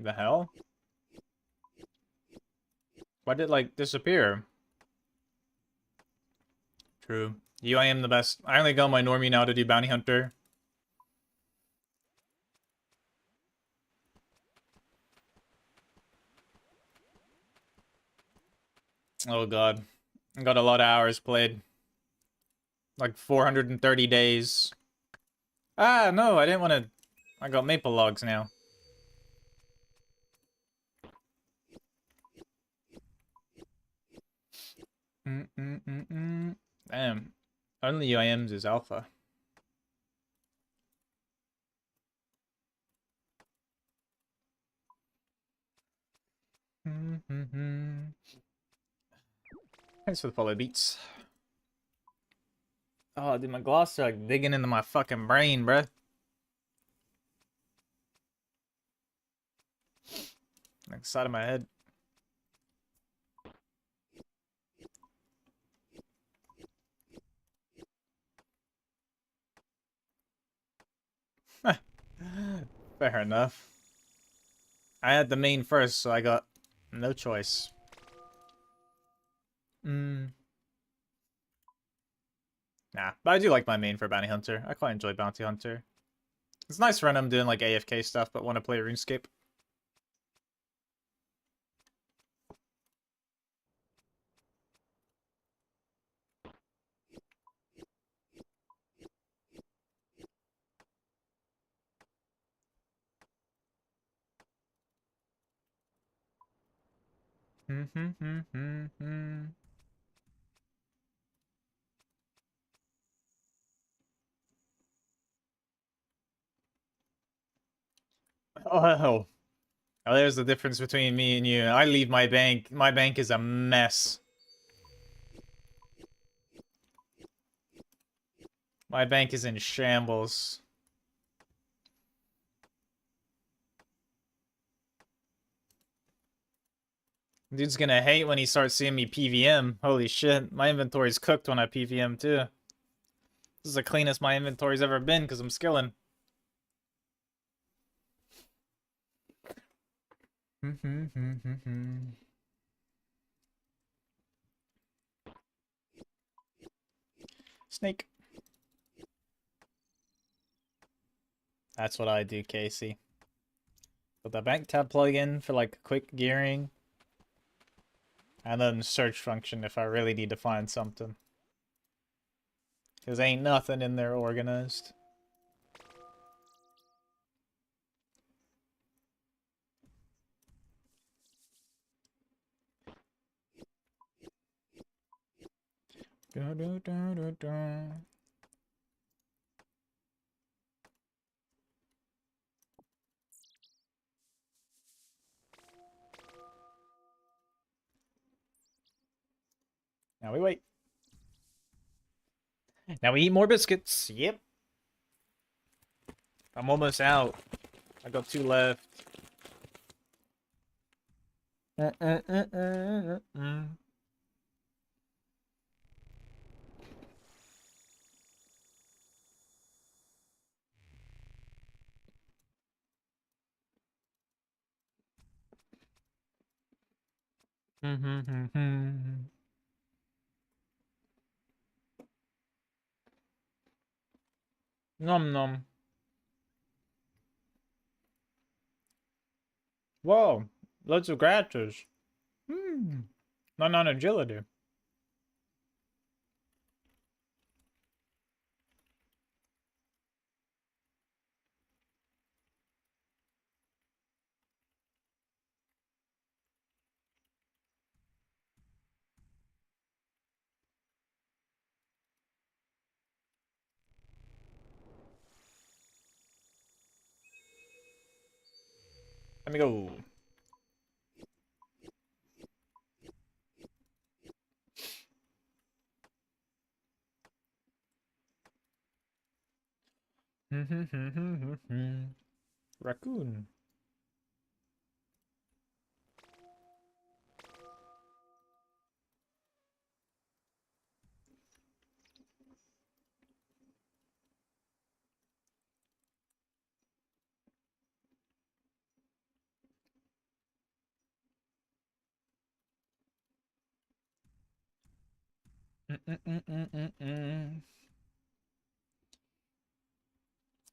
S1: The hell? Why did it like disappear? True. UIM the best. I only go my normie now to do bounty hunter. Oh god. I got a lot of hours played. Like 430 days. Ah, no, I didn't want to... I got maple logs now. Damn. Only UIMs is alpha. Thanks for the follow beats. Oh, dude, my gloss are like digging into my fucking brain, bruh. Like side of my head. Fair enough. I had the main first, so I got no choice. Mm. Nah, but I do like my main for Bounty Hunter. I quite enjoy Bounty Hunter. It's nice when I'm doing like AFK stuff, but want to play RuneScape. Oh, oh, there's the difference between me and you. I leave my bank. My bank is a mess. My bank is in shambles. Dude's gonna hate when he starts seeing me PVM. Holy shit, my inventory's cooked when I PVM too. This is the cleanest my inventory's ever been because I'm skilling. Snake. That's what I do, Casey. Put the bank tab plugin for like quick gearing. And then search function if I really need to find something. Because ain't nothing in there organized. Now we wait. Now we eat more biscuits. Yep. I'm almost out. I got 2 left. Nom nom. Whoa, loads of gratters. None on agility. Let me go. Raccoon.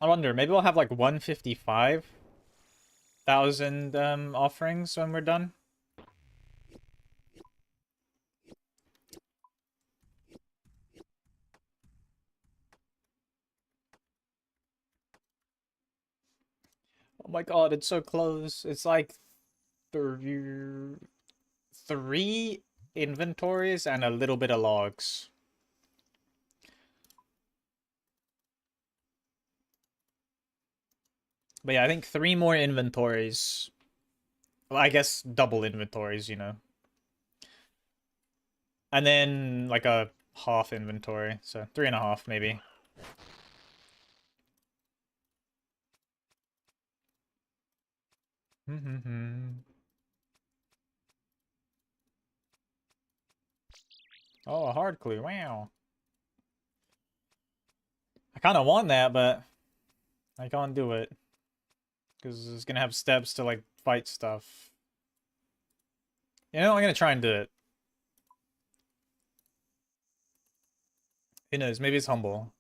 S1: I wonder, maybe we'll have like 155,000 offerings when we're done. Oh my god, it's so close. It's like three inventories and a little bit of logs. But yeah, I think 3 more inventories. Well, I guess double inventories, you know. And then like a half inventory, so 3.5 maybe. Oh, a hard clue. Wow. I kind of want that, but I can't do it. Because it's going to have steps to, like, fight stuff. You know, I'm going to try and do it. Who knows? Maybe it's humble.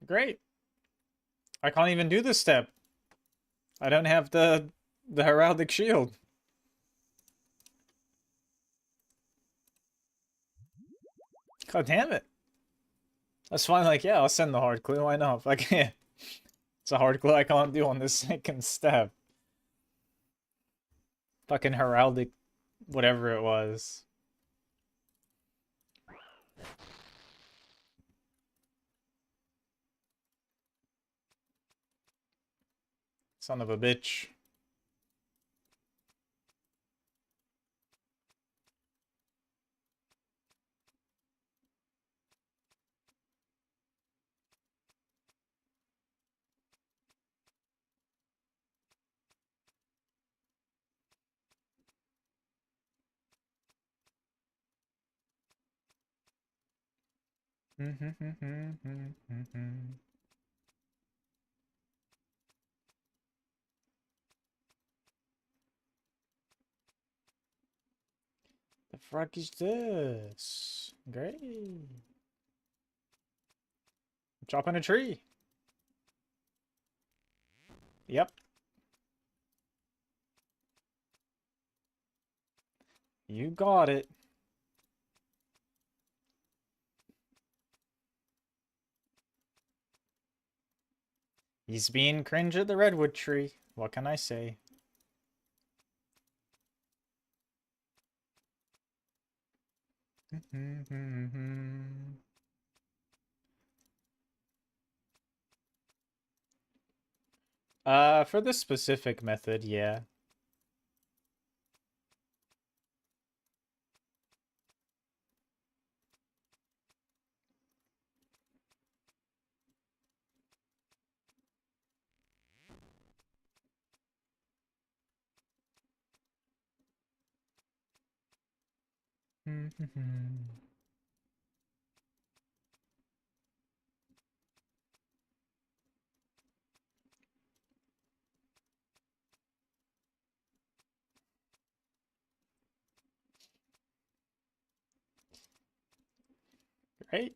S1: Great. I can't even do this step. I don't have the heraldic shield. God damn it. That's fine, like, yeah, I'll send the hard clue. Why not? If I can't. It's a hard clue I can't do on this second step. Fucking heraldic, whatever it was. Son of a bitch. The fuck is this? Great. Chopping a tree. Yep. You got it. He's being cringe at the redwood tree. What can I say? For this specific method, yeah. Great.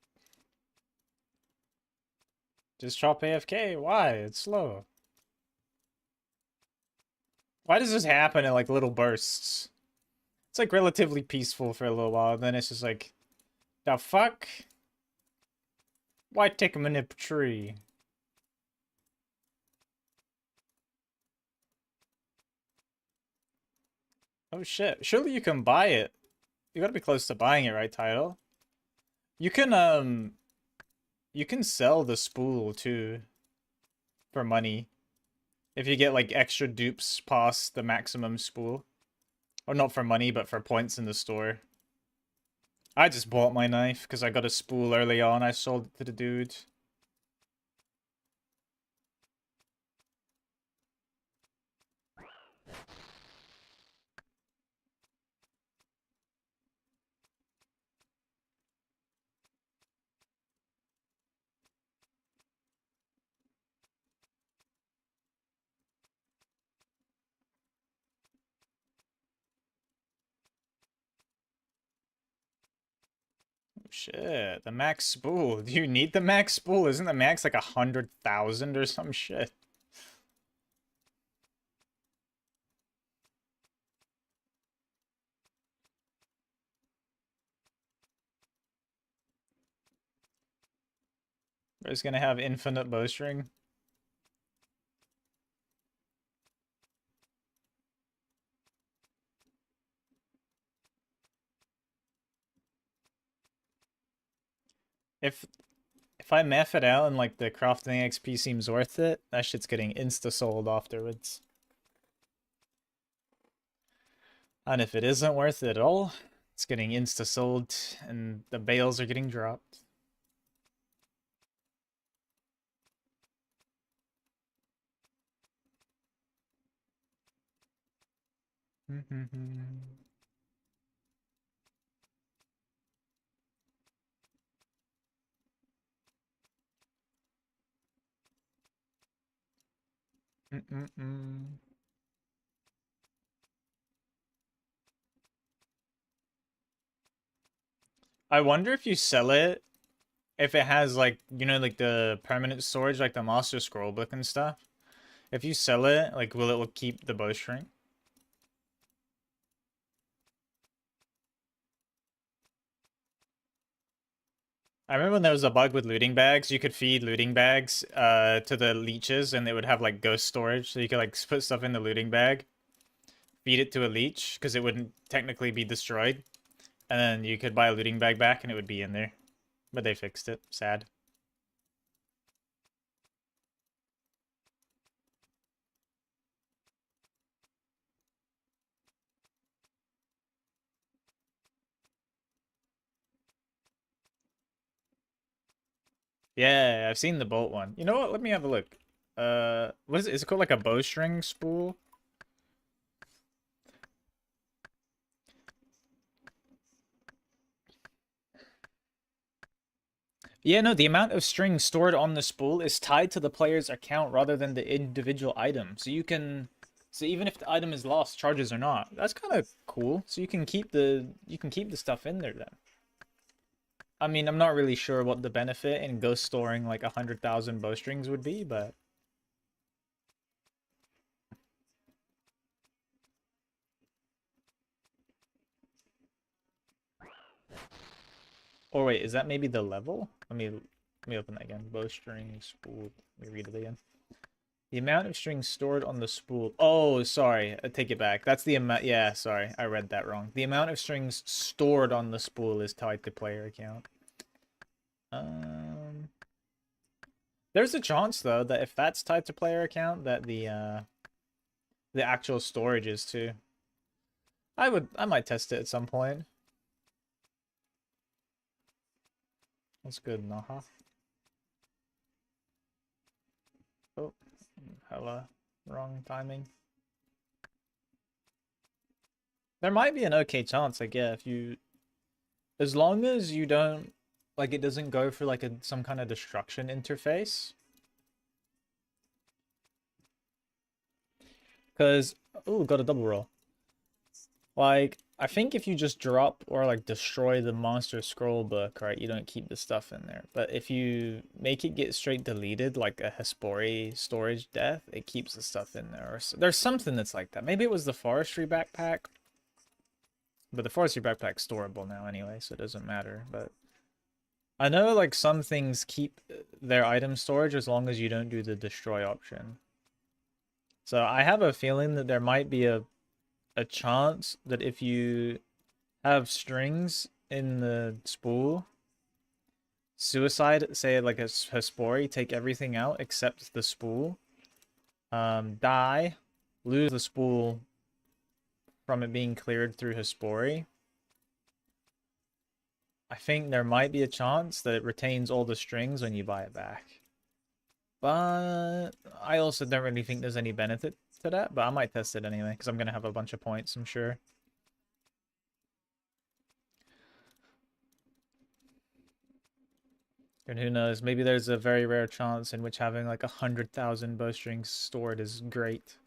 S1: Just chop AFK. Why? It's slow. Why does this happen in like little bursts? It's like relatively peaceful for a little while, and then it's just like, the fuck? Why take a manip tree? Oh shit. Surely you can buy it. You gotta be close to buying it, right, Title? You can sell the spool too for money. If you get like extra dupes past the maximum spool. Or not for money, but for points in the store. I just bought my knife because I got a spool early on. I sold it to the dude. Oh, shit, the max spool. Do you need the max spool? Isn't the max like 100,000 or some shit? We're just gonna have infinite bowstring. If if I math it out and like the crafting XP seems worth it, that shit's getting insta sold afterwards. And if it isn't worth it at all, it's getting insta sold and the bales are getting dropped. I wonder if you sell it, if it has like, you know, like the permanent storage, like the Master Scroll book and stuff. If you sell it, like, will it keep the bowstring? I remember when there was a bug with looting bags, you could feed looting bags to the leeches and they would have like ghost storage. So you could like put stuff in the looting bag, feed it to a leech because it wouldn't technically be destroyed. And then you could buy a looting bag back and it would be in there. But they fixed it. Sad. Yeah, I've seen the bolt one. You know what? Let me have a look. What is it? Is it called like a bowstring spool? Yeah, no, the amount of string stored on the spool is tied to the player's account rather than the individual item. So even if the item is lost, charges or not. That's kind of cool. So you can keep the stuff in there then. I mean, I'm not really sure what the benefit in ghost storing like 100,000 bowstrings would be, but or wait, is that maybe the level? Let me open that again. Bowstring spool. Let me read it again. The amount of strings stored on the spool. Oh, sorry. I take it back. That's the amount. Yeah, sorry. I read that wrong. The amount of strings stored on the spool is tied to player account. Um, there's a chance though that if that's tied to player account, that the actual storage is too. I might test it at some point. That's good, Naha. Oh, hella wrong timing. There might be an okay chance, I guess, if you, as long as you don't, like, it doesn't go for like some kind of destruction interface. Because, oh, got a double roll. Like, I think if you just drop or like destroy the monster scroll book, right, you don't keep the stuff in there. But if you make it get straight deleted, like a Hespori storage death, it keeps the stuff in there. Or there's something that's like that. Maybe it was the forestry backpack, but the forestry backpack's storable now anyway, so it doesn't matter. But I know like some things keep their item storage as long as you don't do the destroy option. So I have a feeling that there might be a chance that if you have strings in the spool, suicide, say like a Hespori, take everything out except the spool, die, lose the spool from it being cleared through Hespori. I think there might be a chance that it retains all the strings when you buy it back. But I also don't really think there's any benefit to that, but I might test it anyway, because I'm going to have a bunch of points, I'm sure. And who knows, maybe there's a very rare chance in which having like 100,000 bowstrings stored is great.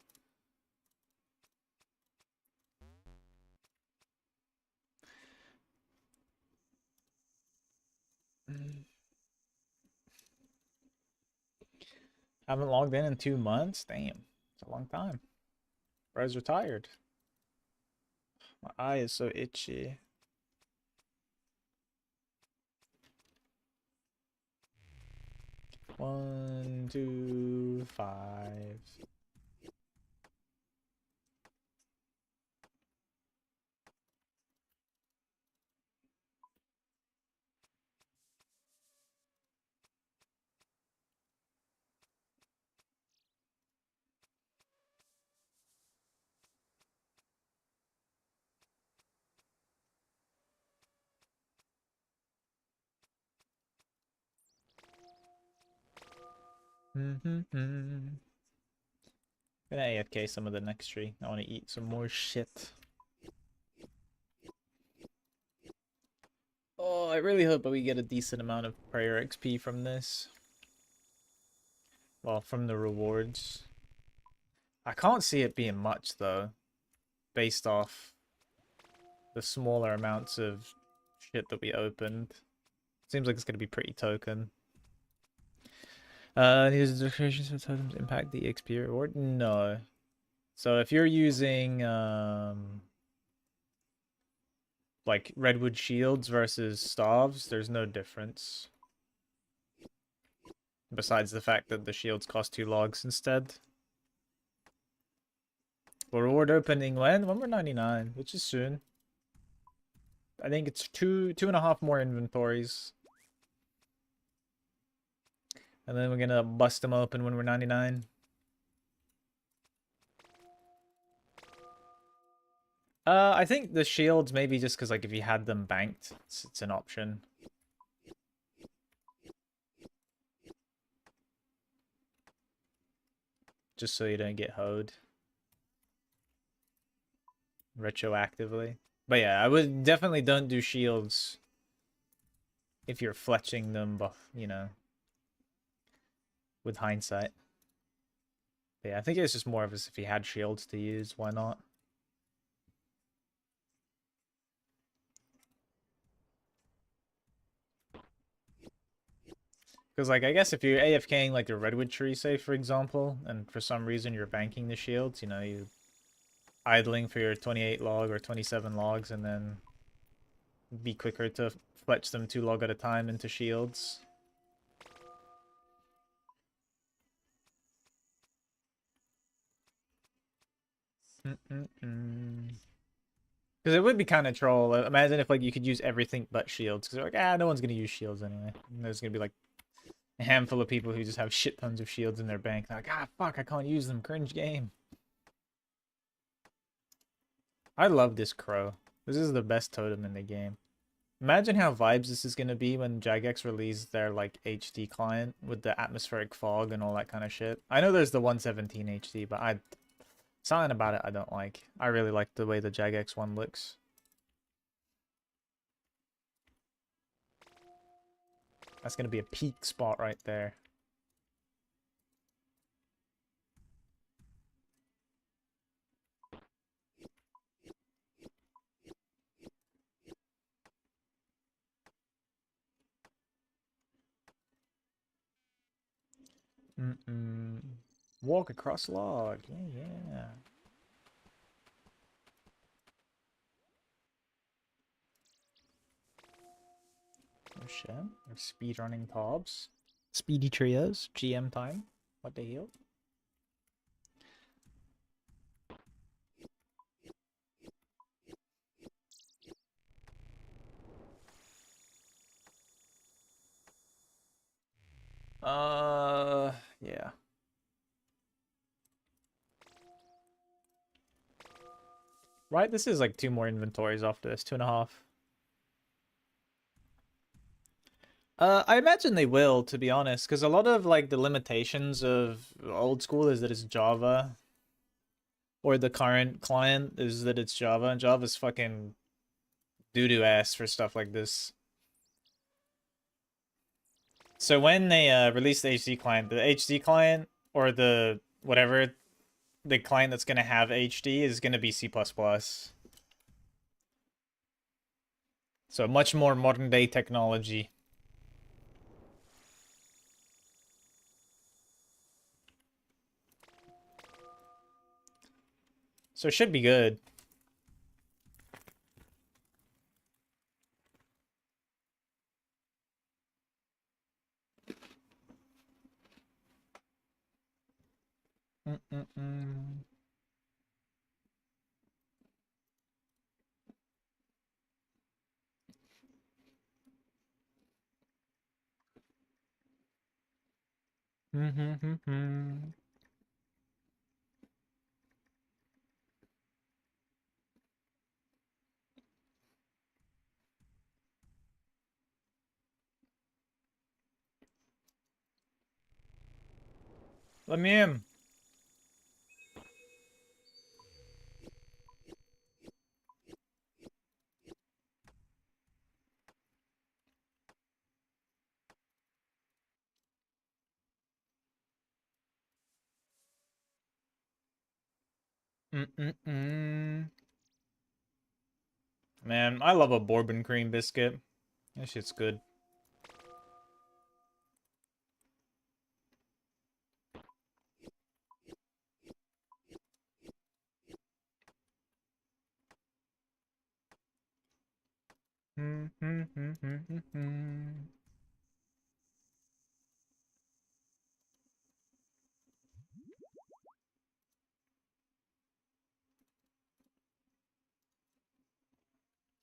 S1: Haven't logged in 2 months? Damn, it's a long time. Bro's retired. My eye is so itchy. One, two, five. Gonna AFK some of the next tree. I want to eat some more shit. Oh, I really hope that we get a decent amount of prayer XP from this. Well, from the rewards. I can't see it being much, though. Based off the smaller amounts of shit that we opened. Seems like it's going to be pretty token. These decorations for totems impact the XP reward? No. So if you're using, like, redwood shields versus staves, there's no difference. Besides the fact that the shields cost 2 logs instead. Well, reward opening when? When we're 99, which is soon. I think it's two and a half more inventories. And then we're gonna bust them open when we're 99. I think the shields maybe just because like if you had them banked, it's an option. Just so you don't get hoed retroactively. But yeah, I would definitely don't do shields if you're fletching them, but you know, with hindsight. But yeah, I think it's just more of as if you had shields to use, why not? Because, like, I guess if you're AFKing, like, a redwood tree, say, for example, and for some reason you're banking the shields, you know, you idling for your 28 log or 27 logs and then be quicker to fletch them 2 log at a time into shields. Because it would be kind of troll. Imagine if, like, you could use everything but shields. Because they're like, no one's going to use shields anyway. And there's going to be, like, a handful of people who just have shit tons of shields in their bank. They're like, fuck, I can't use them. Cringe game. I love this crow. This is the best totem in the game. Imagine how vibes this is going to be when Jagex release their, like, HD client with the atmospheric fog and all that kind of shit. I know there's the 117 HD, but something about it I don't like. I really like the way the Jagex one looks. That's going to be a peak spot right there. Walk across log. Yeah. Oh shit. Or speedrunning Tobs. Speedy trios. GM time. What the hell? Yeah. Right, this is like 2 more inventories after this. 2.5. I imagine they will, to be honest, because a lot of like the limitations of old school is that it's Java, or the current client is that it's Java, and Java's fucking doo-doo ass for stuff like this. So when they release the HD client, the HD client or the whatever the client that's gonna have HD is gonna be C++. So much more modern day technology. So it should be good. Let me in. Mm-mm-mm. Man, I love a bourbon cream biscuit. That shit's good.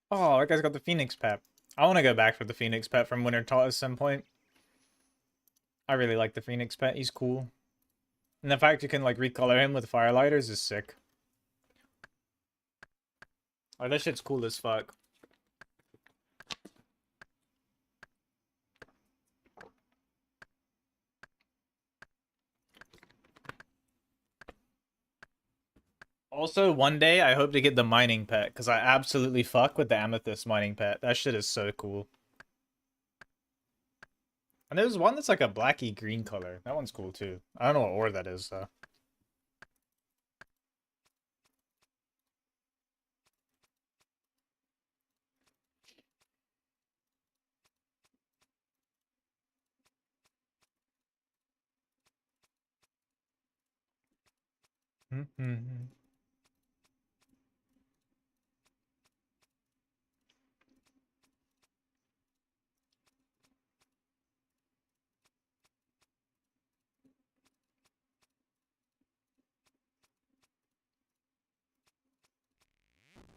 S1: Oh, that guy's got the Phoenix pet. I want to go back for the Phoenix pet from Winter Taught at some point. I really like the Phoenix pet. He's cool. And the fact you can, like, recolor him with Firelighters is sick. Oh, that shit's cool as fuck. Also, one day, I hope to get the mining pet, because I absolutely fuck with the Amethyst mining pet. That shit is so cool. And there's one that's like a blacky green color. That one's cool, too. I don't know what ore that is, though.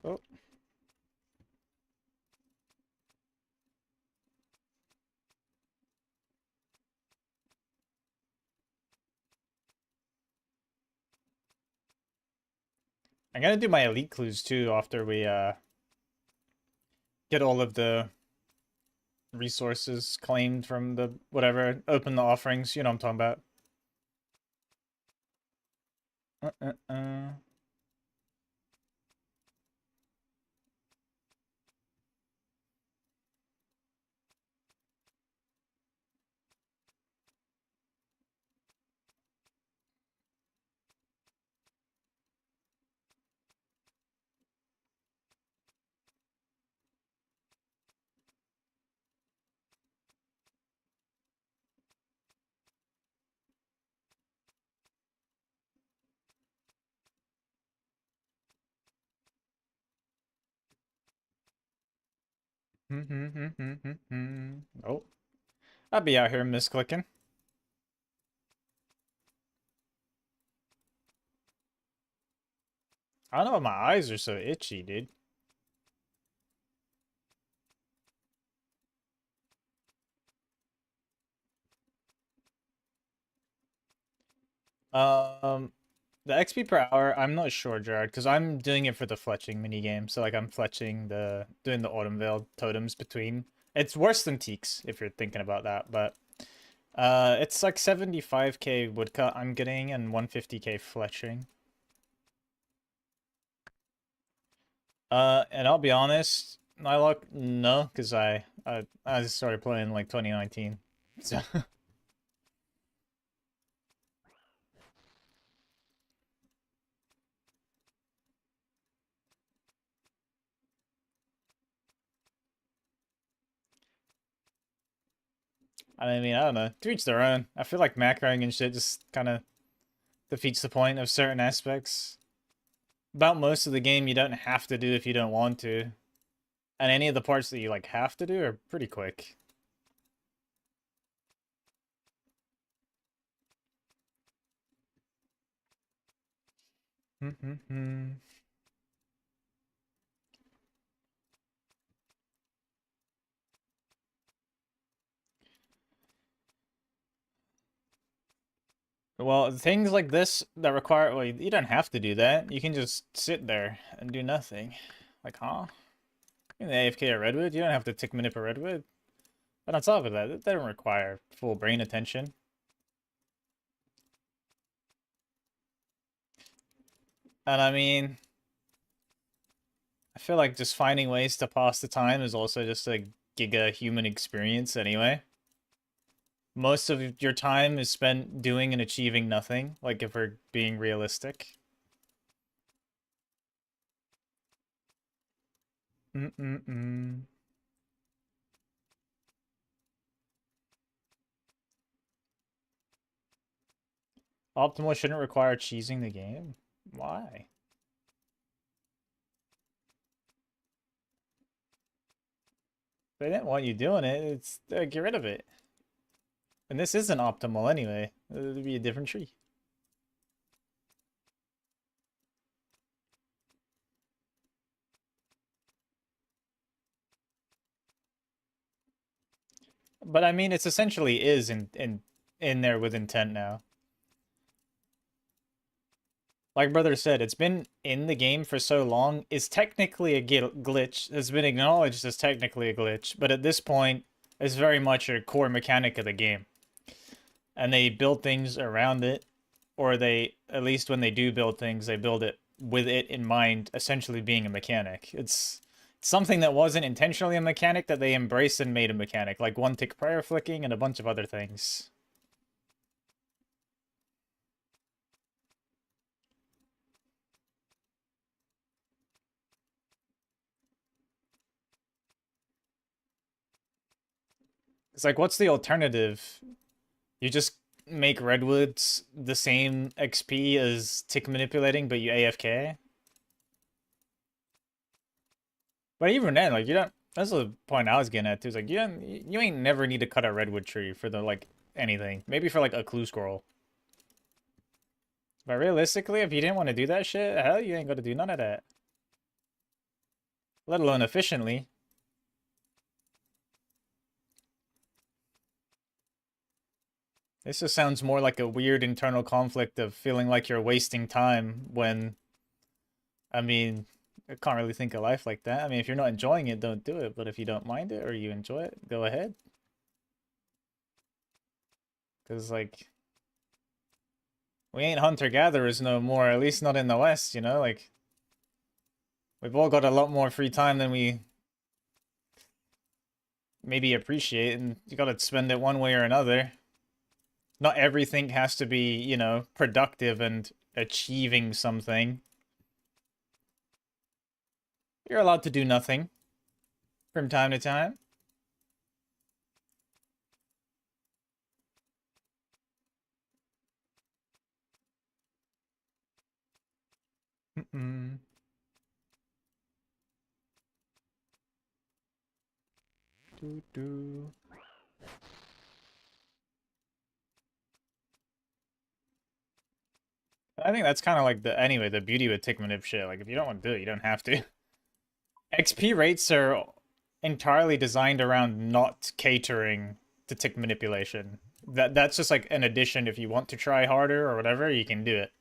S1: Oh. I'm gonna do my elite clues, too, after we, get all of the resources claimed from the whatever, open the offerings, you know what I'm talking about. Oh, I'd be out here misclicking. I don't know why my eyes are so itchy, dude. Um, the XP per hour, I'm not sure, Jared, because I'm doing it for the fletching minigame. So like I'm fletching doing the Autumn Veil totems between. It's worse than Teaks if you're thinking about that, but it's like 75k woodcut I'm getting and 150k fletching. And I'll be honest, my luck, no, because I started playing like 2019, so. I mean, I don't know. To each their own. I feel like macroing and shit just kind of defeats the point of certain aspects. About most of the game, you don't have to do if you don't want to. And any of the parts that you like have to do are pretty quick. Well, things like this that require, well, you don't have to do that. You can just sit there and do nothing. Like, huh? In the AFK or Redwood, you don't have to tick manip a Redwood. But on top of that, they don't require full brain attention. And I mean, I feel like just finding ways to pass the time is also just a giga human experience anyway. Most of your time is spent doing and achieving nothing, like if we're being realistic. Mm-mm-mm. Optimal shouldn't require cheesing the game? Why? They didn't want you doing it. It's get rid of it. And this isn't optimal anyway. It'd be a different tree. But I mean, it's essentially is in there with intent now. Like brother said, it's been in the game for so long. It's technically a glitch. It's been acknowledged as technically a glitch, but at this point, it's very much a core mechanic of the game. And they build things around it, or they, at least when they do build things, they build it with it in mind, essentially being a mechanic. It's something that wasn't intentionally a mechanic that they embraced and made a mechanic, like one-tick prayer flicking and a bunch of other things. It's like, what's the alternative? You just make redwoods the same XP as tick manipulating, but you AFK? But even then, like, you don't. That's the point I was getting at too. Is like, you ain't never need to cut a redwood tree for the like anything. Maybe for like a clue scroll. But realistically, if you didn't want to do that shit, hell, you ain't gonna do none of that. Let alone efficiently. This just sounds more like a weird internal conflict of feeling like you're wasting time when, I mean, I can't really think of life like that. I mean, if you're not enjoying it, don't do it. But if you don't mind it or you enjoy it, go ahead. Because, like, we ain't hunter-gatherers no more, at least not in the West, you know? Like, we've all got a lot more free time than we maybe appreciate, and you gotta spend it one way or another. Not everything has to be, you know, productive and achieving something. You're allowed to do nothing from time to time. Mm-mm. Doo -doo. I think that's kind of like the beauty with tick manip shit. Like, if you don't want to do it, you don't have to. XP rates are entirely designed around not catering to tick manipulation. That's just like an addition. If you want to try harder or whatever, you can do it.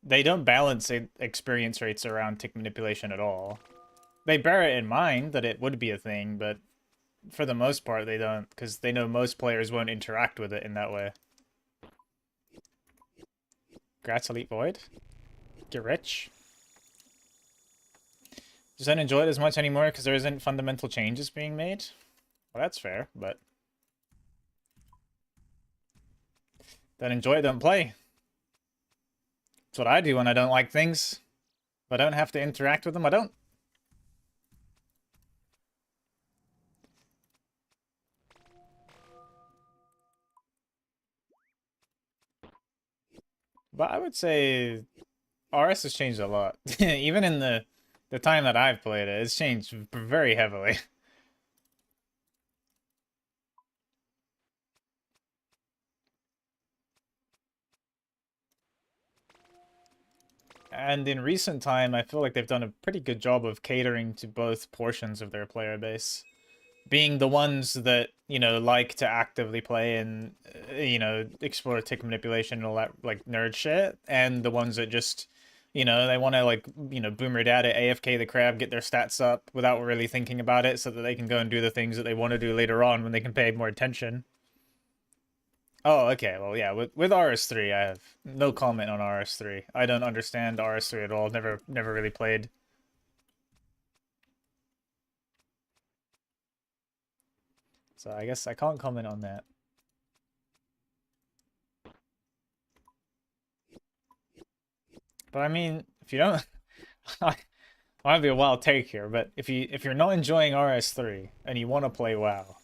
S1: They don't balance experience rates around tick manipulation at all. They bear it in mind that it would be a thing, but for the most part, they don't, because they know most players won't interact with it in that way. Grats Elite Void. Get rich. Just don't enjoy it as much anymore because there isn't fundamental changes being made. Well, that's fair, but don't enjoy it, don't play. That's what I do when I don't like things. If I don't have to interact with them, I don't. But I would say RS has changed a lot. Even in the time that I've played it, it's changed very heavily. And in recent time, I feel like they've done a pretty good job of catering to both portions of their player base. Being the ones that, you know, like to actively play and, you know, explore tick manipulation and all that, like, nerd shit, and the ones that just, you know, they want to, like, you know, boomer data, AFK the crab, get their stats up without really thinking about it so that they can go and do the things that they want to do later on when they can pay more attention. Oh, okay. Well, yeah. With RS3, I have no comment on RS3. I don't understand RS3 at all. Never really played. So I guess I can't comment on that. But I mean, if you don't, I might be a wild take here, but if you're not enjoying RS3 and you want to play WoW,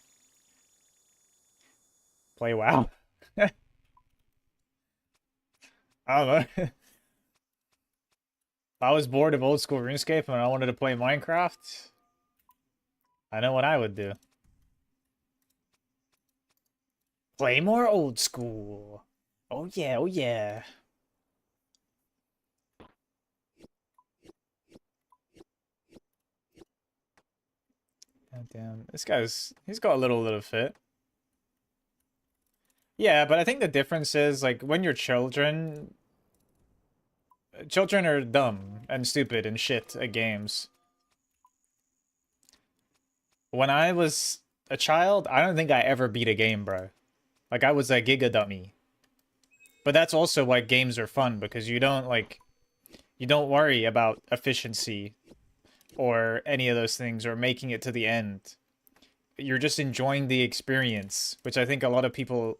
S1: play WoW. I don't know. If I was bored of old school RuneScape and I wanted to play Minecraft, I know what I would do. Play more old school. Oh yeah, oh yeah. God damn, he's got a little fit. Yeah, but I think the difference is like when you're children are dumb and stupid and shit at games. When I was a child, I don't think I ever beat a game, bro. Like I was a giga dummy. But that's also why games are fun because you don't worry about efficiency or any of those things or making it to the end. You're just enjoying the experience, which I think a lot of people,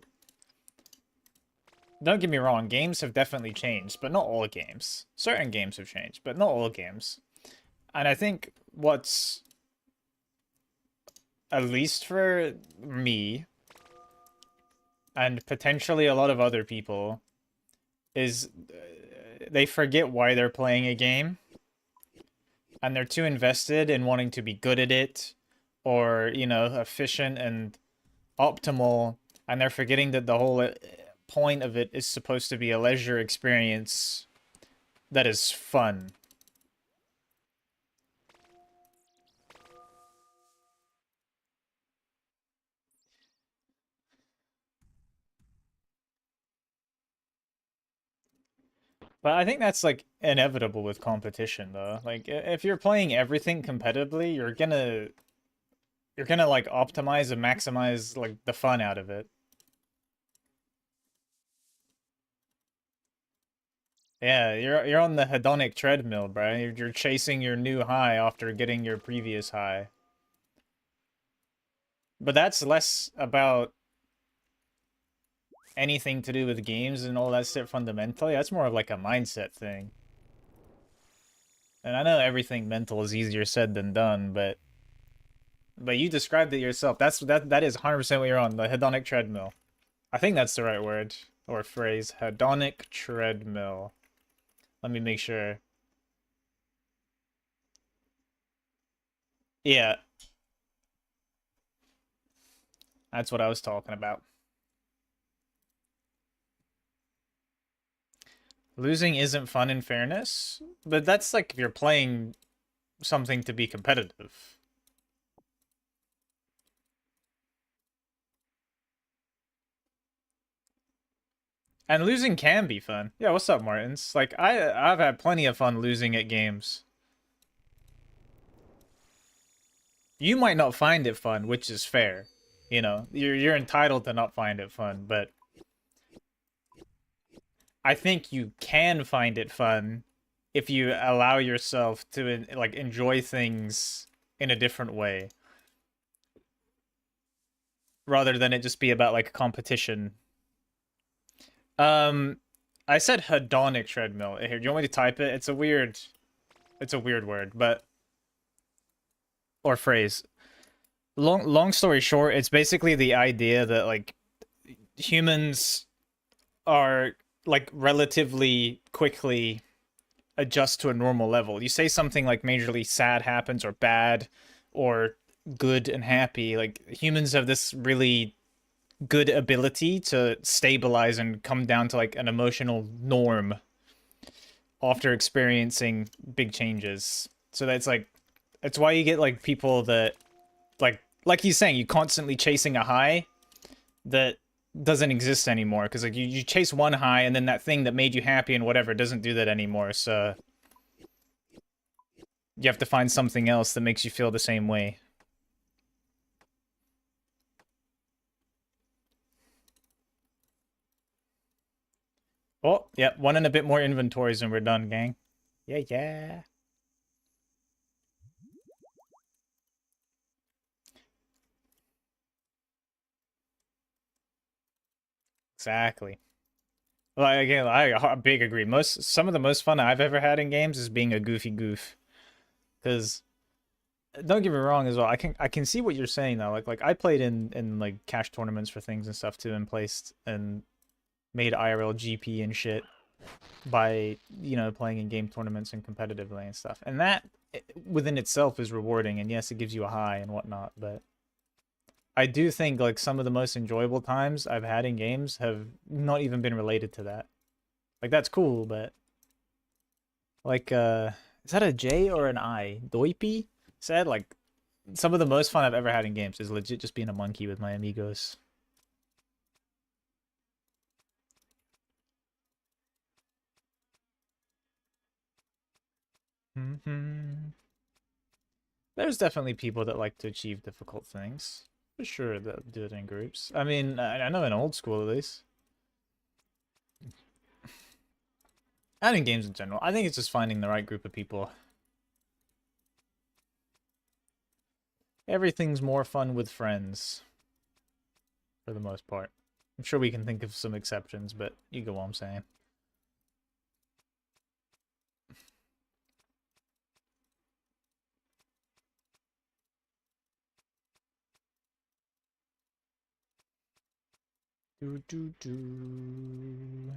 S1: don't get me wrong, games have definitely changed, but not all games. Certain games have changed, but not all games. And I think what's, at least for me, and potentially a lot of other people, is they forget why they're playing a game. And they're too invested in wanting to be good at it or, efficient and optimal. And they're forgetting that the whole point of it is supposed to be a leisure experience that is fun. But I think that's like inevitable with competition though. Like if you're playing everything competitively, you're gonna like optimize and maximize like the fun out of it. Yeah, you're on the hedonic treadmill, bro. You're chasing your new high after getting your previous high. But that's less about anything to do with games and all that shit fundamentally. That's more of like a mindset thing. And I know everything mental is easier said than done, but you described it yourself. That is 100% what you're on, the hedonic treadmill. I think that's the right word or phrase. Hedonic treadmill. Let me make sure. Yeah, that's what I was talking about. Losing isn't fun in fairness, but that's like if you're playing something to be competitive. And losing can be fun. Yeah, what's up, Martins? Like I've had plenty of fun losing at games. You might not find it fun, which is fair. You're entitled to not find it fun, but I think you can find it fun if you allow yourself to like enjoy things in a different way rather than it just be about like competition. Um I said hedonic treadmill. Here, do you want me to type it? It's a weird word, but or phrase. Long story short, it's basically the idea that like humans are like relatively quickly adjust to a normal level. You say something like majorly sad happens or bad or good and happy, like humans have this really good ability to stabilize and come down to like an emotional norm after experiencing big changes. So that's like that's why you get like people that like he's saying, you constantly chasing a high that doesn't exist anymore because like you chase one high and then that thing that made you happy and whatever doesn't do that anymore. So you have to find something else that makes you feel the same way. Oh, yeah, one and a bit more inventories and we're done, gang. Yeah, yeah. Exactly. Like again, I big agree. Some of the most fun I've ever had in games is being a goofy goof. Because don't get me wrong as well. I can see what you're saying though. Like I played in like cash tournaments for things and stuff too, and placed and made IRL GP and shit by playing in game tournaments and competitively and stuff. And that within itself is rewarding. And yes, it gives you a high and whatnot. But I do think like some of the most enjoyable times I've had in games have not even been related to that. Like that's cool, but like is that a J or an I? Doipy said like some of the most fun I've ever had in games is legit just being a monkey with my amigos. There's definitely people that like to achieve difficult things. For sure, that do it in groups. I mean, I know in old school at least. And in games in general. I think it's just finding the right group of people. Everything's more fun with friends. For the most part. I'm sure we can think of some exceptions, but you get what I'm saying. Do do do.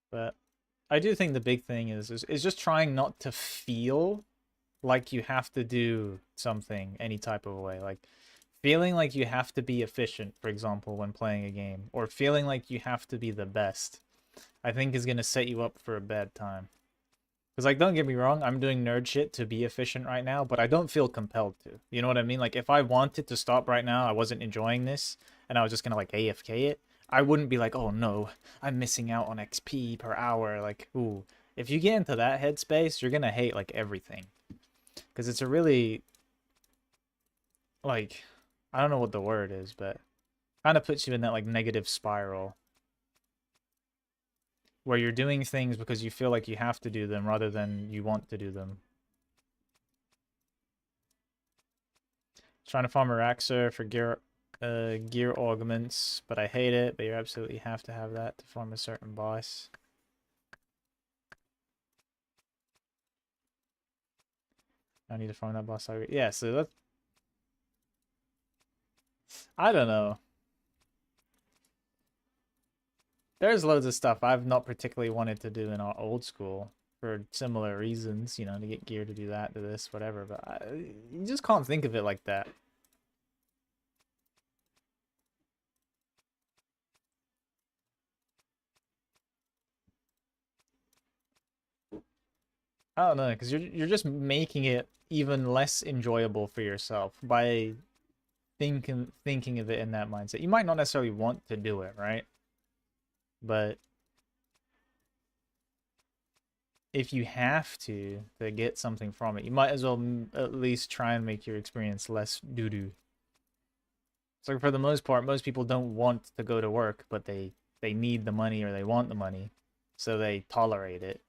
S1: But I do think the big thing is just trying not to feel like you have to do something any type of way. Like feeling like you have to be efficient, for example, when playing a game, or feeling like you have to be the best, I think is gonna set you up for a bad time. Because like, don't get me wrong, I'm doing nerd shit to be efficient right now, but I don't feel compelled to. You know what I mean? Like if I wanted to stop right now, I wasn't enjoying this, and I was just gonna like AFK it, I wouldn't be like, oh no, I'm missing out on XP per hour. Like, ooh. If you get into that headspace, you're gonna hate like everything. Because it's a really like I don't know what the word is, but kind of puts you in that like negative spiral where you're doing things because you feel like you have to do them rather than you want to do them. Trying to farm a Raxer for gear augments, but I hate it. But you absolutely have to have that to farm a certain boss. I need to farm that boss. Yeah, so that's I don't know. There's loads of stuff I've not particularly wanted to do in our old school for similar reasons, to get gear to do that, to this, whatever. But you just can't think of it like that. I don't know, because you're just making it even less enjoyable for yourself by thinking of it in that mindset. You might not necessarily want to do it, right? But if you have to get something from it, you might as well at least try and make your experience less doo-doo. So for the most part, most people don't want to go to work, but they need the money or they want the money, so they tolerate it.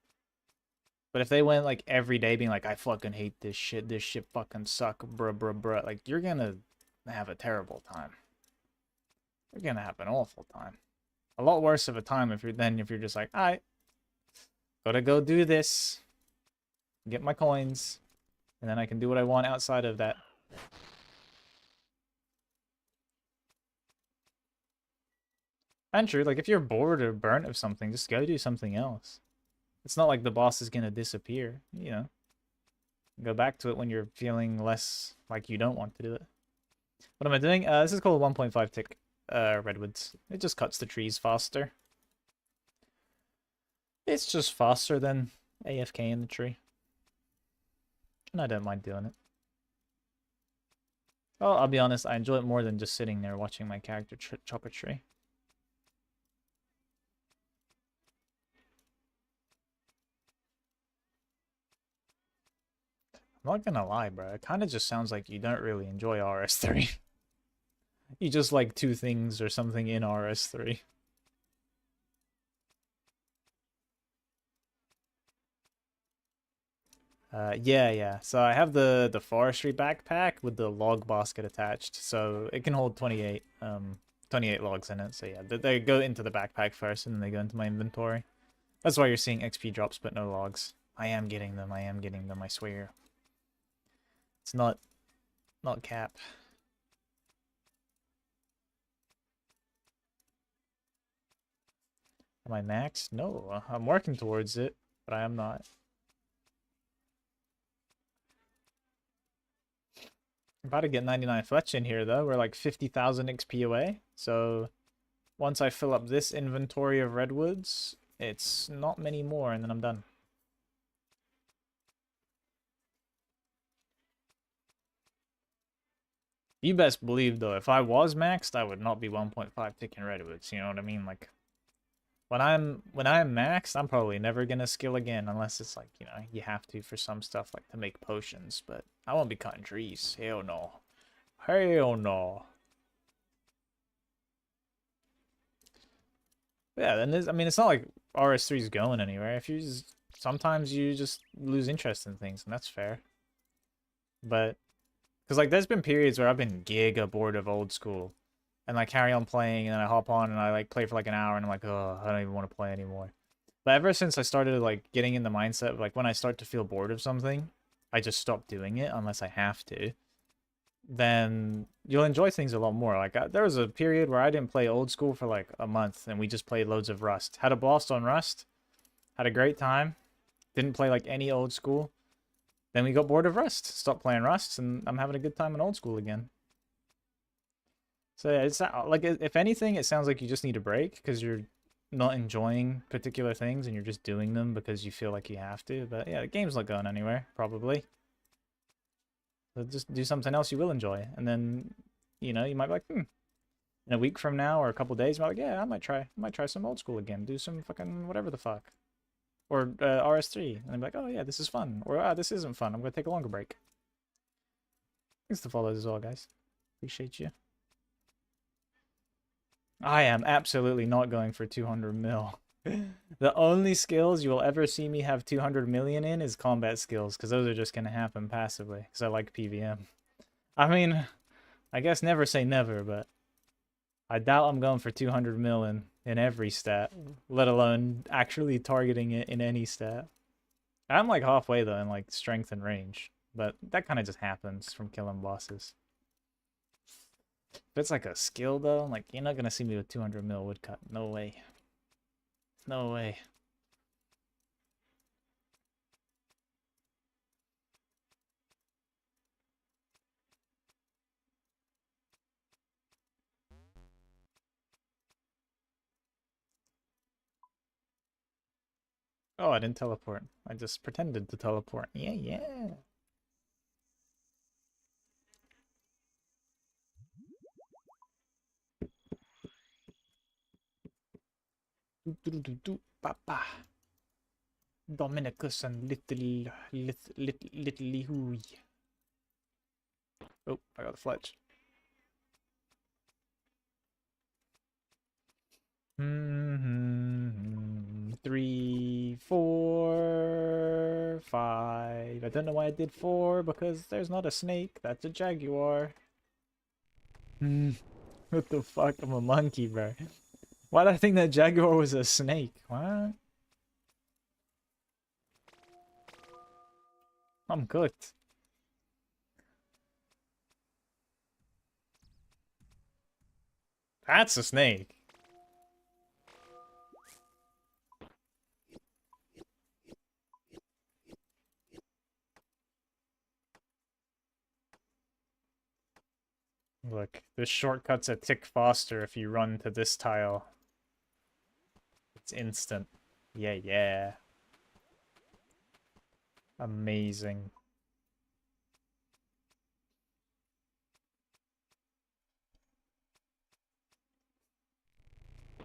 S1: But if they went like every day being like, I fucking hate this shit fucking suck, bruh, bruh, bruh, like you're gonna have a terrible time. You're gonna have an awful time. A lot worse of a time if you're just like, alright, gotta go do this, get my coins, and then I can do what I want outside of that. And true, like if you're bored or burnt of something, just go do something else. It's not like the boss is gonna disappear, Go back to it when you're feeling less like you don't want to do it. What am I doing? This is called 1.5 tick redwoods. It just cuts the trees faster. It's just faster than AFK in the tree. And I don't mind doing it. Well, I'll be honest, I enjoy it more than just sitting there watching my character chop a tree. I'm not gonna lie, bro. It kind of just sounds like you don't really enjoy RS3. You just like two things or something in RS3. Yeah. So I have the forestry backpack with the log basket attached, so it can hold 28 logs in it. So yeah, they go into the backpack first, and then they go into my inventory. That's why you're seeing XP drops, but no logs. I am getting them. I am getting them. I swear. It's not cap. Am I maxed? No, I'm working towards it, but I am not. I'm about to get 99 fletch in here, though. We're like 50,000 XP away. So once I fill up this inventory of redwoods, it's not many more, and then I'm done. You best believe, though, if I was maxed, I would not be 1.5 ticking redwoods. You know what I mean? Like, when I'm maxed, I'm probably never gonna skill again unless it's like, you know, you have to for some stuff like to make potions, but I won't be cutting trees. Hell no. Hell no. Yeah, then I mean, it's not like RS3 is going anywhere. If you just sometimes you just lose interest in things, and that's fair. But because like there's been periods where I've been giga bored of old school, and like carry on playing, and then I hop on and I like play for like an hour, and I'm like, oh, I don't even want to play anymore. But ever since I started like getting in the mindset of like when I start to feel bored of something, I just stop doing it unless I have to. Then you'll enjoy things a lot more. Like there was a period where I didn't play old school for like a month, and we just played loads of Rust. Had a blast on Rust, had a great time. Didn't play like any old school. Then we got bored of Rust, stopped playing Rust, and I'm having a good time in old school again. So yeah, it's like if anything, it sounds like you just need a break because you're not enjoying particular things and you're just doing them because you feel like you have to. But yeah, the game's not going anywhere, probably. So just do something else you will enjoy, and then you know you might be like, in a week from now or a couple days, you might be like, yeah, I might try some old school again, do some fucking whatever the fuck, or RS3, and I'm like, oh yeah, this is fun, or ah, this isn't fun. I'm gonna take a longer break. Thanks to follow as well, guys. Appreciate you. I am absolutely not going for 200 mil. The only skills you will ever see me have 200 million in is combat skills, because those are just going to happen passively, because I like PVM. I mean, I guess never say never, but I doubt I'm going for 200 mil in every stat, let alone actually targeting it in any stat. I'm like halfway though in like strength and range, but that kind of just happens from killing bosses. If it's like a skill though, like you're not gonna see me with 200 mil woodcut. No way. No way. Oh, I didn't teleport. I just pretended to teleport. Yeah. Papa. Dominicus and little hooey. Oh, I got the fletch. Mm-hmm. 3, 4, 5. I don't know why I did 4 because there's not a snake. That's a jaguar. What the fuck? I'm a monkey, bro. Why did I think that jaguar was a snake? What? I'm cooked. That's a snake. Look, this shortcut's a tick faster if you run to this tile. It's instant. Yeah. Amazing.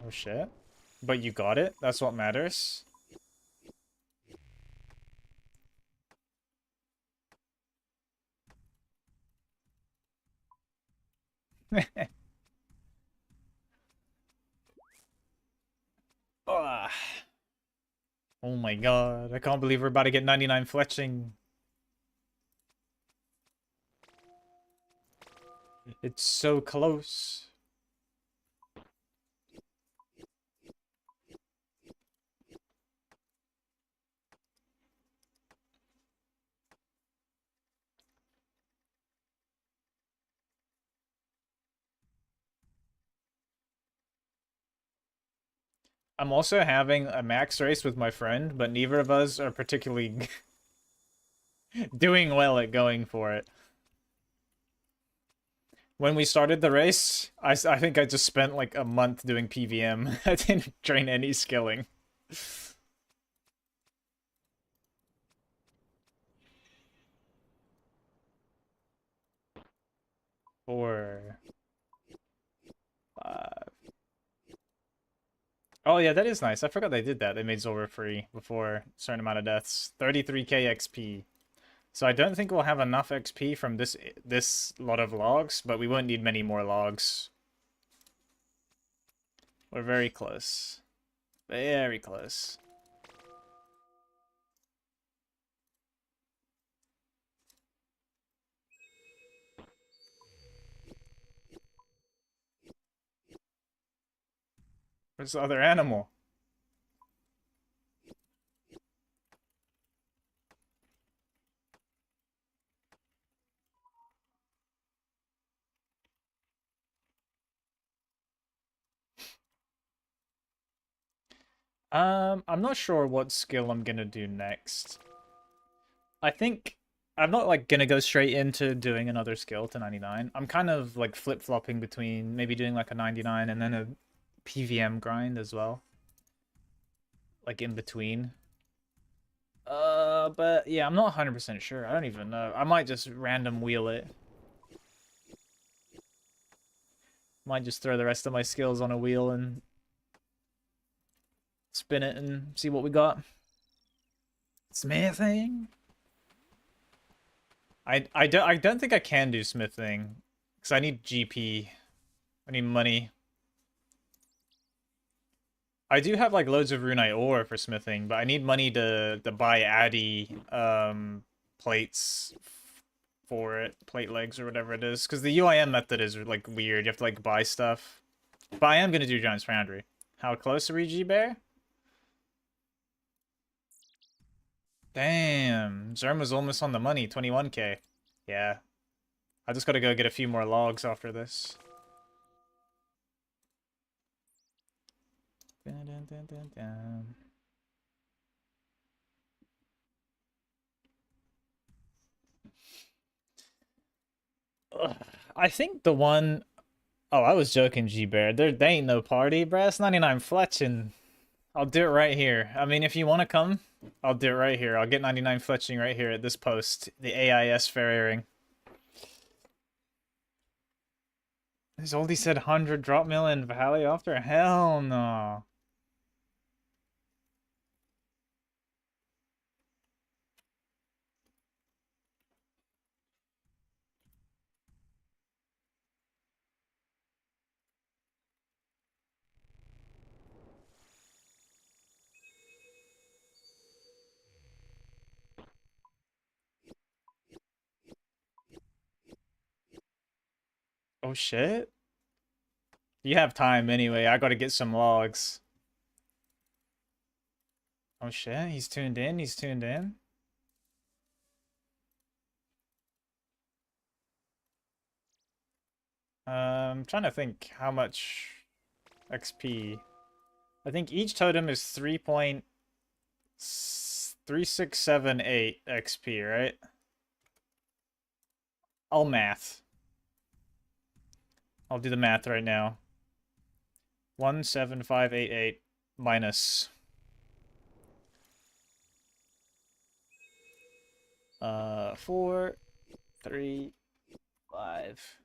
S1: Oh shit. But you got it? That's what matters? Oh my god, I can't believe we're about to get 99 fletching. It's so close. I'm also having a max race with my friend, but neither of us are particularly doing well at going for it. When we started the race, I think I just spent like a month doing PVM. I didn't train any skilling. Four, five. Oh yeah, that is nice. I forgot they did that. They made Zora free before a certain amount of deaths. 33k XP. So I don't think we'll have enough XP from this lot of logs, but we won't need many more logs. We're very close. Very close. Where's the other animal? I'm not sure what skill I'm gonna do next. I think I'm not like gonna go straight into doing another skill to 99. I'm kind of like flip-flopping between maybe doing like a 99 and then a PVM grind as well. Like in between. But yeah, I'm not 100% sure. I don't even know. I might just random wheel it. Might just throw the rest of my skills on a wheel and spin it and see what we got. Smithing? I don't think I can do smithing. Because I need GP. I need money. I do have like loads of runite ore for smithing, but I need money to buy addy plates for it, plate legs or whatever it is. Because the UIM method is like weird. You have to like buy stuff. But I am gonna do Giant's Foundry. How close are we, G-Bear? Damn, Zerma's almost on the money, 21k. Yeah. I just gotta go get a few more logs after this. Dun, dun, dun, dun, dun. Ugh. I think the one... Oh, I was joking, G-Bear. They ain't no party, bruh. It's 99 fletching. I'll do it right here. I mean, if you want to come, I'll do it right here. I'll get 99 fletching right here at this post. The AIS fair airing. He's only said 100 drop mill in Valley after? Hell no. Oh shit? You have time anyway. I gotta get some logs. Oh shit, he's tuned in. He's tuned in. I'm trying to think how much XP. I think each totem is 3.3678 XP, right? I'll math. I'll do the math right now. 17588 minus 4, 3, 5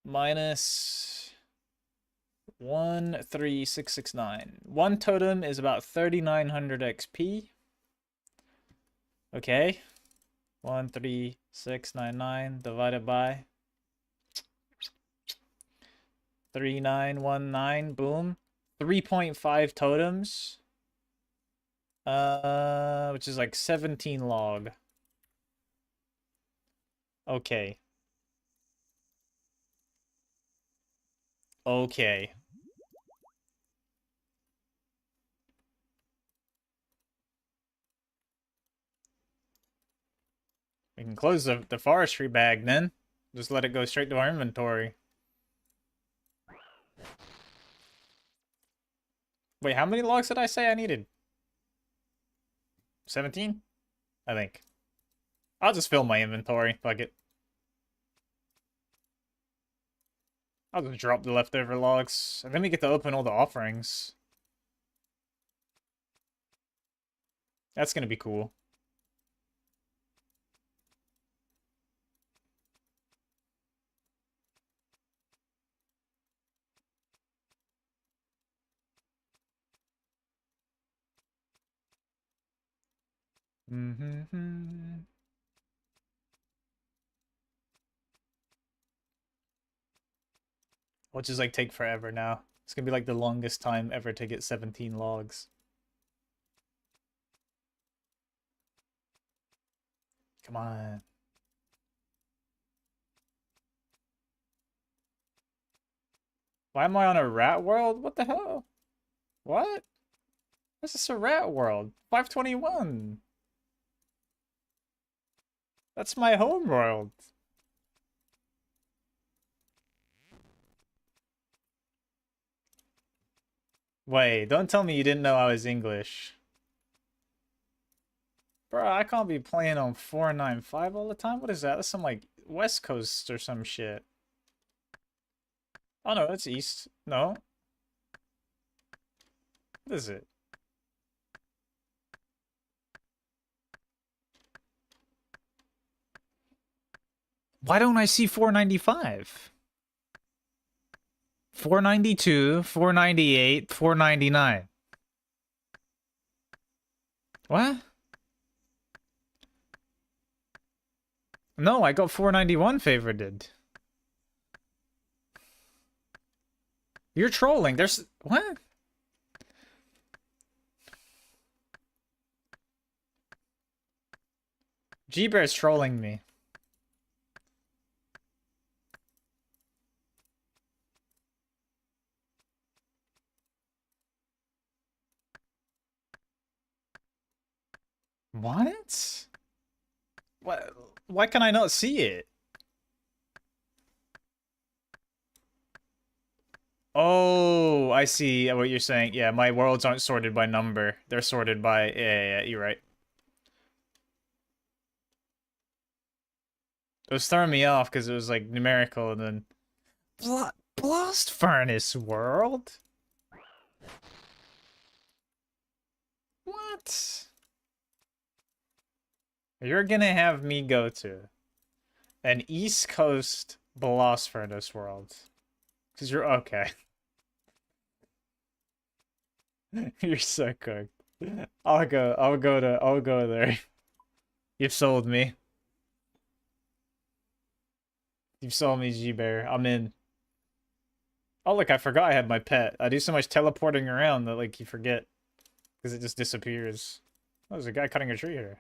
S1: minus 13669. One totem is about 3900 XP. Okay. 13699 divided by 3919. Boom. 3.5 totems. Which is like 17 log. Okay. Okay. We can close the forestry bag then. Just let it go straight to our inventory. Wait, how many logs did I say I needed? 17? I think. I'll just fill my inventory. Fuck it. I'll just drop the leftover logs. And then we get to open all the offerings. That's gonna be cool. Mm-hmm. Which is like take forever now. It's gonna be like the longest time ever to get 17 logs. Come on. Why am I on a rat world? What the hell? What? This is a rat world. 521. That's my home world. Wait, don't tell me you didn't know I was English. Bro, I can't be playing on 495 all the time. What is that? That's some like West Coast or some shit. Oh no, it's East. No. What is it? Why don't I see 495? 492, 498, 499. What? No, I got 491 favorited. You're trolling. There's... What? G-Bear's trolling me. What? What? Why can I not see it? Oh, I see what you're saying. Yeah, my worlds aren't sorted by number. They're sorted by... Yeah, you're right. It was throwing me off because it was like numerical and then... Blast Furnace World? What? You're gonna have me go to an East Coast Blast Furnace World. Because you're... Okay. You're so cooked. I'll go there. You've sold me. You've sold me, G-Bear. I'm in. Oh, look, I forgot I had my pet. I do so much teleporting around that, like, you forget. Because it just disappears. Oh, there's a guy cutting a tree here.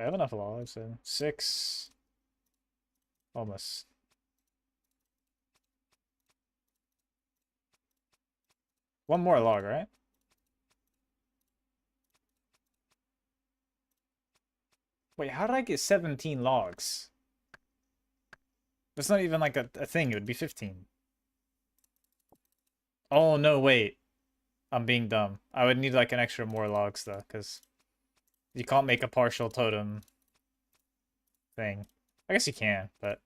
S1: I have enough logs, so 6. Almost. One more log, right? Wait, how did I get 17 logs? That's not even like a thing. It would be 15. Oh, no, wait. I'm being dumb. I would need like an extra more logs though, because you can't make a partial totem thing. I guess you can, but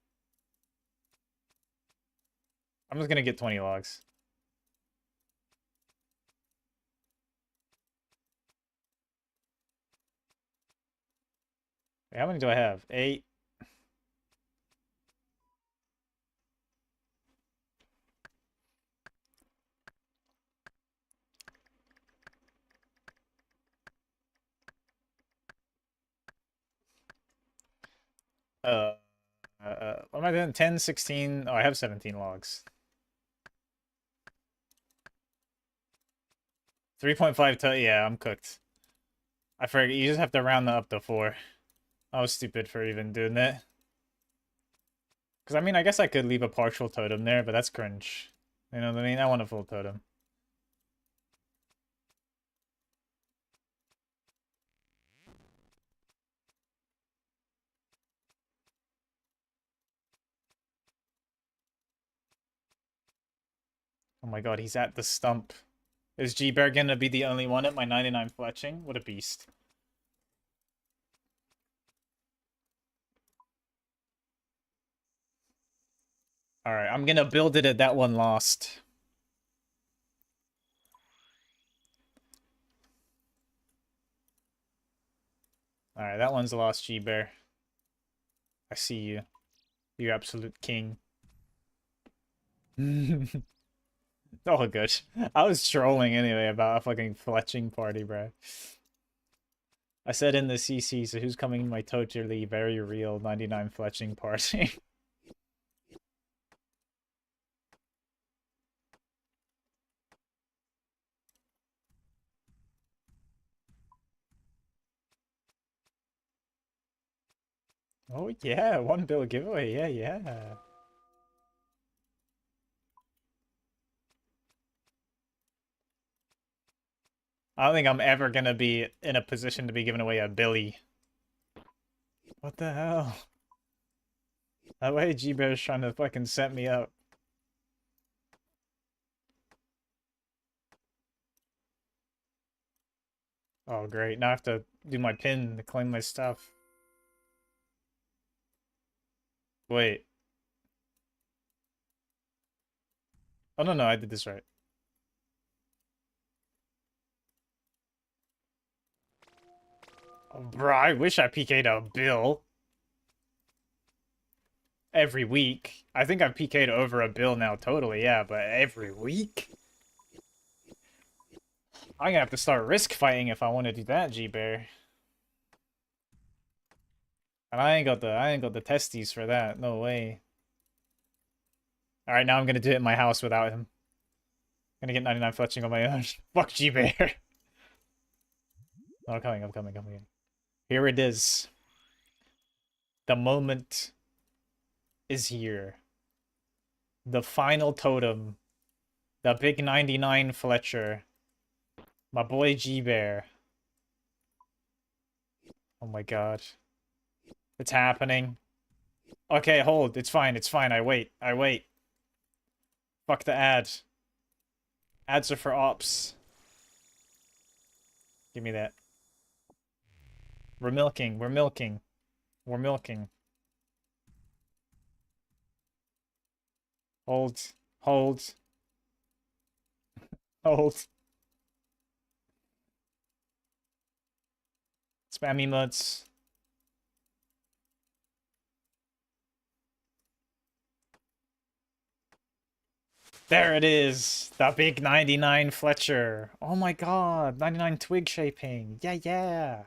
S1: I'm just gonna get 20 logs. Wait, how many do I have? 8. Uh, what am I doing? 10, 16. Oh, I have 17 logs. 3.5 to, yeah, I'm cooked. I forget, you just have to round that up to 4. I was stupid for even doing that. Because, I mean, I guess I could leave a partial totem there, but that's cringe. You know what I mean? I want a full totem. Oh my god, he's at the stump. Is G-Bear gonna be the only one at my 99 fletching? What a beast. Alright, I'm gonna build it at that one lost. Alright, that one's lost, G-Bear. I see you. You absolute king. Oh, good. I was trolling anyway about a fucking fletching party, bro. I said in the CC, so who's coming in my totally very real 99 fletching party? Oh yeah, 1 bill giveaway, yeah. I don't think I'm ever gonna be in a position to be giving away a Billy. What the hell? That way G-Bear's trying to fucking set me up. Oh great, now I have to do my pin to claim my stuff. Wait. Oh no, I did this right. Oh, bro, I wish I PK'd a Bill. Every week. I think I've PK'd over a Bill now totally, yeah, but every week? I'm gonna have to start risk fighting if I want to do that, G-Bear. And I ain't got the testes for that. No way. Alright, now I'm gonna do it in my house without him. Gonna get 99 fletching on my own. Fuck G-Bear. Oh, I'm coming. Here it is. The moment is here. The final totem. The big 99 Fletcher. My boy G-Bear. Oh my god. It's happening. Okay, hold. It's fine. I wait. Fuck the ad. Ads are for ops. Give me that. We're milking. Hold. Hold. Spam emotes. There it is. The big 99 Fletcher. Oh my god. 99 twig shaping. Yeah.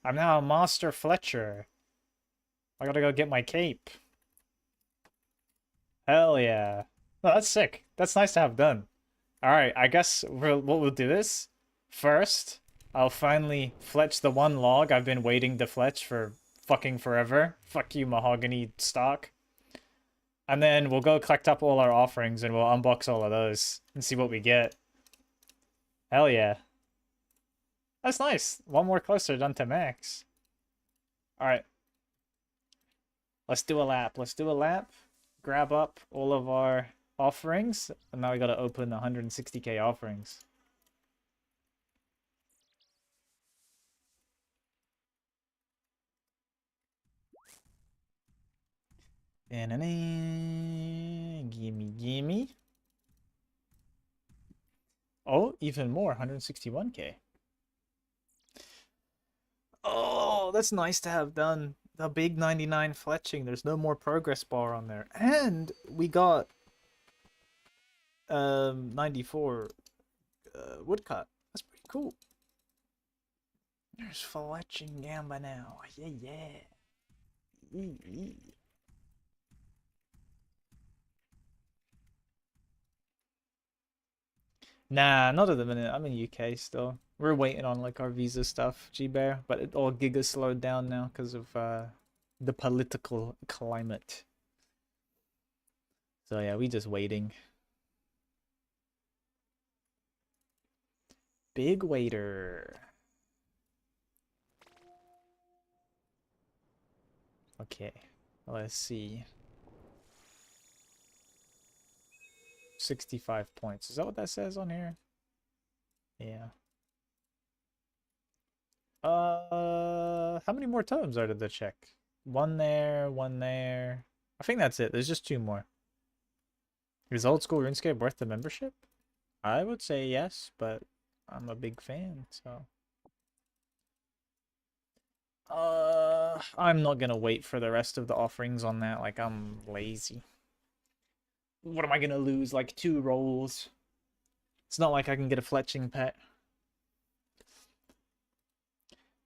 S1: I'm now a master Fletcher. I gotta go get my cape. Hell yeah. Oh, that's sick. That's nice to have done. Alright, I guess what we'll do is, first, I'll finally fletch the one log I've been waiting to fletch for fucking forever. Fuck you, mahogany stock. And then we'll go collect up all our offerings and we'll unbox all of those and see what we get. Hell yeah. That's nice. One more closer done to max. Alright. Let's do a lap. Grab up all of our offerings. And now we gotta open 160k offerings. Gimme. Oh, even more, 161k. Oh, that's nice to have done. The big 99 fletching. There's no more progress bar on there. And we got 94 woodcut. That's pretty cool. There's fletching gamba now. Yeah. Nah, not at the minute. I'm in UK still. We're waiting on like our visa stuff, G-Bear, but it all giga slowed down now because of the political climate. So yeah, we just waiting. Big waiter. Okay, let's see. 65 points. Is that what that says on here? Yeah. How many more totems are to the check? One there, one there. I think that's it. There's just two more. Is old school RuneScape worth the membership? I would say yes, but I'm a big fan, so. I'm not gonna wait for the rest of the offerings on that. Like, I'm lazy. What am I gonna lose? Like 2 rolls? It's not like I can get a fletching pet.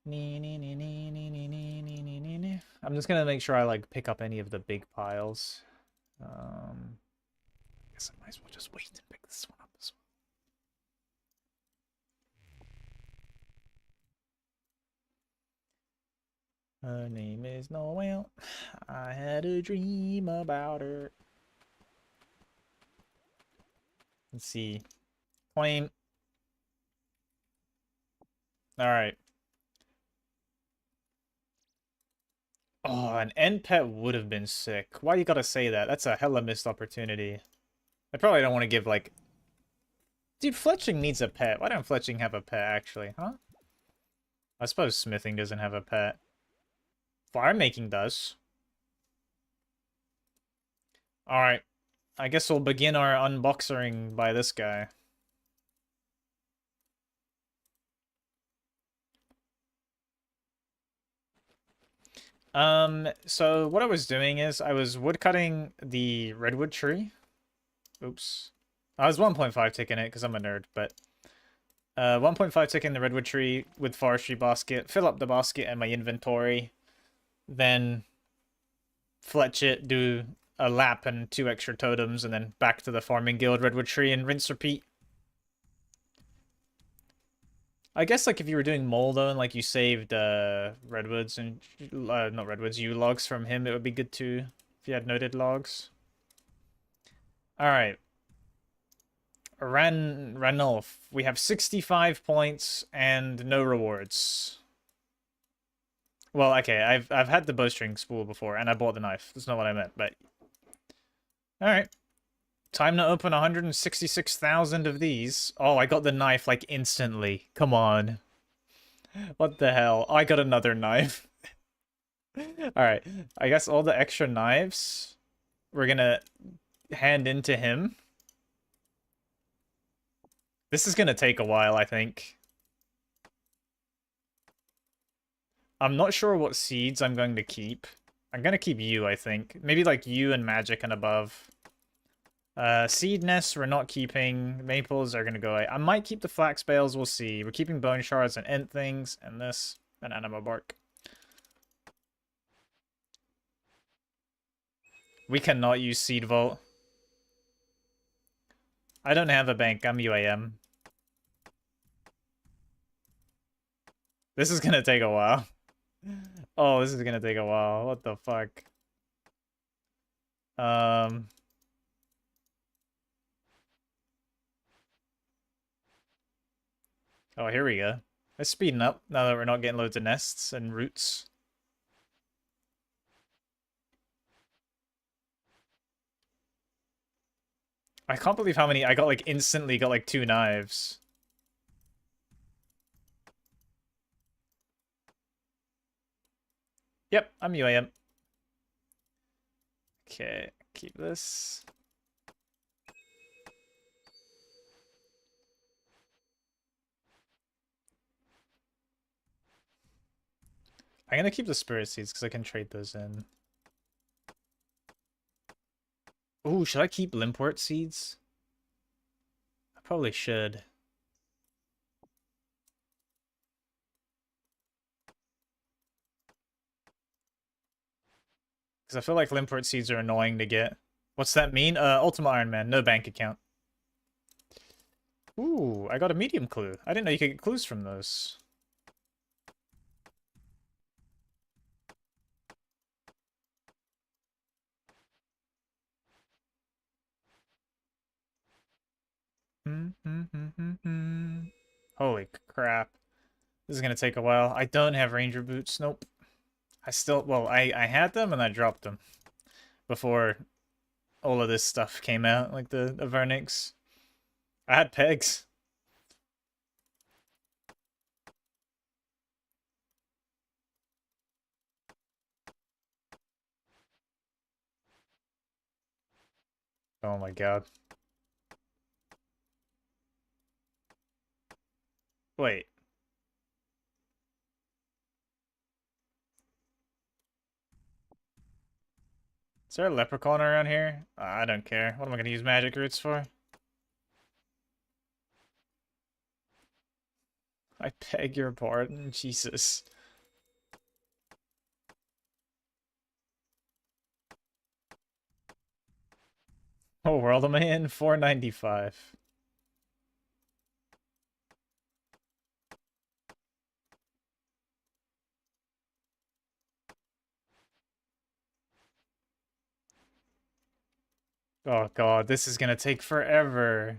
S1: I'm just gonna make sure I like pick up any of the big piles. I guess I might as well just wait and pick this one up as well. Her name is Noel. I had a dream about her. Let's see. Claim. Alright. Oh, an end pet would have been sick. Why you gotta say that? That's a hella missed opportunity. I probably don't want to give, like... Dude, Fletching needs a pet. Why don't Fletching have a pet, actually? Huh? I suppose Smithing doesn't have a pet. Fire Making does. Alright. I guess we'll begin our unboxing by this guy. So what I was doing is I was woodcutting the redwood tree. Oops. I was 1.5 ticking it because I'm a nerd, but 1.5 ticking the redwood tree with forestry basket, fill up the basket and my inventory, then fletch it, do a lap and 2 extra totems, and then back to the farming guild redwood tree and rinse repeat. I guess like if you were doing mole though and like you saved redwoods and not redwoods, yew logs from him, it would be good too if you had noted logs. All right. Ranulf, we have 65 points and no rewards. Well, okay, I've had the bowstring spool before and I bought the knife. That's not what I meant, but all right. Time to open 166,000 of these. Oh, I got the knife like instantly. Come on. What the hell? I got another knife. Alright, I guess all the extra knives we're gonna hand into him. This is gonna take a while, I think. I'm not sure what seeds I'm going to keep. I'm gonna keep you, I think. Maybe like you and magic and above. Seed nests we're not keeping. Maples are gonna go away. I might keep the flax bales, we'll see. We're keeping bone shards and ent things, and this, and anima bark. We cannot use seed vault. I don't have a bank, I'm UIM. This is gonna take a while. Oh, this is gonna take a while. What the fuck? Oh, here we go. It's speeding up now that we're not getting loads of nests and roots. I can't believe how many I got, like, instantly got, like, 2 knives. Yep, I'm UAM. Okay, keep this. I'm gonna keep the spirit seeds because I can trade those in. Ooh, should I keep limport seeds? I probably should. Because I feel like Limport seeds are annoying to get. What's that mean? Ultimate Iron Man, no bank account. Ooh, I got a medium clue. I didn't know you could get clues from those. Holy crap. This is gonna take a while. I don't have ranger boots. Nope. I still, well, I had them and I dropped them before all of this stuff came out, like the Vernix. I had pegs. Oh my god. Wait. Is there a leprechaun around here? I don't care. What am I gonna use magic roots for? I beg your pardon, Jesus. Oh, world am I in? 495. Oh god, this is gonna take forever.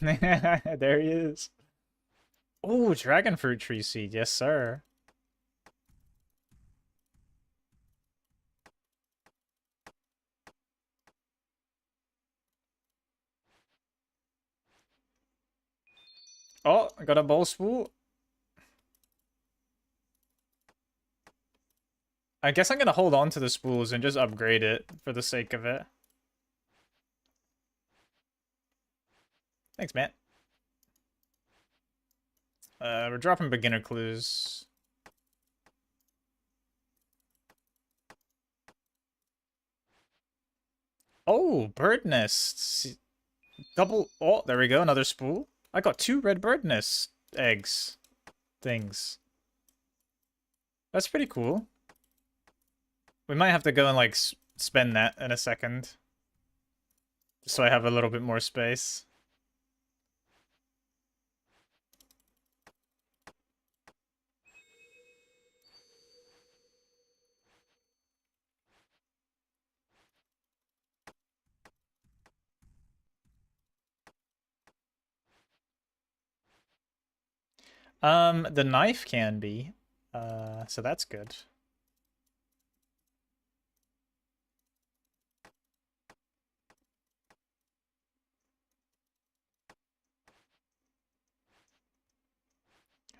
S1: There he is. Oh, dragon fruit tree seed, yes sir. Oh, I got a bowl spool. I guess I'm gonna hold on to the spools and just upgrade it for the sake of it. Thanks, man. We're dropping beginner clues. Oh, bird nests. Double. Oh, there we go. Another spool. I got 2 red bird nest eggs things. That's pretty cool. We might have to go and like spend that in a second, just so I have a little bit more space. The knife can be. So that's good.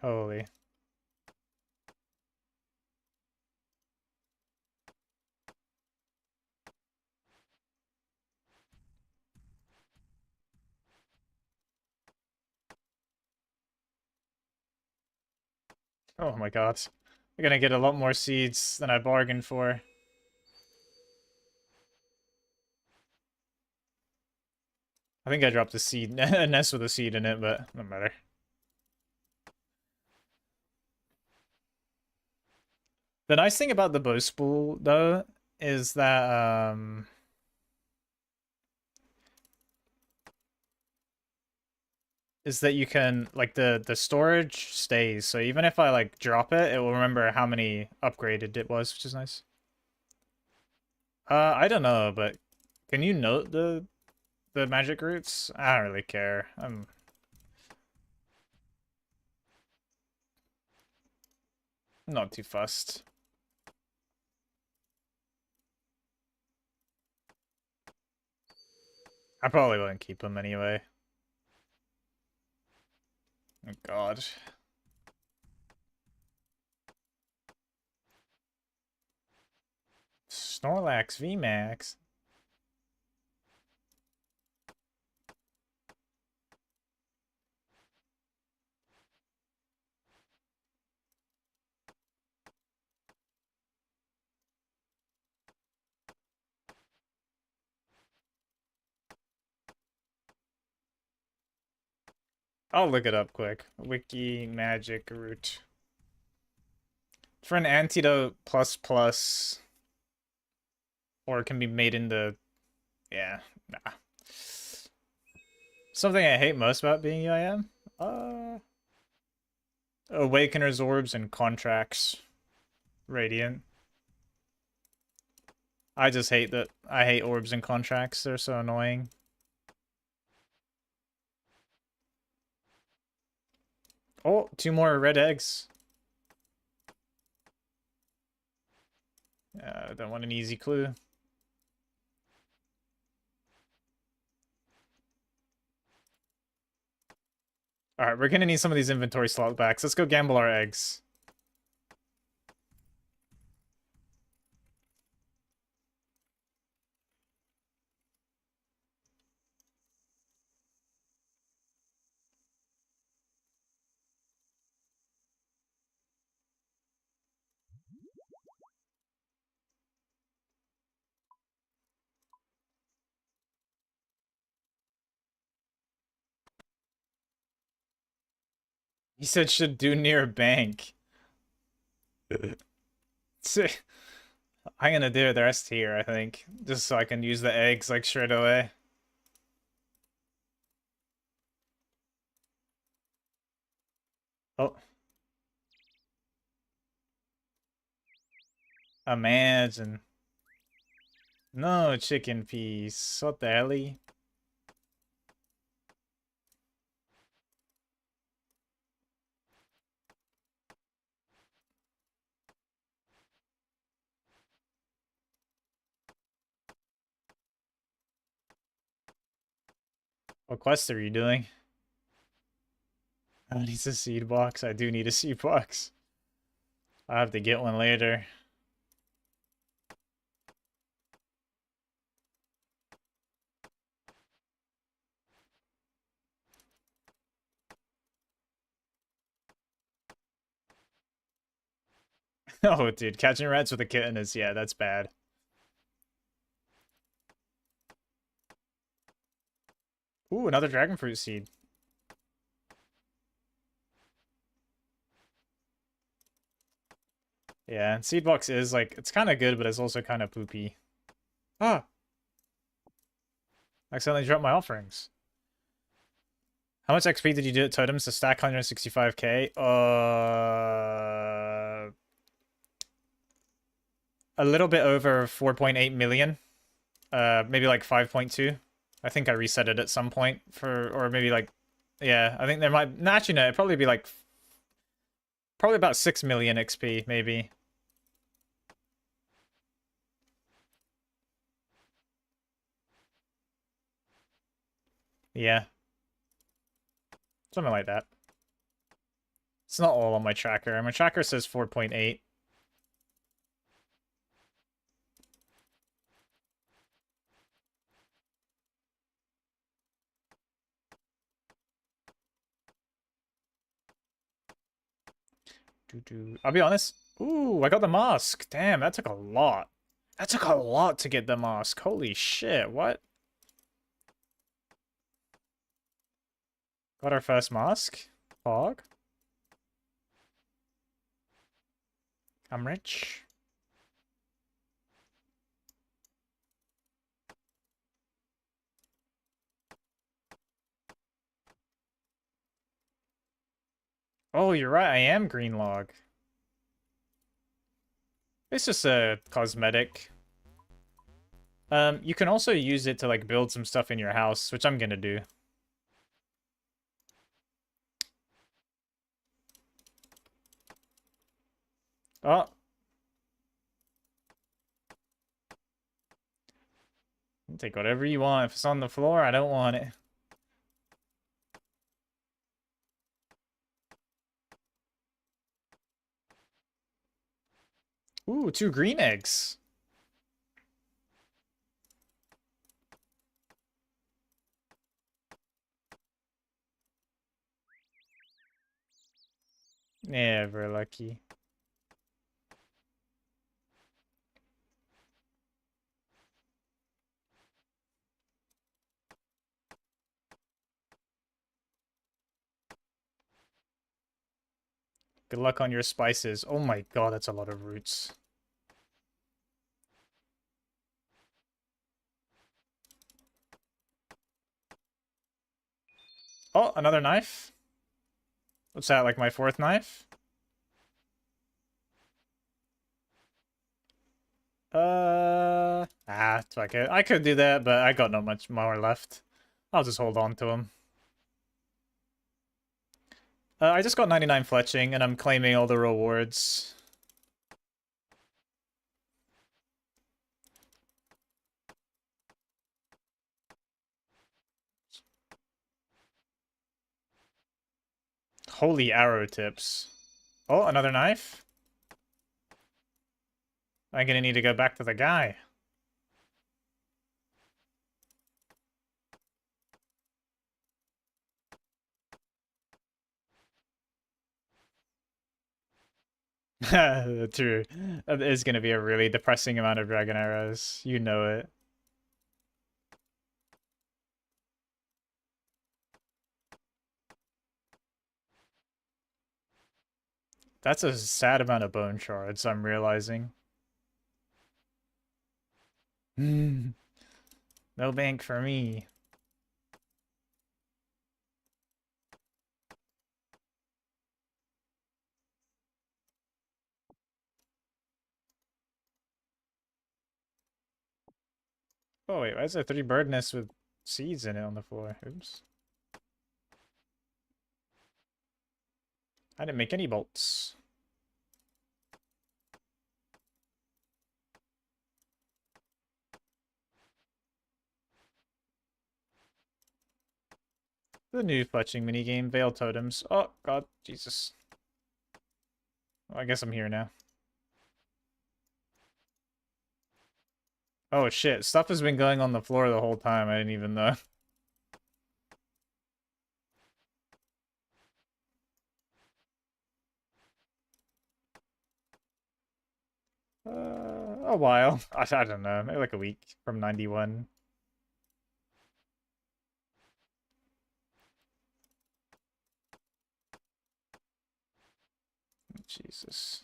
S1: Holy. Oh my god. We're gonna get a lot more seeds than I bargained for. I think I dropped a seed, a nest with a seed in it, but no matter. The nice thing about the bow spool, though, is that, you can, like, the storage stays, so even if I, like, drop it, it will remember how many upgraded it was, which is nice. I don't know, but can you note the magic roots? I don't really care. I'm not too fussed. I probably wouldn't keep them anyway. Oh god. Snorlax VMAX. I'll look it up quick. Wiki magic root. For an antidote plus plus, or it can be made into, yeah, nah. Something I hate most about being UIM? Awakener's Orbs and Contracts. Radiant. I just hate that. I hate Orbs and Contracts. They're so annoying. Oh, 2 more red eggs. Don't want an easy clue. Alright, we're gonna need some of these inventory slot backs. Let's go gamble our eggs. He said should do near a bank. I'm gonna do the rest here, I think. Just so I can use the eggs like straight away. Oh. Imagine. No chicken piece. What the hell? What quest are you doing? I need a seed box. I do need a seed box. I'll have to get one later. Oh, dude, catching rats with a kitten is, yeah, that's bad. Ooh, another dragon fruit seed. Yeah, and seed box is like, it's kind of good, but it's also kind of poopy. Ah! Accidentally dropped my offerings. How much XP did you do at totems to stack 165k? A little bit over 4.8 million. Maybe like 5.2. I think I reset it at some point for, or maybe like, yeah, I think there might, no, actually no, it'd probably be like, probably about 6 million XP, maybe. Yeah. Something like that. It's not all on my tracker. My tracker says 4.8. I'll be honest. Ooh, I got the mask. Damn, that took a lot. That took a lot to get the mask. Holy shit, what? Got our first mask. Fog. I'm rich. Oh, you're right, I am green log. It's just a cosmetic. You can also use it to like build some stuff in your house, which I'm gonna do. Oh. Take whatever you want. If it's on the floor, I don't want it. Ooh, 2 green eggs. Never lucky. Good luck on your spices. Oh my god, that's a lot of roots. Oh, another knife? What's that, like my fourth knife? Fuck it. I could do that, but I got not much more left. I'll just hold on to him. I just got 99 fletching, and I'm claiming all the rewards. Holy arrow tips. Oh, another knife? I'm gonna need to go back to the guy. True. That is gonna be a really depressing amount of dragon arrows. You know it. That's a sad amount of bone shards, I'm realizing. No bank for me. Oh wait, why is there 3 bird nests with seeds in it on the floor? Oops. I didn't make any bolts. The new fletching minigame, Veil Totems. Oh god, Jesus. Well, I guess I'm here now. Oh shit, stuff has been going on the floor the whole time, I didn't even know. A while. I don't know, maybe like a week from 91. Jesus.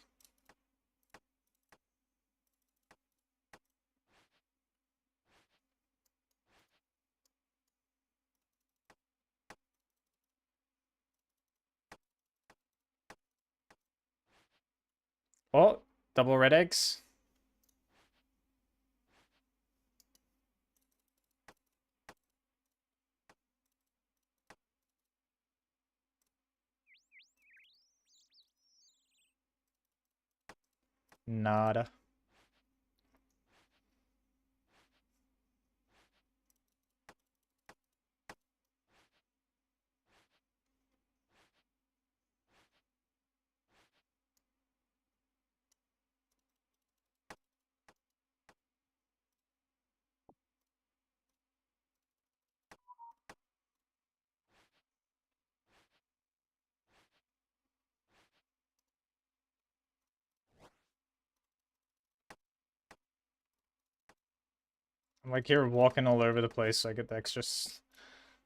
S1: Oh, double red eggs. Nada. I'm like here walking all over the place so I get the extras.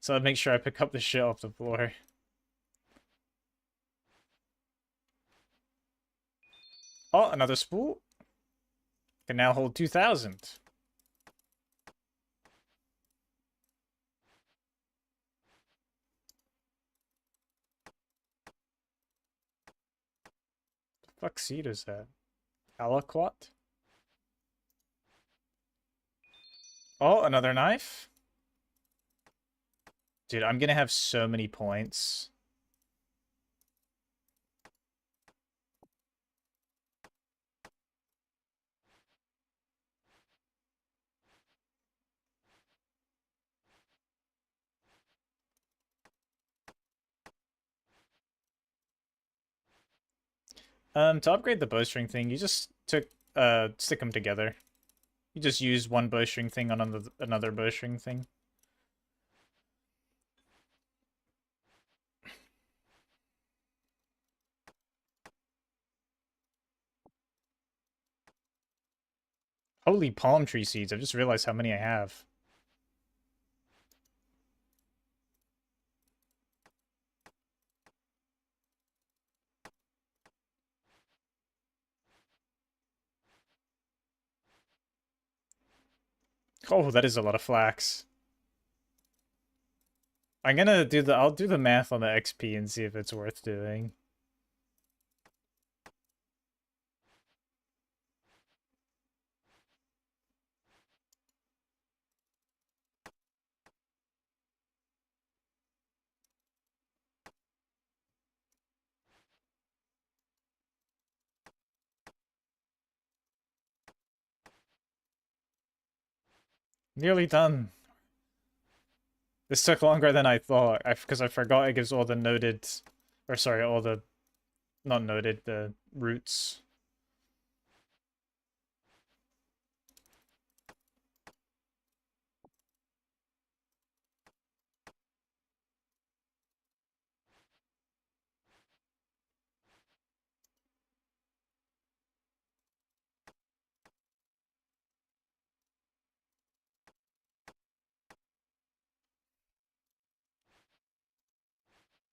S1: So I make sure I pick up the shit off the floor. Oh, another spool. Can now hold 2,000. The fuck seed is that? Aliquot? Oh, another knife? Dude, I'm gonna have so many points. To upgrade the bowstring thing, you just stick them together. You just use one bowstring thing on another bowstring thing. Holy palm tree seeds, I've just realized how many I have. Oh, that is a lot of flax. I'll do the math on the XP and see if it's worth doing. Nearly done. This took longer than I thought, because I forgot it gives all the noted, or sorry, all the, not noted, the roots.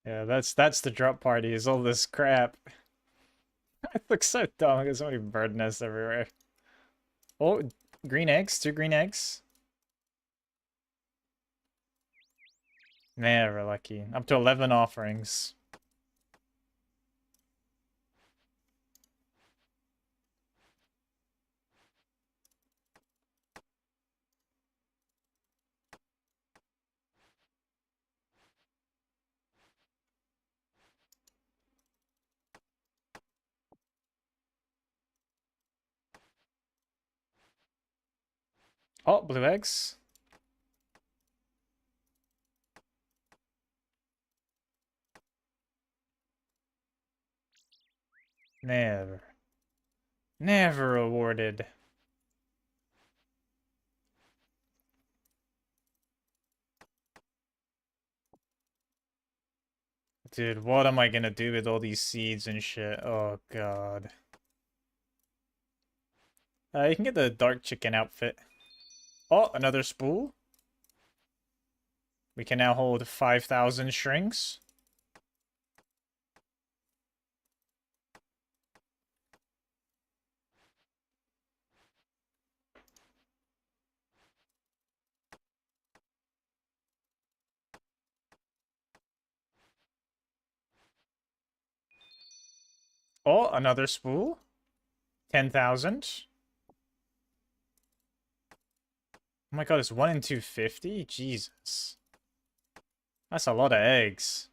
S1: Yeah, that's the drop party, is all this crap. It looks so dumb, there's so many bird nests everywhere. Oh, green eggs, 2 green eggs. Never lucky. Up to 11 offerings. Oh, blue eggs. Never. Never awarded. Dude, what am I gonna do with all these seeds and shit? Oh, God. You can get the dark chicken outfit. Oh, another spool. We can now hold 5,000 shrinks. Oh, another spool. 10,000. Oh my god, it's 1 in 250? Jesus. That's a lot of eggs.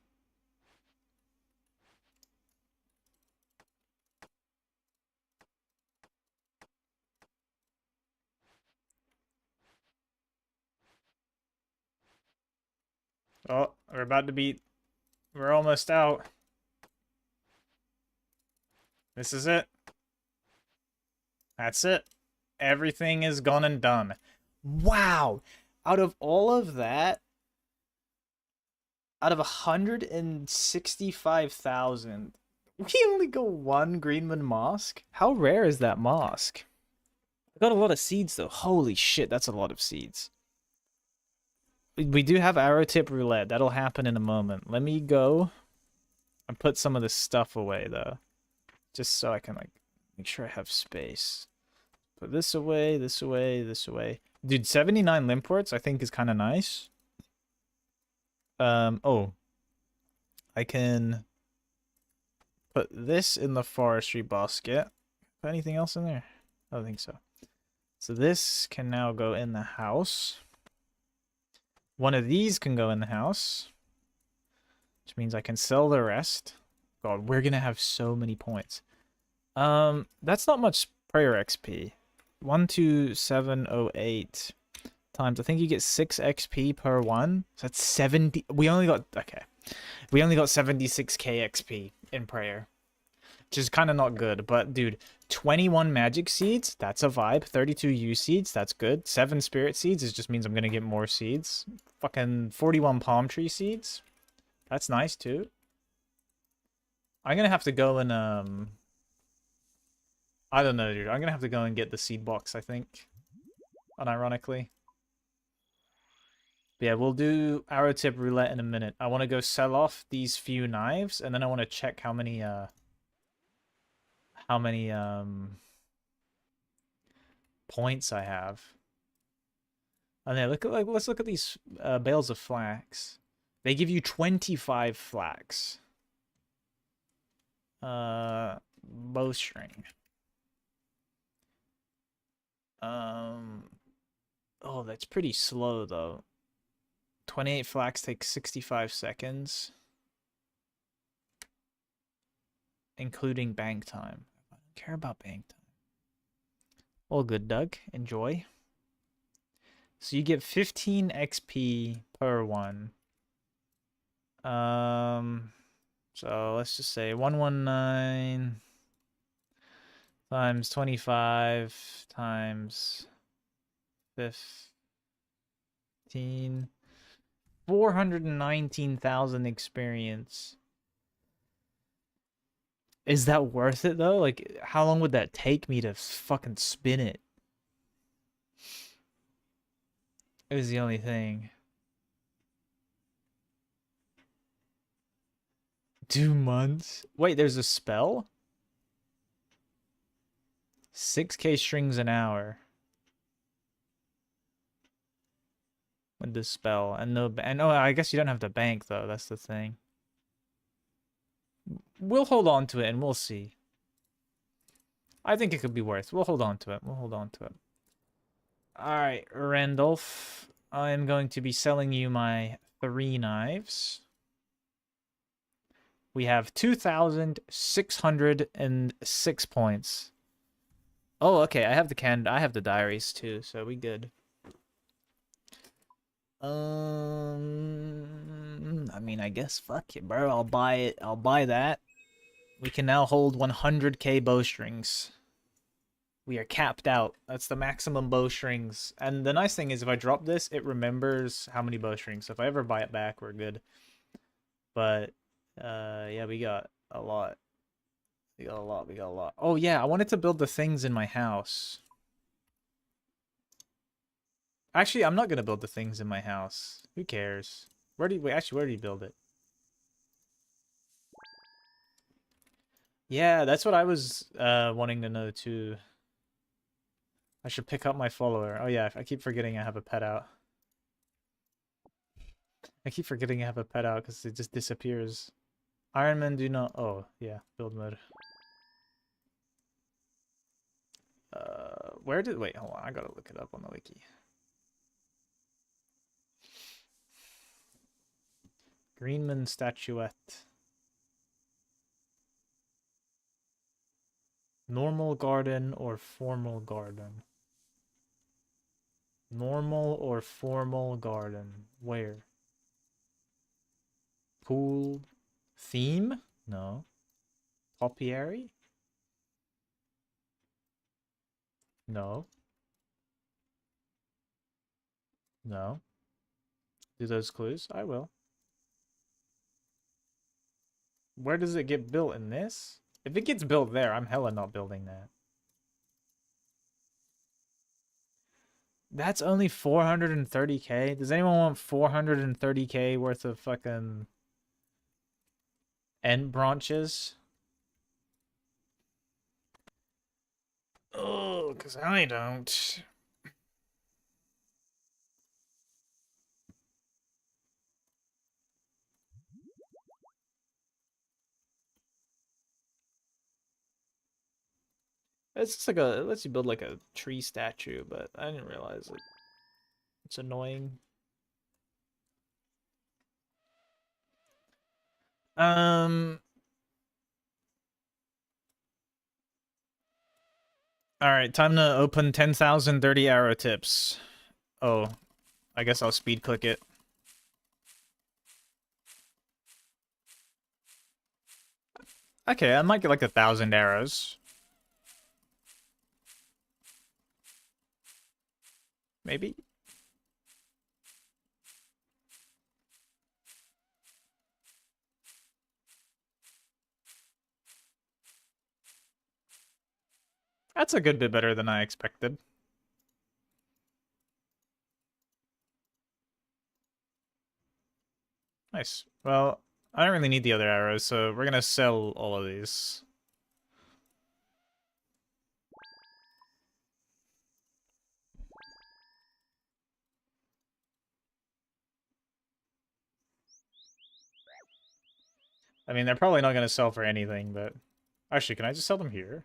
S1: Oh, we're about to be... We're almost out. This is it. That's it. Everything is gone and done. Wow! Out of all of that, out of 165,000, we only got 1 Greenman Mosque? How rare is that mosque? I got a lot of seeds though. Holy shit, that's a lot of seeds. We do have arrow tip roulette. That'll happen in a moment. Let me go and put some of this stuff away though. Just so I can like make sure I have space. Put this away, this away, this away. Dude, 79 limports I think is kind of nice. Oh. I can put this in the forestry basket. Put anything else in there? I don't think so. So this can now go in the house. One of these can go in the house. Which means I can sell the rest. God, we're gonna have so many points. That's not much prayer XP. 12708 times, I think you get 6 XP per one. So that's 70. We only got 76k XP in prayer, which is kind of not good. But dude, 21 magic seeds, that's a vibe. 32 U seeds, that's good. 7 spirit seeds, it just means I'm gonna get more seeds. Fucking 41 palm tree seeds, that's nice too. I'm gonna have to go and I don't know, dude. I'm gonna have to go and get the seed box, I think. Unironically. But yeah, we'll do arrow tip roulette in a minute. I want to go sell off these few knives, and then I want to check how many points I have. And then let's look at these bales of flax. They give you 25 flax. Bowstring. Oh, that's pretty slow though. 28 flax takes 65 seconds, including bank time. I don't care about bank time. All good, Doug. Enjoy. So you get 15 XP per one. So let's just say 119 times 25 times 15. 419,000 experience. Is that worth it though? Like, how long would that take me to fucking spin it? It was the only thing. 2 months? Wait, there's a spell? 6k strings an hour. With this spell. And no, and oh, I guess you don't have to bank though. That's the thing. We'll hold on to it and we'll see. I think it could be worth. We'll hold on to it. We'll hold on to it. Alright, Randolph. I am going to be selling you my 3 knives. We have 2,606 points. Oh, okay. I have the diaries too, so we good. I mean, I guess fuck it, bro. I'll buy it. I'll buy that. We can now hold 100k bowstrings. We are capped out. That's the maximum bowstrings. And the nice thing is if I drop this, it remembers how many bowstrings. So if I ever buy it back, we're good. But yeah, we got a lot. We got a lot. We got a lot. Oh yeah, I wanted to build the things in my house. Actually, I'm not gonna build the things in my house. Who cares? Where do you build it? Yeah, that's what I was wanting to know too. I should pick up my follower. Oh yeah, I keep forgetting I have a pet out. I keep forgetting I have a pet out because it just disappears. Iron Man do not... Oh, yeah, build mode. Where did... Wait, hold on. I gotta look it up on the wiki. Greenman statuette. Normal garden or formal garden? Normal or formal garden? Where? Pool? Theme? No. Topiary? No. No. Do those clues? I will. Where does it get built in this? If it gets built there, I'm hella not building that. That's only 430k? Does anyone want 430k worth of fucking end branches? Oh, because I don't. It's just like it lets you build like a tree statue, but I didn't realize it. It's annoying. Um. All right, time to open 10,030 arrow tips. Oh, I guess I'll speed click it. Okay, I might get like 1,000 arrows. Maybe. That's a good bit better than I expected. Nice. Well, I don't really need the other arrows, so we're gonna sell all of these. I mean, they're probably not going to sell for anything, but... Actually, can I just sell them here?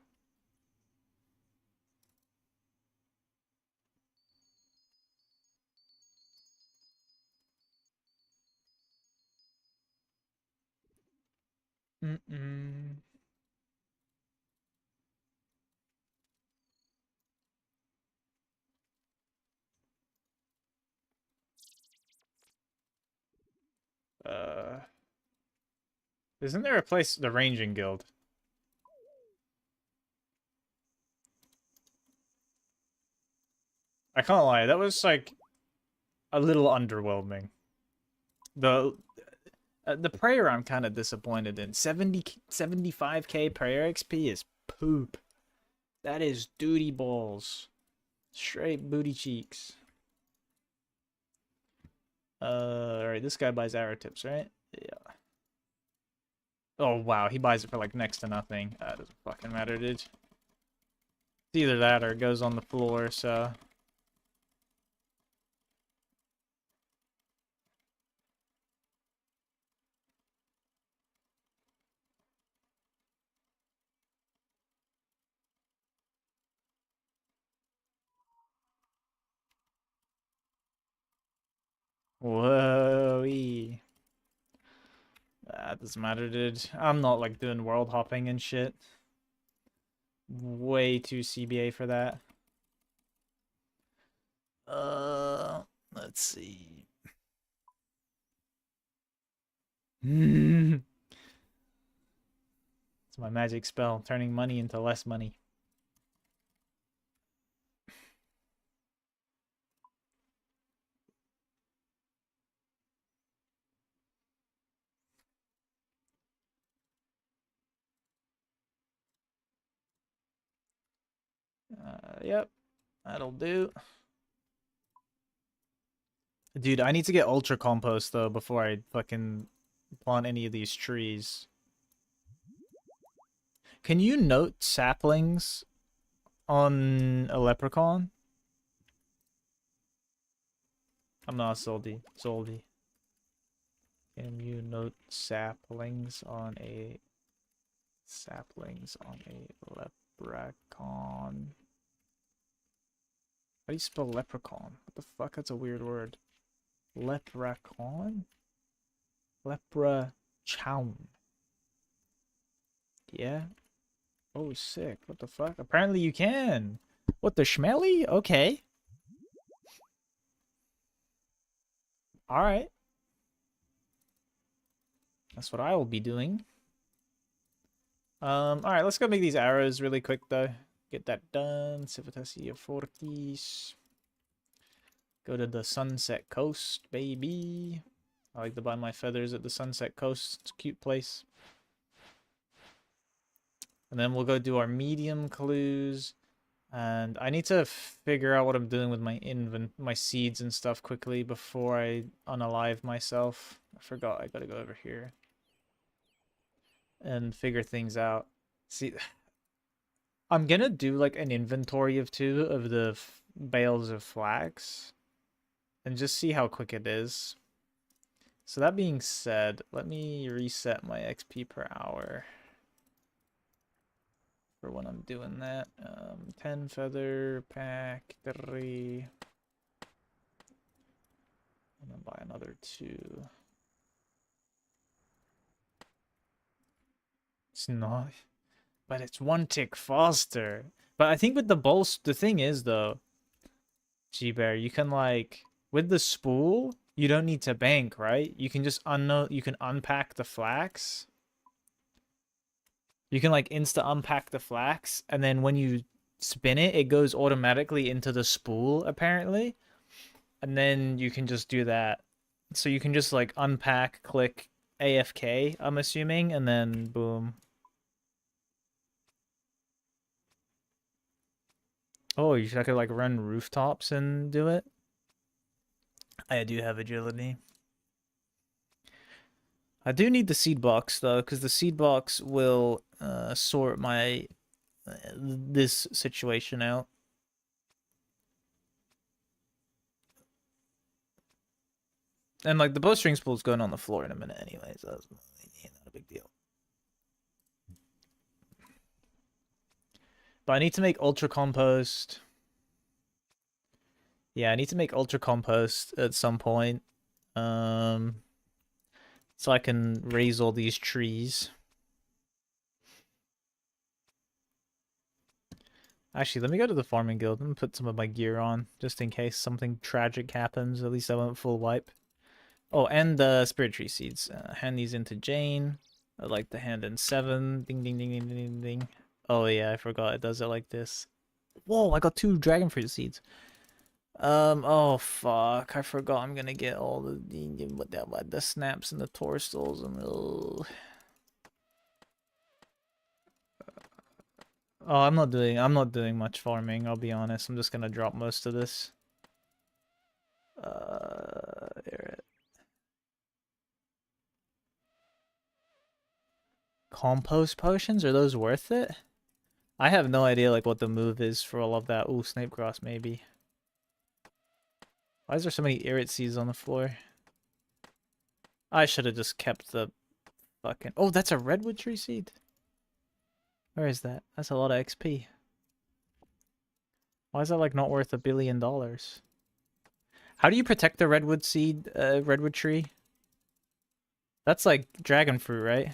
S1: Mm-mm. Uh... Isn't there a place... The Ranging Guild? I can't lie, that was, like, a little underwhelming. The prayer I'm kind of disappointed in. 75k prayer XP is poop. That is duty balls. Straight booty cheeks. Alright, this guy buys arrow tips, right? Yeah. Oh, wow, he buys it for, like, next to nothing. Doesn't fucking matter, dude. It's either that or it goes on the floor, so... Whoa-y. That doesn't matter, dude. I'm not, like, doing world hopping and shit. Way too CBA for that. Let's see. It's my magic spell, turning money into less money. Yep, that'll do. Dude, I need to get ultra compost though before I fucking plant any of these trees. Can you note saplings on a leprechaun? I'm not Soldy. Soldy. Can you note saplings on a leprechaun? How do you spell leprechaun? What the fuck? That's a weird word. Leprechaun? Leprechaun. Yeah? Oh, sick. What the fuck? Apparently you can. What the schmelly? Okay. Alright. That's what I will be doing. Alright, let's go make these arrows really quick though. Get that done. Civitasia Fortis. Go to the Sunset Coast, baby. I like to buy my feathers at the Sunset Coast. It's a cute place. And then we'll go do our medium clues. And I need to figure out what I'm doing with my seeds and stuff quickly before I unalive myself. I forgot I gotta go over here and figure things out. See, I'm gonna do like an inventory of 2 of the bales of flax and just see how quick it is. So that being said, let me reset my XP per hour for when I'm doing that. 10 feather pack 3. And then buy another 2. It's not, but it's 1 tick faster. But I think with the bolts, the thing is though, G-Bear, you can like, with the spool, you don't need to bank, right? You can just you can unpack the flax. You can like insta unpack the flax, and then when you spin it, it goes automatically into the spool, apparently. And then you can just do that. So you can just like unpack, click AFK, I'm assuming, and then boom. Oh, I could like run rooftops and do it. I do have agility. I do need the seed box though, because the seed box will sort my this situation out. And like the bowstring spool's going on the floor in a minute anyway, so that's not a big deal. But I need to make ultra compost. Yeah, I need to make ultra compost at some point. So I can raise all these trees. Actually, let me go to the farming guild and put some of my gear on, just in case something tragic happens. At least I won't full wipe. Oh, and the spirit tree seeds. Hand these into Jane. I'd like to hand in 7. Ding, ding, ding, ding, ding, ding. Oh, yeah, I forgot it does it like this. Whoa, I got 2 dragon fruit seeds. Oh, fuck. I forgot I'm gonna get all the snaps and the torstals and the... Oh, I'm not doing much farming, I'll be honest. I'm just gonna drop most of this. There. Compost potions, are those worth it? I have no idea like what the move is for all of that. Ooh, snape grass maybe. Why is there so many irrit seeds on the floor? I should have just kept the fucking... Oh, that's a redwood tree seed. Where is that? That's a lot of XP. Why is that like not worth $1 billion? How do you protect the redwood seed, redwood tree? That's like dragon fruit, right?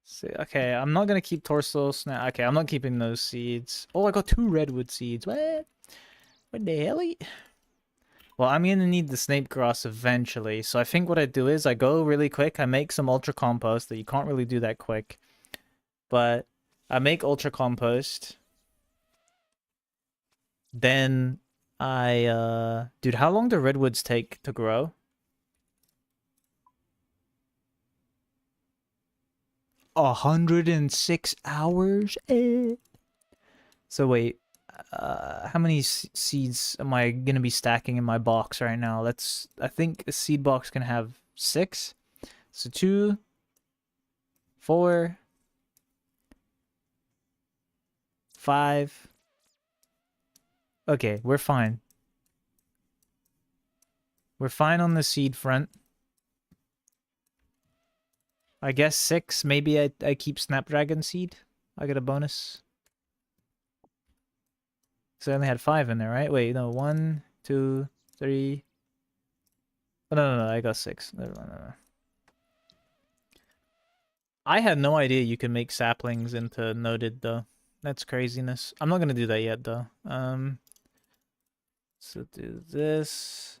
S1: See, okay, I'm not gonna keep torso snap. Okay, I'm not keeping those seeds. Oh, I got 2 redwood seeds. What? What the hell? Well, I'm gonna need the snape grass eventually. So I think what I do is I go really quick. I make some ultra compost that you can't really do that quick. But I make ultra compost. Then dude, how long do redwoods take to grow? 106 hours? So wait, how many seeds am I gonna be stacking in my box right now? I think a seed box can have 6. So 2, 4, 5. Okay, we're fine. We're fine on the seed front. I guess 6. Maybe I keep Snapdragon seed. I get a bonus. So I only had 5 in there, right? Wait, no. 1, 2, 3. Oh, no. I got 6. Never mind. No. I had no idea you could make saplings into noted, though. That's craziness. I'm not gonna do that yet, though. So do this.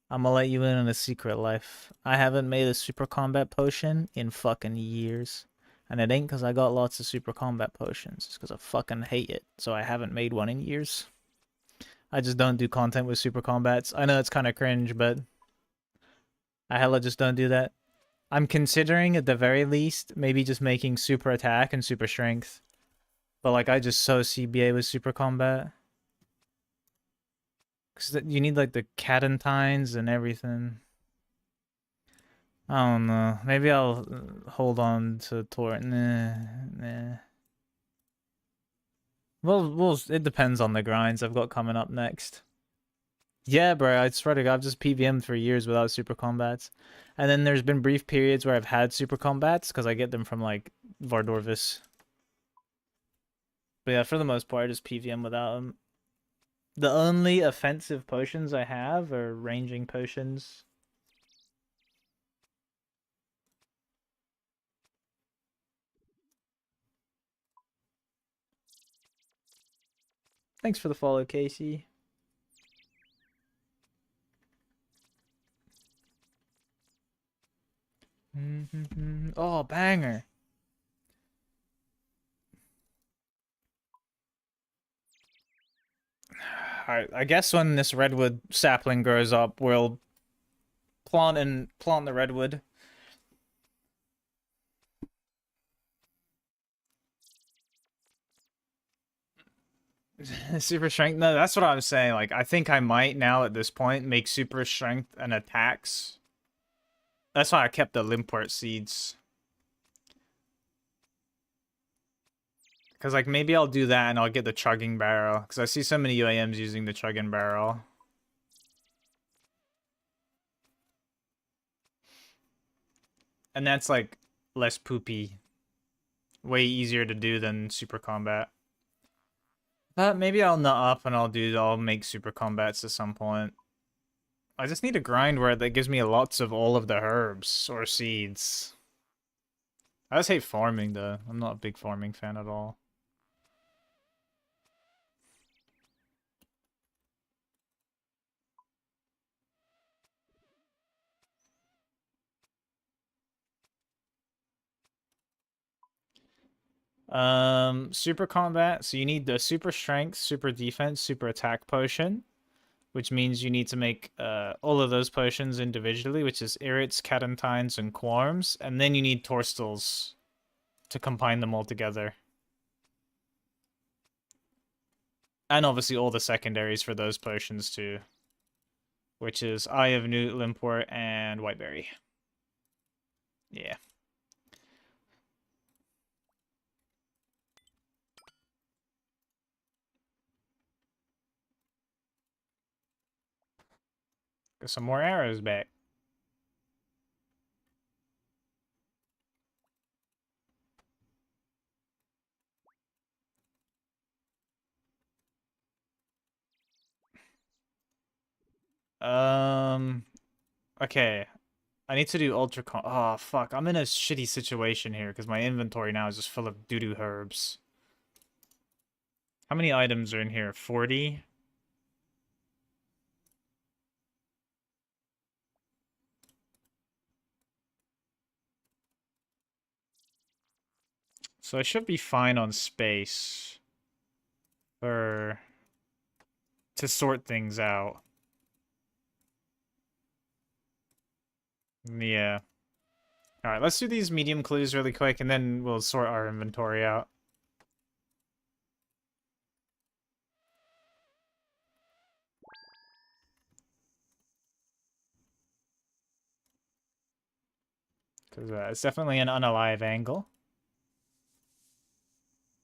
S1: I'm gonna let you in on a secret life. I haven't made a super combat potion in fucking years. And it ain't because I got lots of super combat potions. It's because I fucking hate it. So I haven't made one in years. I just don't do content with super combats. I know it's kind of cringe, but I hella just don't do that. I'm considering, at the very least, maybe just making super attack and super strength. But, like, I just so CBA with super combat. Because you need, like, the Catentines and everything. I don't know. Maybe I'll hold on to Tor. Nah. Well, it depends on the grinds I've got coming up next. Yeah, bro, I swear to God, I've just PVM'd for years without super combats. And then there's been brief periods where I've had super combats, because I get them from, like, Vardorvis. But yeah, for the most part, I just PVM without them. The only offensive potions I have are ranging potions. Thanks for the follow, Casey. Oh, banger. Alright, I guess when this redwood sapling grows up, we'll plant the redwood. Super strength? No, that's what I was saying. Like, I think I might now at this point make super strength and attacks. That's why I kept the Limport seeds. Because, like, maybe I'll do that and I'll get the chugging barrel. Because I see so many UIMs using the chugging barrel. And that's, like, less poopy. Way easier to do than super combat. But maybe I'll nut up and I'll make super combats at some point. I just need a grind where that gives me lots of all of the herbs or seeds. I just hate farming though. I'm not a big farming fan at all. Super combat. So you need the super strength, super defense, super attack potion, which means you need to make all of those potions individually, which is irrits, catentines, and quarms, and then you need torstils to combine them all together. And obviously all the secondaries for those potions too, which is Eye of Newt, Limport, and Whiteberry. Yeah. Got some more arrows back. Okay. I need to do ultra con. Oh, fuck. I'm in a shitty situation here because my inventory now is just full of doo-doo herbs. How many items are in here? 40? So I should be fine on space for to sort things out. Yeah. Alright, let's do these medium clues really quick and then we'll sort our inventory out. Because it's definitely an unalive angle.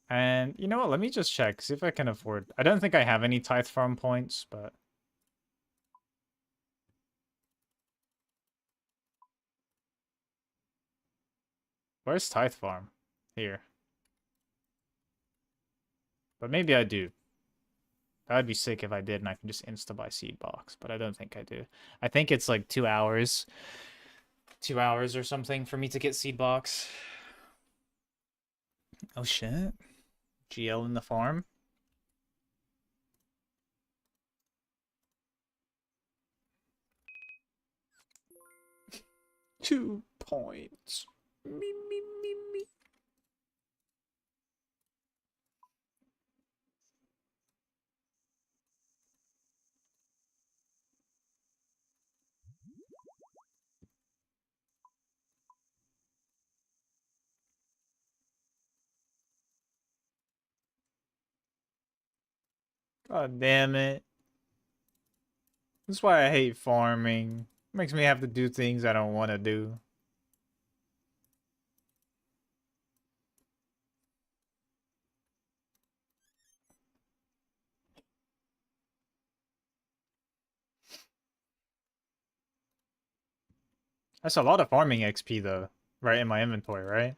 S1: And you know what? Let me just check, see if I can afford. I don't think I have any tithe farm points, but where's tithe farm? Here. But maybe I do. That would be sick if I did and I can just insta-buy seed box, but I don't think I do. I think it's like 2 hours. 2 hours or something for me to get seed box. Oh shit. GL in the farm. Two points. Me, me, me, me. God damn it. That's why I hate farming. It makes me have to do things I don't want to do. That's a lot of farming XP though, right in my inventory, right?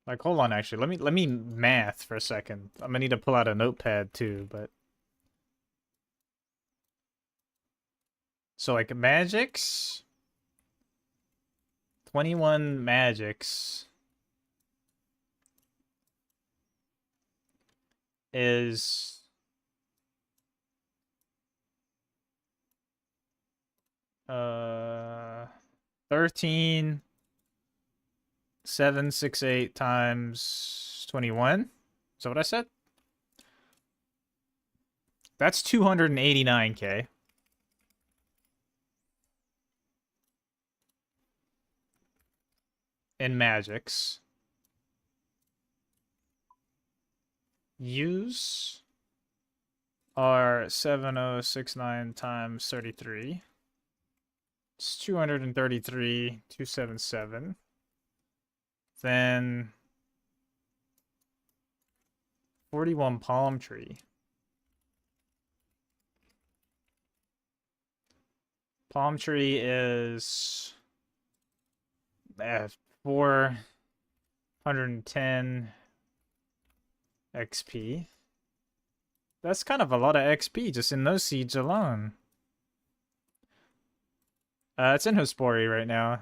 S1: Like, hold on, actually, let me math for a second. I'm gonna need to pull out a notepad too, but so like magics, 21 magics is 13 768 times 21. Is that what I said? That's 289k. In magics. Use are 7069 times 33. It's 233, 277. Then 41 palm tree. Palm tree is 410 XP. That's kind of a lot of XP just in those seeds alone. It's in Hospori right now.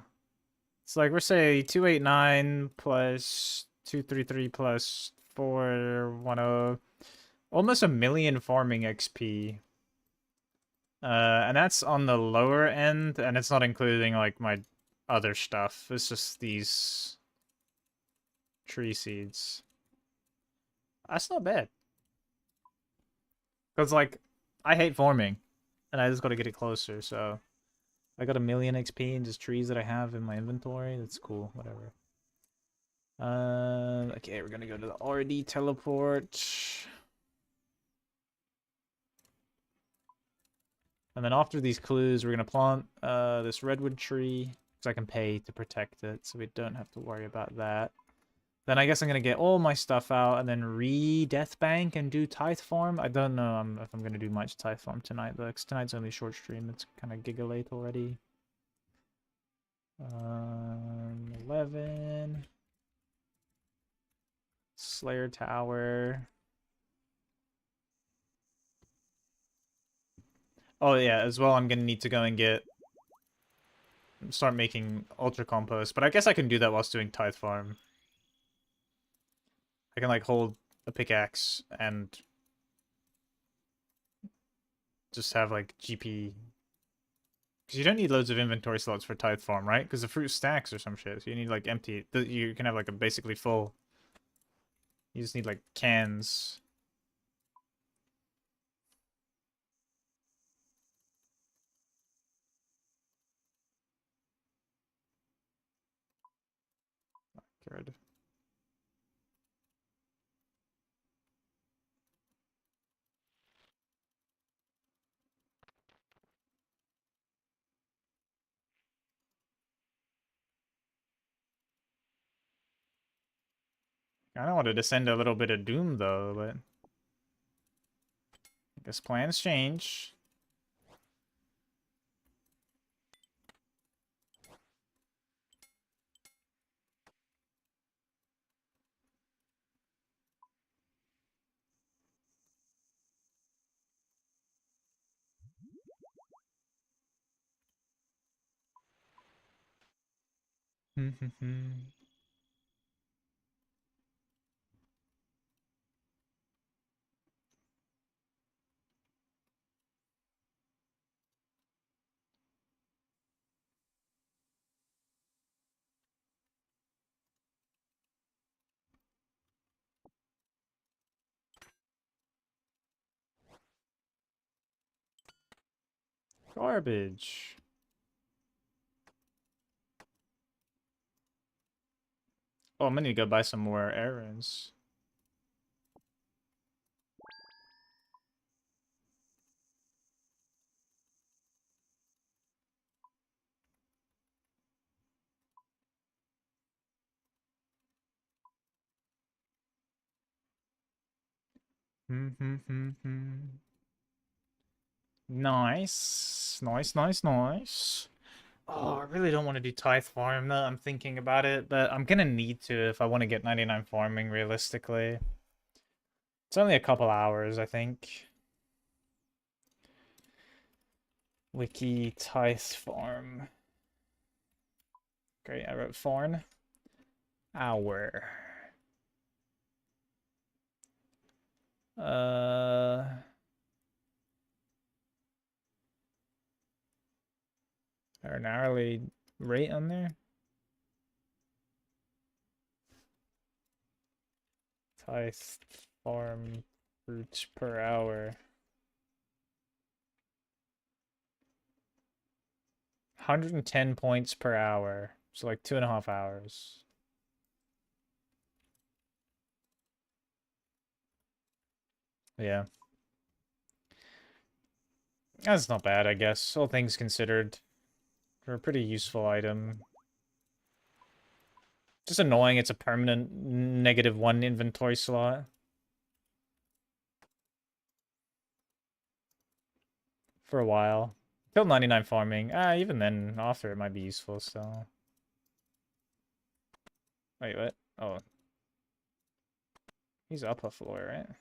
S1: It's like, we're say 289 plus 233 plus 410. Almost a million farming XP. And that's on the lower end, and it's not including, like, my other stuff. It's just these tree seeds. That's not bad. Because, like, I hate farming, and I just gotta get it closer, so... I got a million XP in just trees that I have in my inventory. That's cool, whatever. Okay, we're gonna go to the RD teleport. And then after these clues, we're gonna plant this redwood tree, because I can pay to protect it, so we don't have to worry about that. Then I guess I'm gonna get all my stuff out and then re-death bank and do tithe farm. I don't know if I'm gonna do much tithe farm tonight though, because tonight's only short stream. It's kind of giga late already. 11. Slayer Tower. Oh yeah, as well I'm gonna need to go and start making ultra compost, but I guess I can do that whilst doing tithe farm. I can like hold a pickaxe and just have like GP. Because you don't need loads of inventory slots for tithe farm, right? Because the fruit stacks or some shit. So you need like empty. You can have like a basically full. You just need like cans. Good. I don't want to descend a little bit of doom though, but I guess plans change. Garbage. Oh, I'm gonna need to go buy some more errands. Nice. Nice, nice, nice. Oh, I really don't want to do tithe farm though. I'm thinking about it, but I'm gonna need to if I want to get 99 farming realistically. It's only a couple hours, I think. Wiki tithe farm. Great, I wrote farm. Hour. Uh... Or an hourly rate on there? Tithe farm fruits per hour. 110 points per hour. So like 2.5 hours. Yeah. That's not bad, I guess. All things considered. For a pretty useful item. Just annoying, it's a permanent -1 inventory slot. For a while. Till 99 farming. Even then, after it might be useful, so... Wait, what? Oh. He's up a floor, right?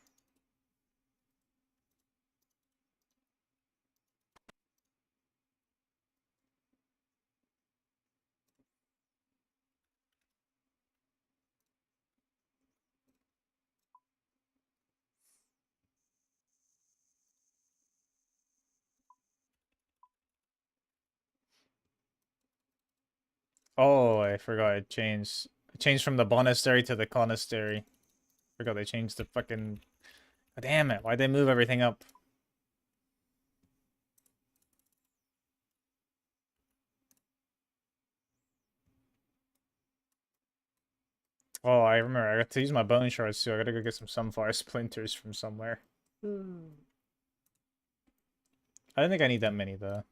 S1: Oh, I forgot it changed. It changed from the monastery to the conastery. Forgot they changed the fucking... God damn it, why'd they move everything up? Oh, I remember. I got to use my bone shards too. I gotta go get some sunflower splinters from somewhere. I don't think I need that many, though.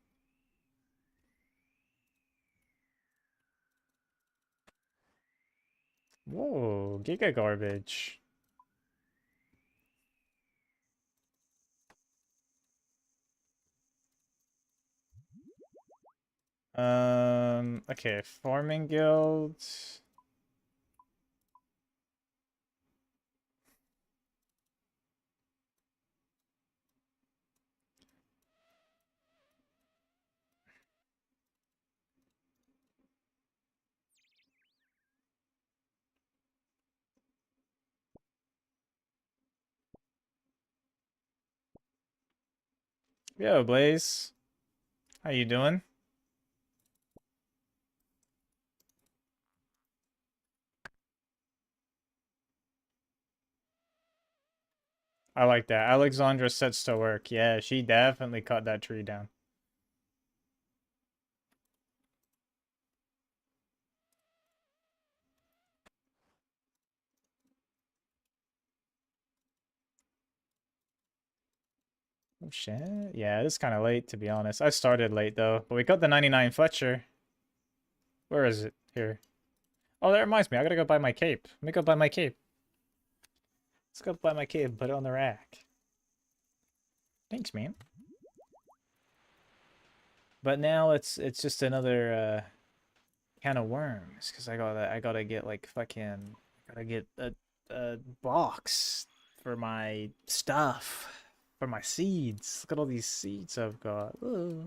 S1: Whoa, giga garbage. Okay, farming guild. Yo, Blaze. How you doing? I like that. Alexandra sets to work. Yeah, she definitely cut that tree down. Oh shit. Yeah, it's kind of late to be honest. I started late though, but we got the 99 Fletcher. Where is it? Here. Oh, that reminds me. I gotta go buy my cape. Let me go buy my cape. Let's go buy my cape and put it on the rack. Thanks, man. But now it's just another can of worms because I gotta get like fucking gotta get a box for my stuff for my seeds. Look at all these seeds I've got. Ugh.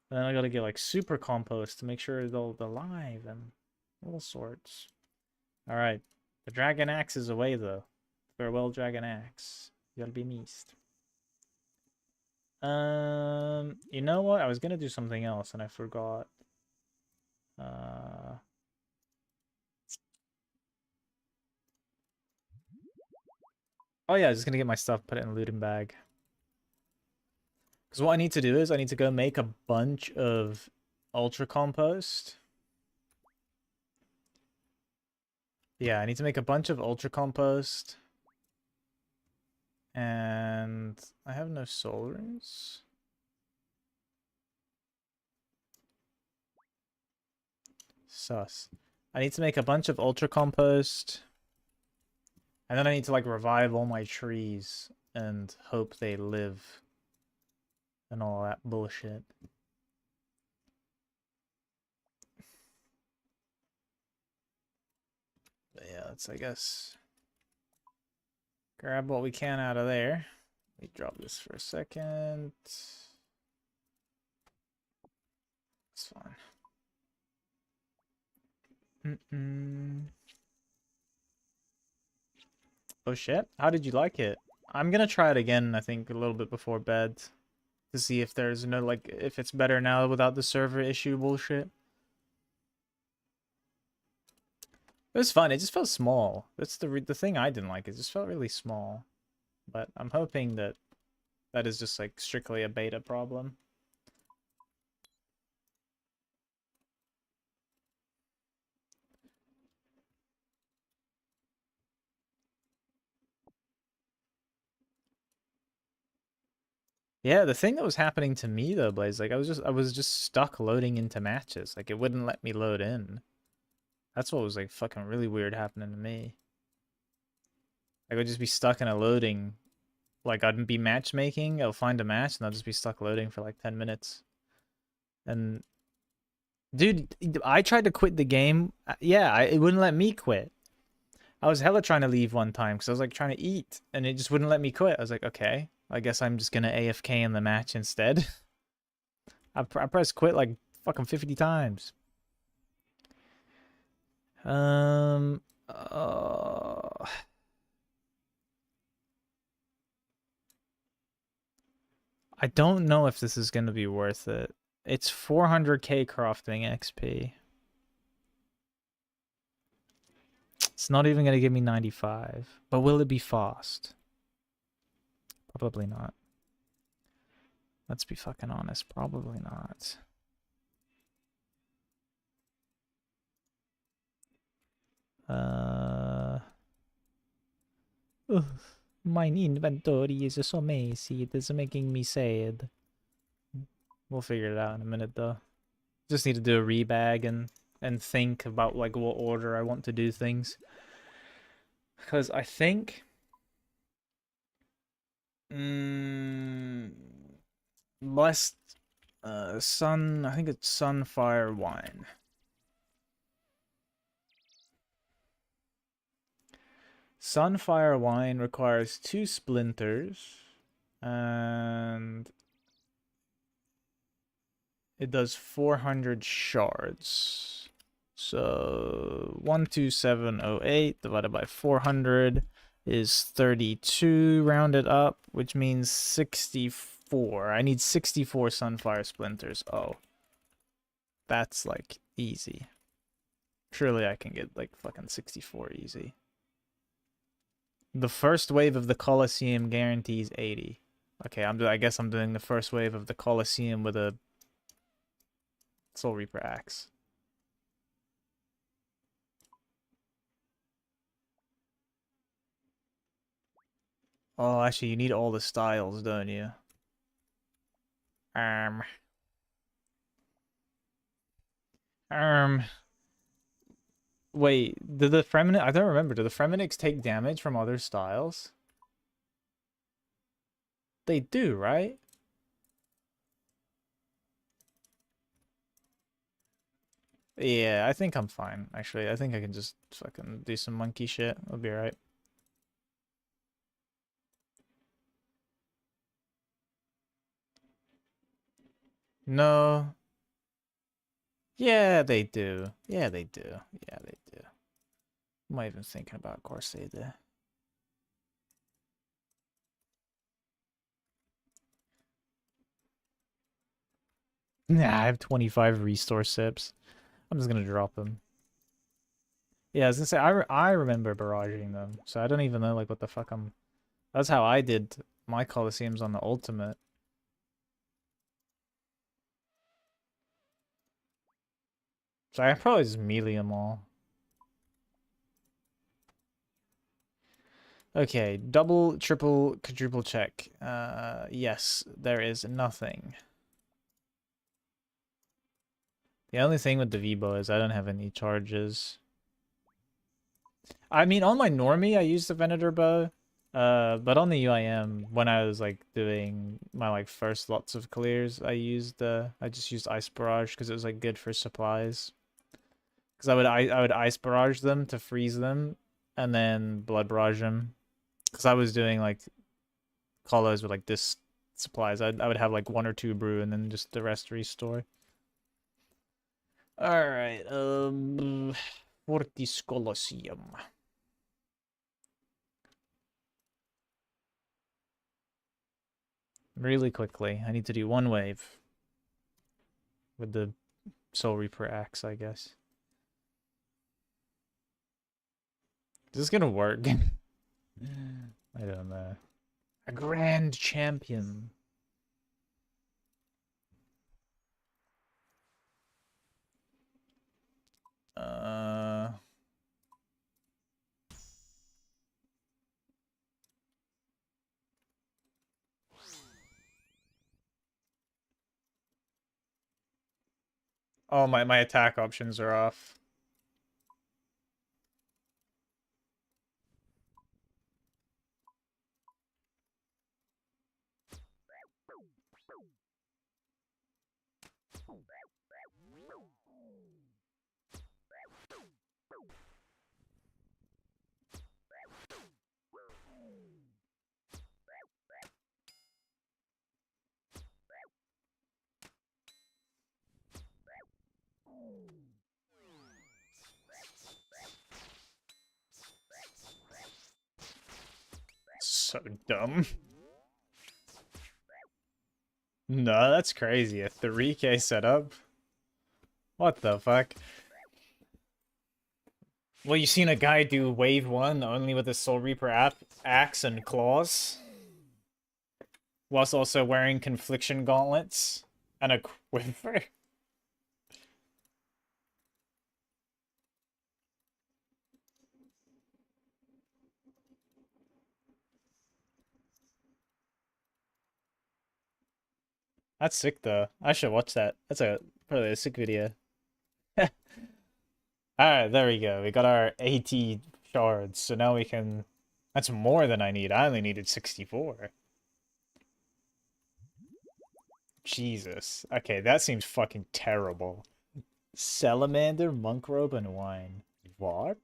S1: Then I gotta get like super compost to make sure they'll alive and all sorts. All right, the dragon axe is away though. Farewell, dragon axe. You'll be missed. You know what? I was gonna do something else and I forgot. Uh, oh yeah, I was just gonna get my stuff, put it in a looting bag. Because what I need to do is I need to go make a bunch of ultra compost. Yeah, I need to make a bunch of ultra compost. And I have no soul rings. Sus. I need to make a bunch of ultra compost. And then I need to like revive all my trees and hope they live. And all that bullshit. But yeah, let's, I guess, grab what we can out of there. Let me drop this for a second. It's fine. Oh shit, how did you like it? I'm gonna try it again, I think, a little bit before bed. To see if there's no, like, if it's better now without the server issue bullshit. It was fun, it just felt small. That's the thing I didn't like, it just felt really small. But I'm hoping that that is just, like, strictly a beta problem. Yeah, the thing that was happening to me though, Blaze, like I was just stuck loading into matches. Like it wouldn't let me load in. That's what was like fucking really weird happening to me. Like I'd just be stuck in a loading. Like I'd be matchmaking, I'll find a match and I'll just be stuck loading for like 10 minutes. And dude, I tried to quit the game. Yeah, it wouldn't let me quit. I was hella trying to leave one time because I was like trying to eat and it just wouldn't let me quit. I was like, okay, I guess I'm just gonna AFK in the match instead. I pressed quit like fucking 50 times. Um, I don't know if this is gonna be worth it. It's 400k crafting XP. It's not even gonna give me 95. But will it be fast? Probably not. Let's be fucking honest. Probably not. Ugh, my inventory is so messy. It is making me sad. We'll figure it out in a minute, though. Just need to do a rebag and think about like what order I want to do things. Because I think... Blessed Sun... I think it's Sunfire Wine. Sunfire Wine requires 2 splinters. And... it does 400 shards. So 12708 divided by 400 is 32 rounded up, which means 64. I need 64 Sunfire Splinters. Oh. That's like easy. Surely I can get like fucking 64 easy. The first wave of the Colosseum guarantees 80. Okay, I guess I'm doing the first wave of the Colosseum with a Soul Reaper axe. Oh, actually, you need all the styles, don't you? Um. Wait, did the Fremennik... I don't remember. Do the Fremenniks take damage from other styles? They do, right? Yeah, I think I'm fine, actually. I think I can just fucking do some monkey shit. I'll be alright. No. Yeah, they do. Yeah, they do. Yeah, they do. I'm not even thinking about of course they do. Nah, I have 25 restore sips. I'm just gonna drop them. Yeah, I was gonna say, I remember barraging them, so I don't even know, like, what the fuck I'm... That's how I did my Colosseums on the Ultimate. So I probably just melee them all. Okay, double, triple, quadruple check. Yes, there is nothing. The only thing with the V-Bow is I don't have any charges. I mean, on my normie, I use the Venator bow. But on the UIM, when I was like doing my like first lots of clears, I just used Ice Barrage because it was like good for supplies. Because I would Ice Barrage them to freeze them, and then Blood Barrage them. Because I was doing like colos with like this supplies. I would have like 1 or 2 brew and then just the rest restore. Alright, Fortis Colosseum. Really quickly, I need to do 1 wave. With the Soul Reaper axe, I guess. Is this gonna work? I don't know. A grand champion. Uh... Oh, my attack options are off. So dumb. No, that's crazy. A 3K setup? What the fuck? Well, you seen a guy do wave 1 only with his Soul Reaper axe and claws? Whilst also wearing confliction gauntlets and a quiver? That's sick though. I should watch that. That's probably a sick video. Alright, there we go. We got our 80 shards, so now we can... That's more than I need. I only needed 64. Jesus. Okay, that seems fucking terrible. Salamander, monk robe, and wine. What?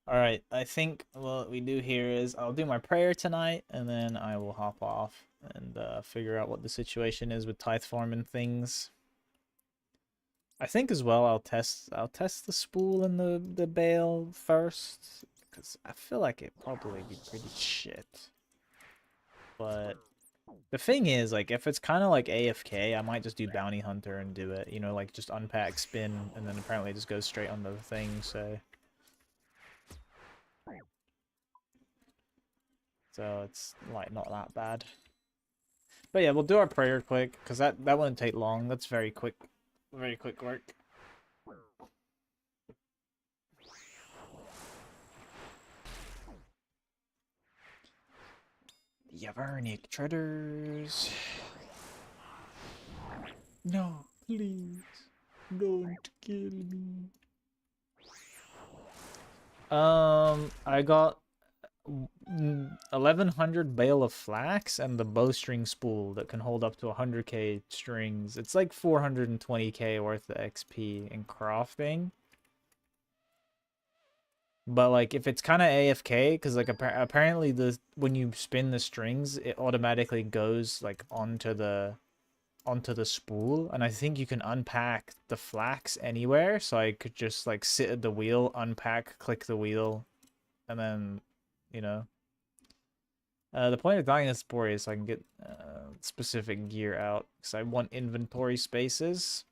S1: Alright, I think what we do here is I'll do my prayer tonight, and then I will hop off and figure out what the situation is with tithe farm and things. I think as well I'll test the spool and the bale first, because I feel like it'd probably be pretty shit. But the thing is, like, if it's kind of like AFK, I might just do bounty hunter and do it. You know, like just unpack, spin, and then apparently it just goes straight on the thing. So it's like not that bad. But yeah, we'll do our prayer quick, because that wouldn't take long. That's very quick work. Yavarnik traders. No, please. Don't kill me. I got 1100 bale of flax and the bowstring spool that can hold up to 100k strings. It's like 420k worth of XP in crafting. But like if it's kind of AFK, because like apparently when you spin the strings, it automatically goes like onto the spool, and I think you can unpack the flax anywhere. So I could just like sit at the wheel, unpack, click the wheel, and then you know. The point of dying is spore is so I can get specific gear out, because I want inventory spaces,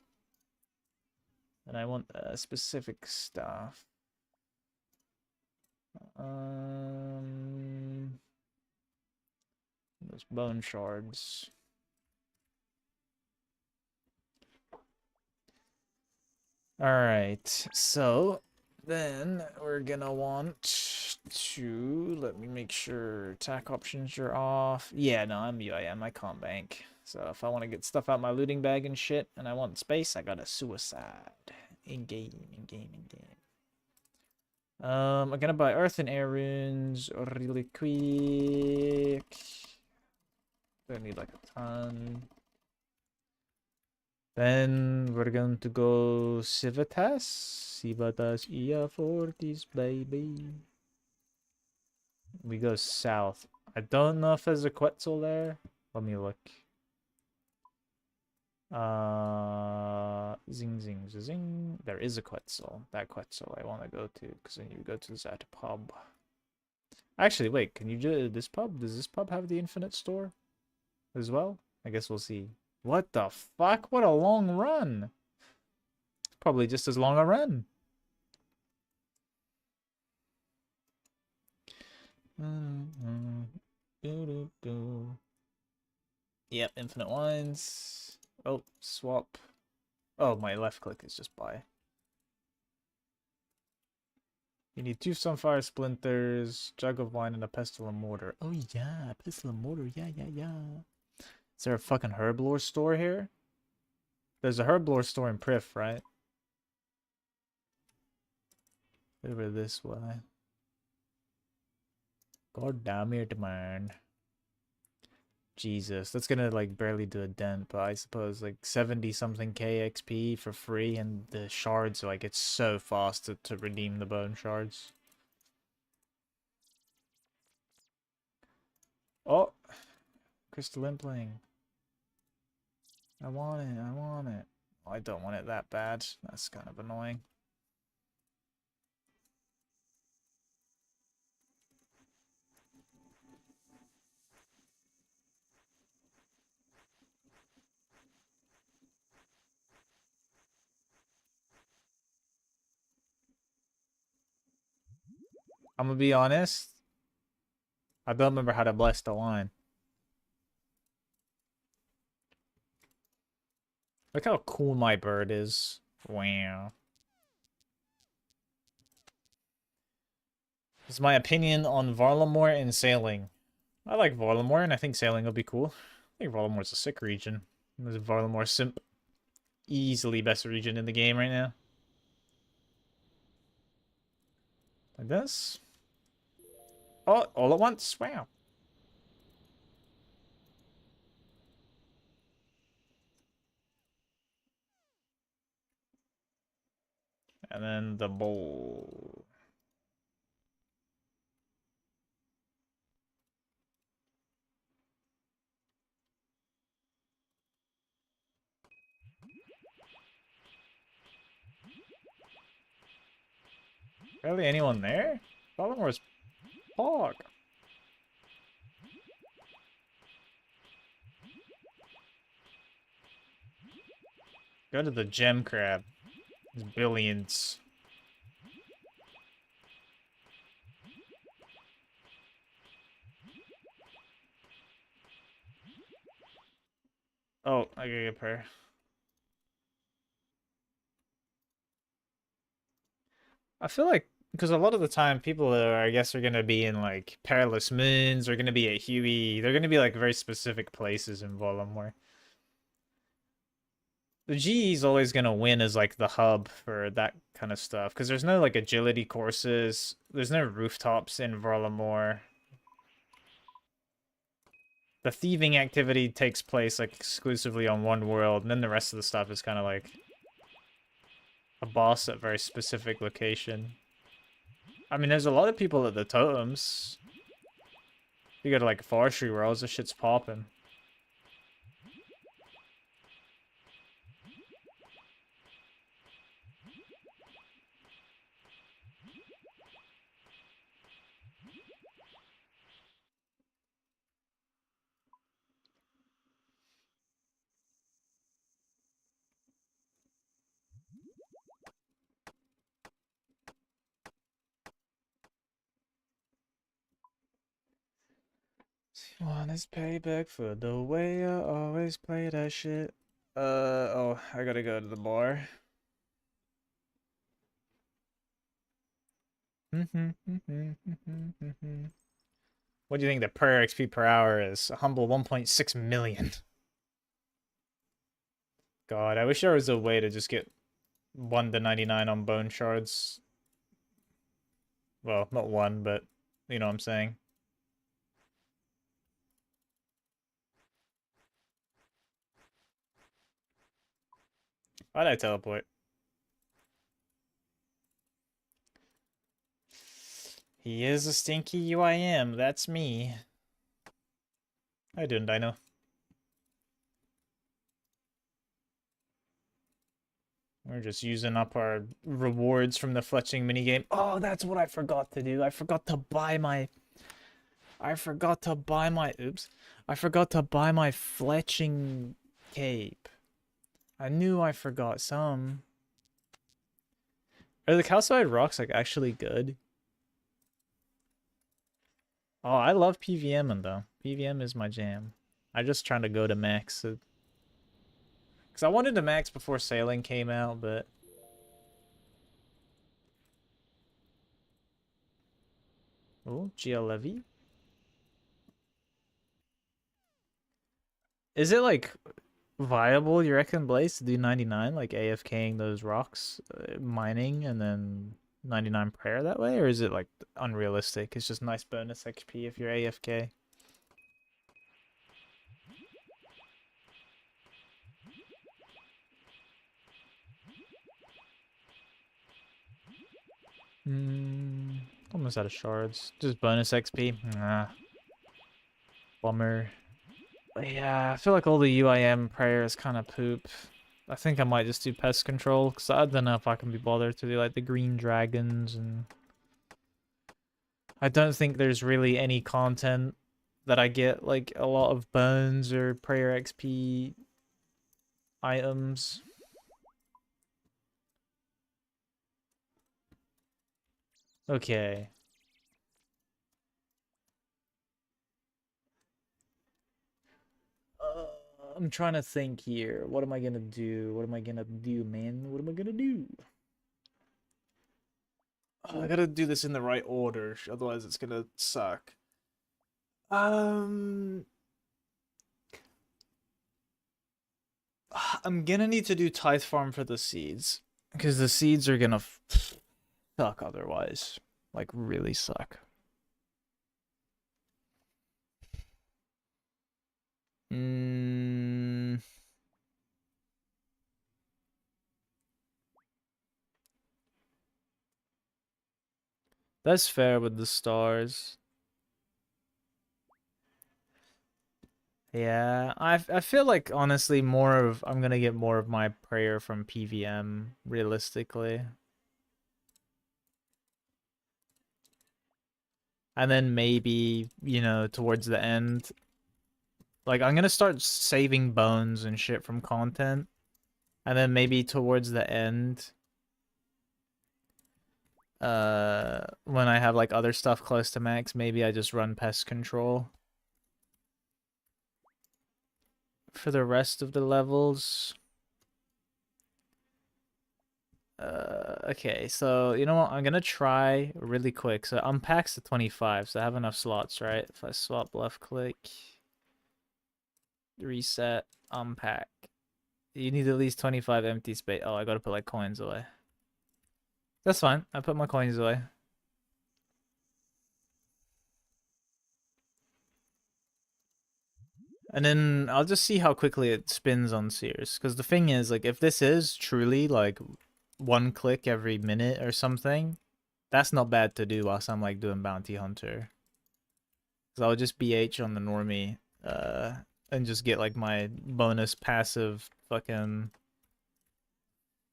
S1: and I want specific stuff. Those bone shards. Alright, so then we're gonna want to, let me make sure attack options are off. Yeah, no, I'm UIM, I can't bank. So if I want to get stuff out my looting bag and shit, and I want space, I got a suicide. In-game. I'm gonna buy earth and air runes really quick. Don't need like a ton. Then we're going to go Civitas. Ia Fortis, baby. We go south. I don't know if there's a Quetzal there. Let me look. Zing. There is a Quetzal. That Quetzal I want to go to, because then you go to that pub. Actually, wait, can you do this pub? Does this pub have the infinite store as well? I guess we'll see. What the fuck? What a long run. Probably just as long a run. Yep, infinite wines. Oh, swap. Oh, my left click is just buy. You need 2 sunfire splinters, jug of wine, and a pestle and mortar. Oh yeah, pestle and mortar. Yeah. Is there a fucking herb lore store here? There's a herblore store in Prif, right? Over this way. God damn it, man. Jesus, that's gonna like barely do a dent, but I suppose like 70 something K XP for free, and the shards, like it's so fast to redeem the bone shards. Oh, crystal impling. I want it, I want it. I don't want it that bad. That's kind of annoying. I'm gonna be honest. I don't remember how to bless the line. Look how cool my bird is. Wow. This is my opinion on Varlamore and sailing. I like Varlamore, and I think sailing will be cool. I think Varlamore's a sick region. There's Varlamore simp. Easily best region in the game right now. Like this. Oh, all at once. Wow. And then the bowl. Barely anyone there? Varlamore's pog. Go to the gem crab. There's billions. Oh, I gotta get prayer. I feel like because a lot of the time people are, I guess, are gonna be in like Perilous Moons, or gonna be at Huey. They're gonna be like very specific places in Varlamore. The GE is always gonna win as like the hub for that kind of stuff because there's no like agility courses. There's no rooftops in Varlamore. The thieving activity takes place like exclusively on one world, and then the rest of the stuff is kind of like a boss at a very specific location. I mean, there's a lot of people at the totems. You go to like forestry where all this shit's popping. Want his payback for the way I always play that shit. Oh, I gotta go to the bar. What do you think the per XP per hour is? A humble 1.6 million. God, I wish there was a way to just get 1 to 99 on bone shards. Well, not 1, but you know what I'm saying. Why'd I teleport? He is a stinky UIM, that's me. How you doing, Dino? We're just using up our rewards from the fletching minigame. Oh, that's what I forgot to do. I forgot to buy my... Oops. I forgot to buy my fletching cape. I knew I forgot some. Are the calcified rocks like actually good? Oh, I love PVMing though. PVM is my jam. I'm just trying to go to max. Because I wanted to max before sailing came out, but... Oh, GL Levy? Is it like... viable, you reckon, Blaze, to do 99, like AFKing those rocks, mining, and then 99 prayer that way? Or is it like unrealistic? It's just nice bonus XP if you're AFK. Hmm, almost out of shards. Just bonus XP. Nah, bummer. Yeah, I feel like all the UIM prayer is kind of poop. I think I might just do pest control, because I don't know if I can be bothered to do like the green dragons, and I don't think there's really any content that I get like a lot of bones or prayer XP items. Okay. Uh, I'm trying to think here. What am I gonna do? What am I gonna do, man? What am I gonna do? Oh, I gotta do this in the right order, otherwise it's gonna suck. Um, I'm gonna need to do tithe farm for the seeds, because the seeds are gonna suck otherwise. Like, really suck. Mm, that's fair with the stars. Yeah, I feel like honestly I'm gonna get more of my prayer from PVM realistically. And then maybe, towards the end, like I'm gonna start saving bones and shit from content. And then maybe towards the end, when I have like other stuff close to max, maybe I just run pest control for the rest of the levels. Okay, so you know what? I'm gonna try really quick. So unpacks to 25, so I have enough slots, right? If I swap left click, reset, unpack. You need at least 25 empty space. Oh, I gotta put like coins away. That's fine. I put my coins away. And then I'll just see how quickly it spins on Sears. Because the thing is, like, if this is truly like one click every minute or something, that's not bad to do whilst I'm like doing Bounty Hunter. Because I'll just BH on the normie, and just get like my bonus passive fucking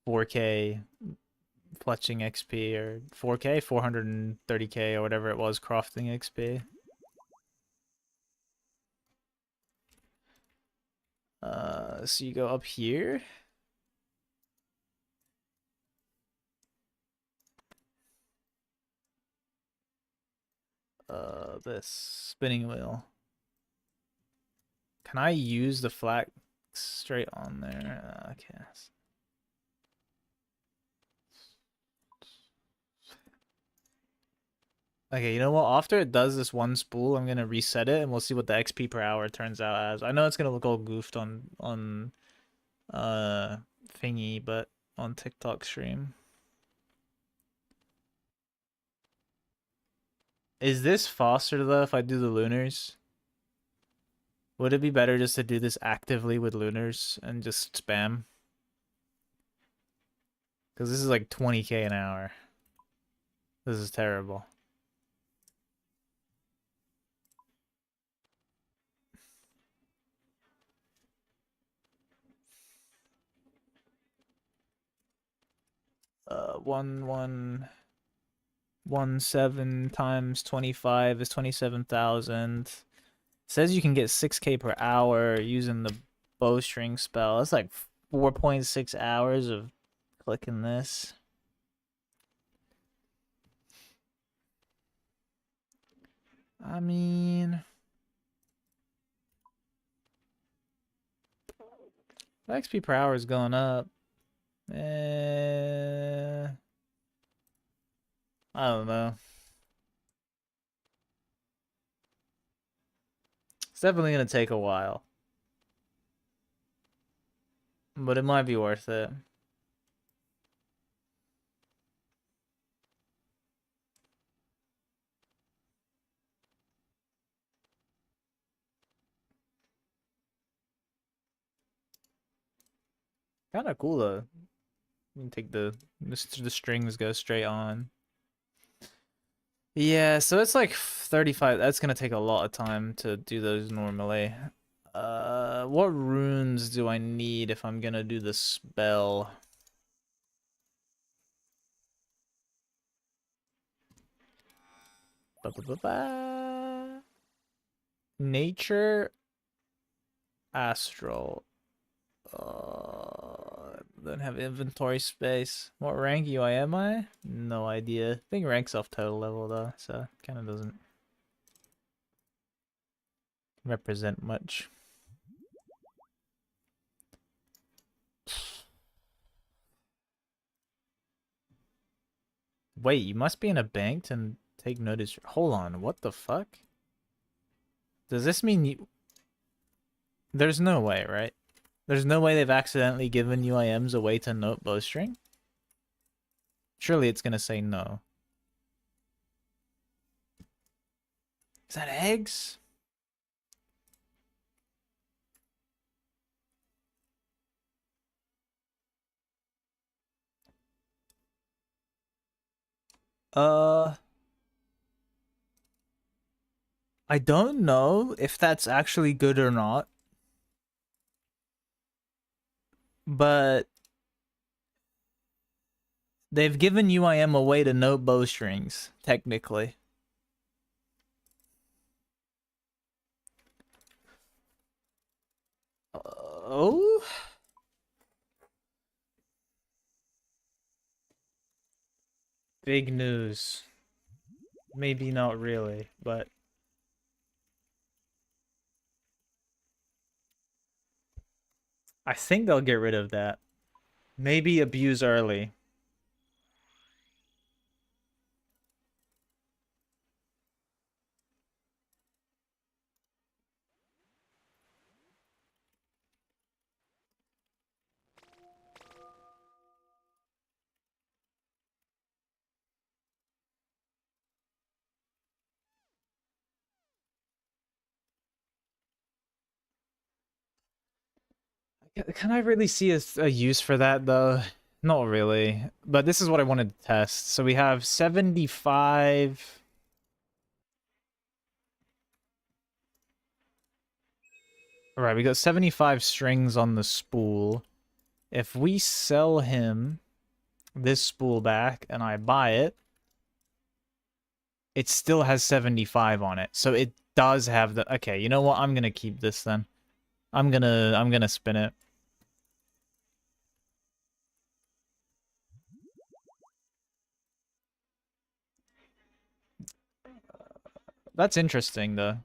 S1: 4K fletching XP, or 4K, 430K, or whatever it was, crafting XP. So you go up here. This spinning wheel. Can I use the flag straight on there? Okay. Okay, you know what? After it does this one spool, I'm gonna reset it and we'll see what the XP per hour turns out as. I know it's gonna look all goofed on thingy, but on TikTok stream. Is this faster though if I do the lunars? Would it be better just to do this actively with lunars and just spam? Because this is like 20k an hour. This is terrible. Uh, 117 times 25 is 27,000. Says you can get 6k per hour using the bowstring spell. That's like 4.6 hours of clicking this. I mean, the XP per hour is going up. I don't know. It's definitely gonna take a while. But it might be worth it. Kind of cool though. You can take the strings go straight on. Yeah, so it's like 35. That's gonna take a lot of time to do those normally. What runes do I need if I'm gonna do the spell? Ba, ba, ba, ba. Nature, astral. Don't have inventory space. What rank UI am I? No idea. I think rank's off total level though, so kind of doesn't represent much. Wait, you must be in a bank to take notice. Hold on, what the fuck? Does this mean you... There's no way, right? There's no way they've accidentally given UIMs a way to note bowstring? Surely it's gonna say no. Is that eggs? Uh... I don't know if that's actually good or not. But they've given UIM a way to note bowstrings, technically. Oh? Big news. Maybe not really, but... I think they'll get rid of that. Maybe abuse early. Can I really see a use for that, though? Not really. But this is what I wanted to test. So we have 75... Alright, we got 75 strings on the spool. If we sell him this spool back and I buy it, it still has 75 on it. So it does have the... Okay, you know what? I'm gonna keep this then. I'm gonna spin it. That's interesting, though.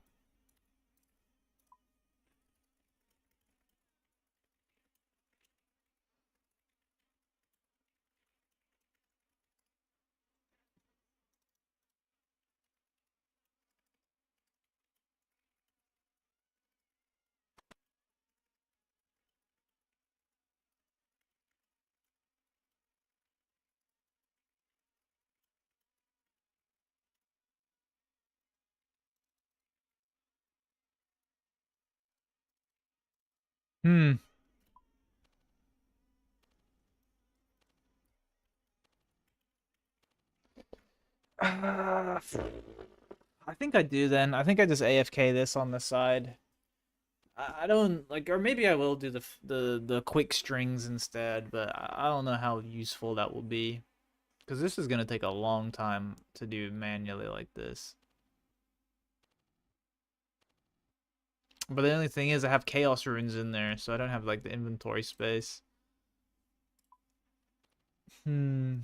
S1: Hmm. I think I do then. I think I just AFK this on the side. I don't like, or maybe I will do the quick strings instead, but I don't know how useful that will be, because this is gonna take a long time to do manually like this. But the only thing is I have chaos runes in there, so I don't have like the inventory space. Hmm.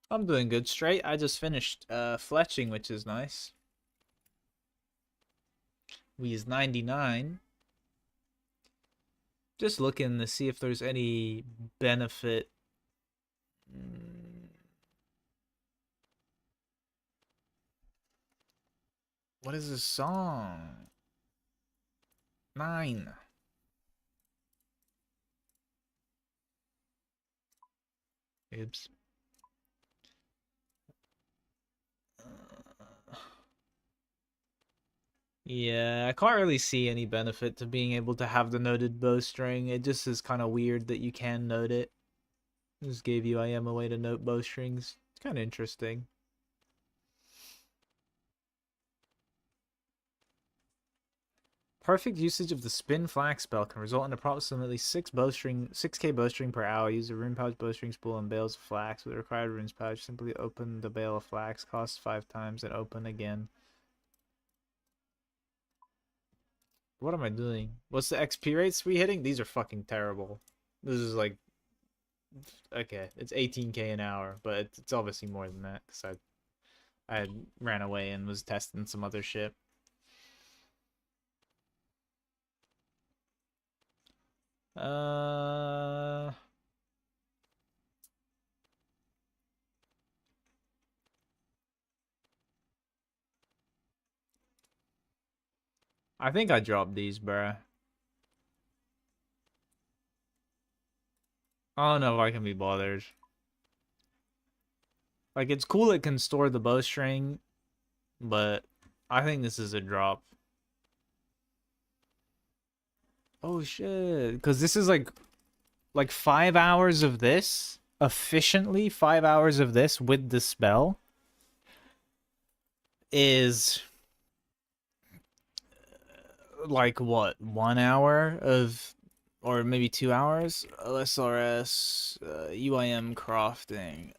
S1: I'm doing good. Straight. I just finished fletching, which is nice. We is 99. Just looking to see if there's any benefit. What is this song? 9. Oops. Yeah, I can't really see any benefit to being able to have the noted bowstring. It just is kind of weird that you can note it. Just gave UIM a way to note bowstrings. It's kind of interesting. Perfect usage of the spin flag spell can result in approximately 6k bowstring per hour. Use a rune pouch, bowstring spool, and bales of flax. With the required runes pouch, simply open the bale of flax, costs 5 times, and open again. What am I doing? What's the XP rates we hitting? These are fucking terrible. This is like, okay, it's 18k an hour, but it's obviously more than that because I had ran away and was testing some other shit. Uh, I think I dropped these, bruh. I don't know if I can be bothered. Like, it's cool it can store the bowstring, but I think this is a drop. Oh shit, because this is like 5 hours of this efficiently. 5 hours of this with the spell is like what, 1 hour of, or maybe 2 hours. LSRS, UIM crafting.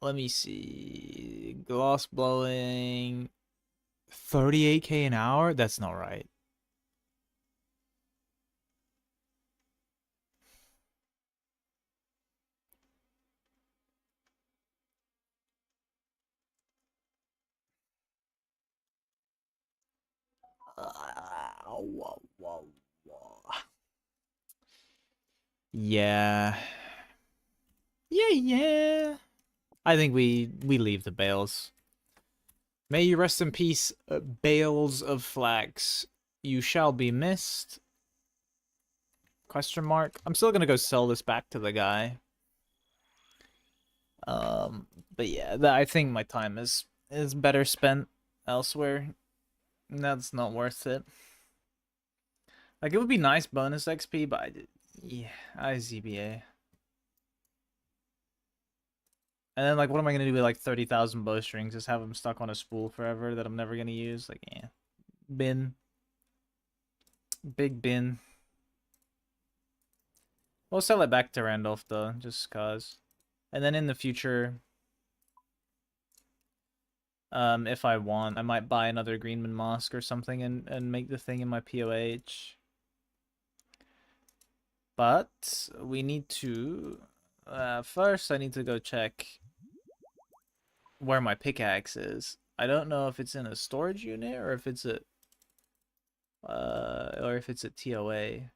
S1: Let me see. Gloss blowing, 38k an hour. That's not right. Yeah. Yeah. I think we leave the bales. May you rest in peace, bales of flax. You shall be missed. Question mark. I'm still gonna go sell this back to the guy. But yeah, I think my time is better spent elsewhere. That's not worth it. Like, it would be nice bonus XP, but yeah, I ZBA. And then, like, what am I gonna do with like 30,000 bowstrings? Just have them stuck on a spool forever that I'm never gonna use? Like, yeah, bin, big bin. We'll sell it back to Randolph though, just cause. And then in the future, if I want, I might buy another Greenman Mosque or something and make the thing in my POH. But we need to, first I need to go check where my pickaxe is. I don't know if it's in a storage unit or if it's a TOA.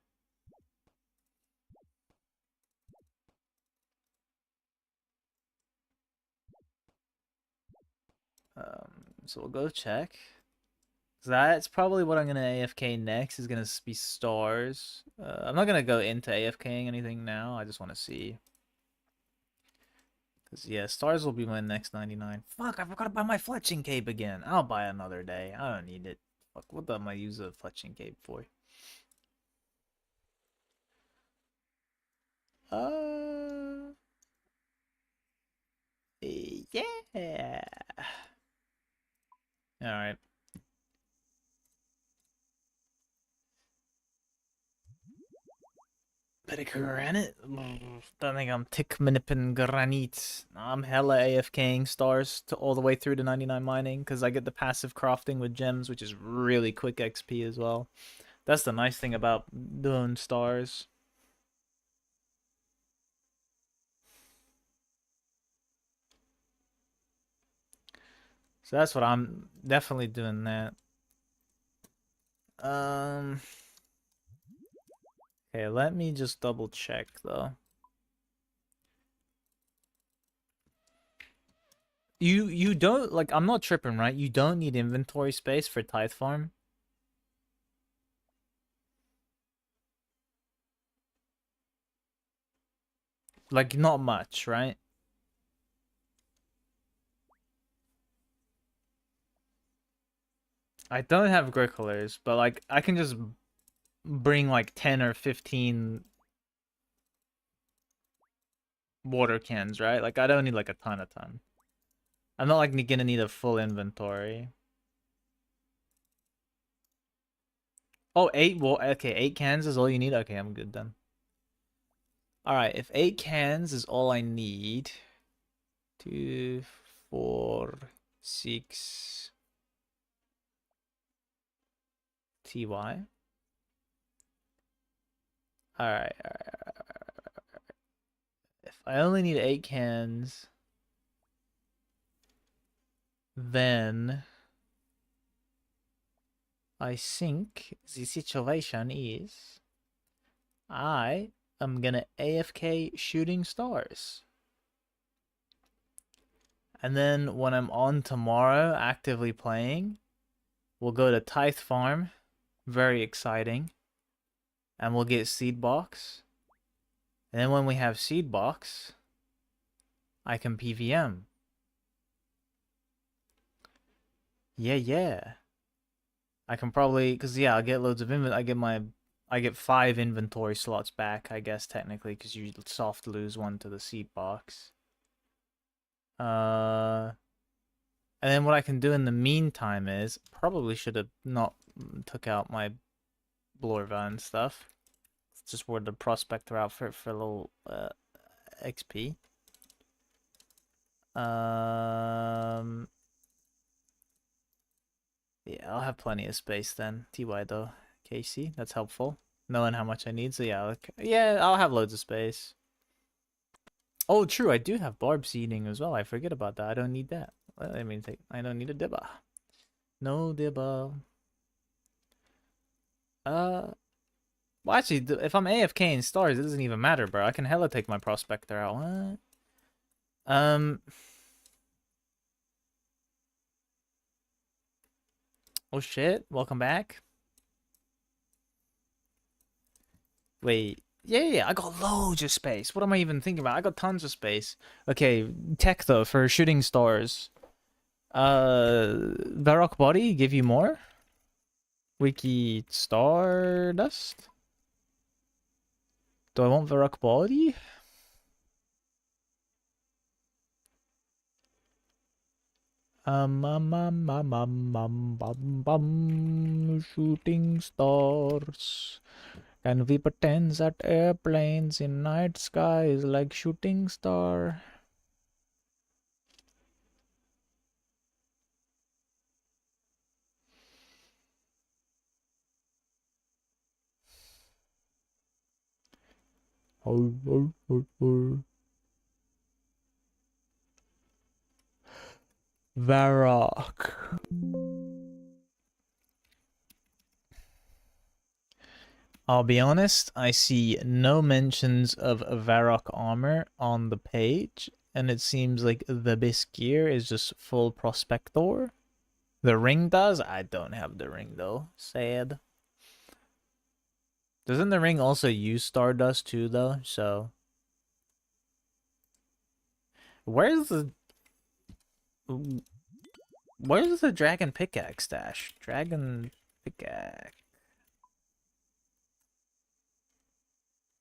S1: So we'll go check. That's probably what I'm gonna AFK next. Is gonna be stars. I'm not gonna go into AFKing anything now. I just want to see. Cause yeah, stars will be my next 99. Fuck! I forgot to buy my fletching cape again. I'll buy another day. I don't need it. Fuck! What am I use a fletching cape for? Uh, yeah. All right. Better granite? Don't think I'm tick manipin granite. I'm hella AFKing stars to all the way through to 99 mining because I get the passive crafting with gems, which is really quick XP as well. That's the nice thing about doing stars. So that's what I'm definitely doing that. Okay, let me just double check though. You don't, like, I'm not tripping, right? You don't need inventory space for Tithe Farm. Like, not much, right? I don't have gricklers, but like I can just bring like 10 or 15 water cans, right? Like I don't need like a ton. I'm not like gonna need a full inventory. Oh, eight. Well, okay, 8 cans is all you need. Okay, I'm good then. All right, if 8 cans is all I need, 2, 4, 6, ty. All right, all right. If I only need 8 cans, then I think the situation is I am gonna AFK shooting stars. And then when I'm on tomorrow actively playing, we'll go to Tithe Farm. Very exciting. And we'll get Seed Box. And then when we have Seed Box, I can PVM. Yeah. I can probably, cause yeah, I'll get loads of I get 5 inventory slots back, I guess technically, cause you soft lose one to the Seed Box. And then what I can do in the meantime is probably should have not took out my Blorva and stuff. It's just wore the Prospector outfit for a little XP. Yeah, I'll have plenty of space then. TY though. KC, that's helpful. Knowing how much I need, so yeah, I'll have loads of space. Oh, true, I do have barb seeding as well. I forget about that. I don't need that. I mean, I don't need a dibba. No dibba. Well, actually, if I'm AFK in stars, it doesn't even matter, bro. I can hella take my Prospector out. What? Oh shit, welcome back. Wait, yeah, I got loads of space. What am I even thinking about? I got tons of space. Okay, tech though, for shooting stars. Varrock Body give you more? Wiki Stardust? Do I want Varrock Body? Shooting stars. And we pretend that airplanes in night sky is like shooting star. Varrock. I'll be honest, I see no mentions of Varrock armor on the page, and it seems like the best gear is just full Prospector. The ring does? I don't have the ring though. Sad. Doesn't the ring also use Stardust too though? So where's the dragon pickaxe stash? Dragon pickaxe.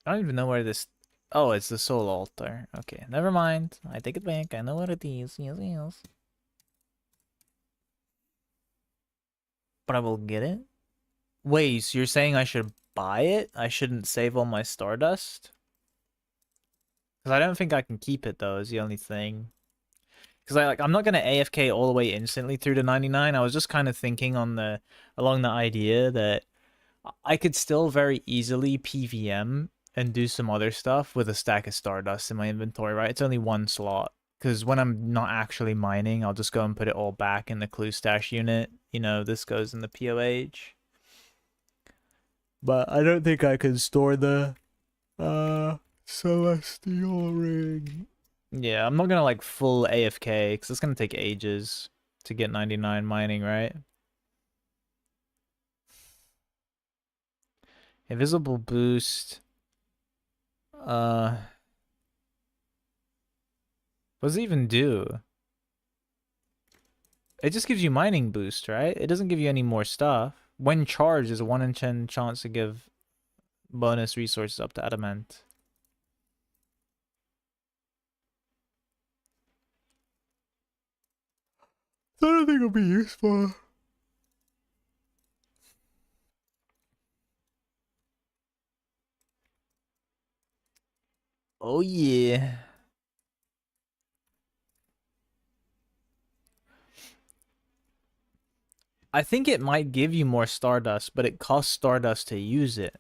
S1: I don't even know where this. Oh, it's the soul altar. Okay, never mind. I take it back. I know what it is. Yes. But I will get it. Wait, so you're saying I should buy it? I shouldn't save all my Stardust? Because I don't think I can keep it though, is the only thing. Because I'm not gonna AFK all the way instantly through to 99. I was just kind of thinking along the idea that I could still very easily PVM and do some other stuff with a stack of Stardust in my inventory, right? It's only one slot. Because when I'm not actually mining, I'll just go and put it all back in the clue stash unit. You know, this goes in the POH. But I don't think I can store the Celestial Ring. Yeah, I'm not gonna like full AFK because it's gonna take ages to get 99 mining, right? Invisible boost. What does it even do? It just gives you mining boost, right? It doesn't give you any more stuff. When charged, is a 1 in 10 chance to give bonus resources up to adamant. I don't think it'll be useful. Oh yeah. I think it might give you more Stardust, but it costs Stardust to use it.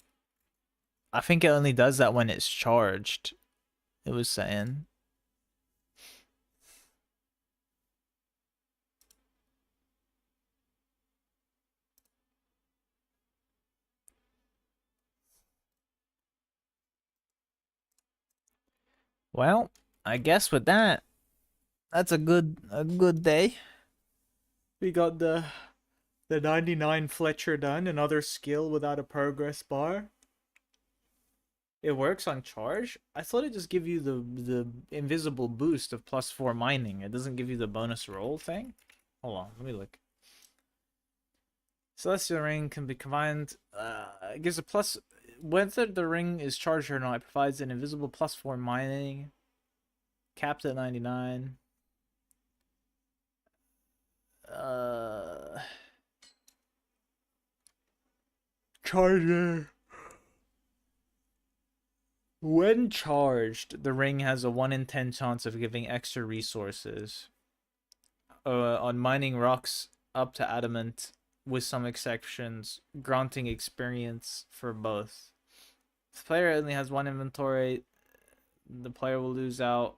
S1: I think it only does that when it's charged. It was saying. Well, I guess with that, that's a good day. We got the 99 Fletcher done, another skill without a progress bar. It works on charge? I thought it just give you the invisible boost of +4 mining. It doesn't give you the bonus roll thing? Hold on, let me look. Celestial Ring can be combined. It gives a plus... Whether the ring is charged or not, it provides an invisible +4 mining. Capped at 99. Charger. When charged, the ring has a 1 in 10 chance of giving extra resources. On mining rocks up to adamant, with some exceptions, granting experience for both. If the player only has 1 inventory, the player will lose out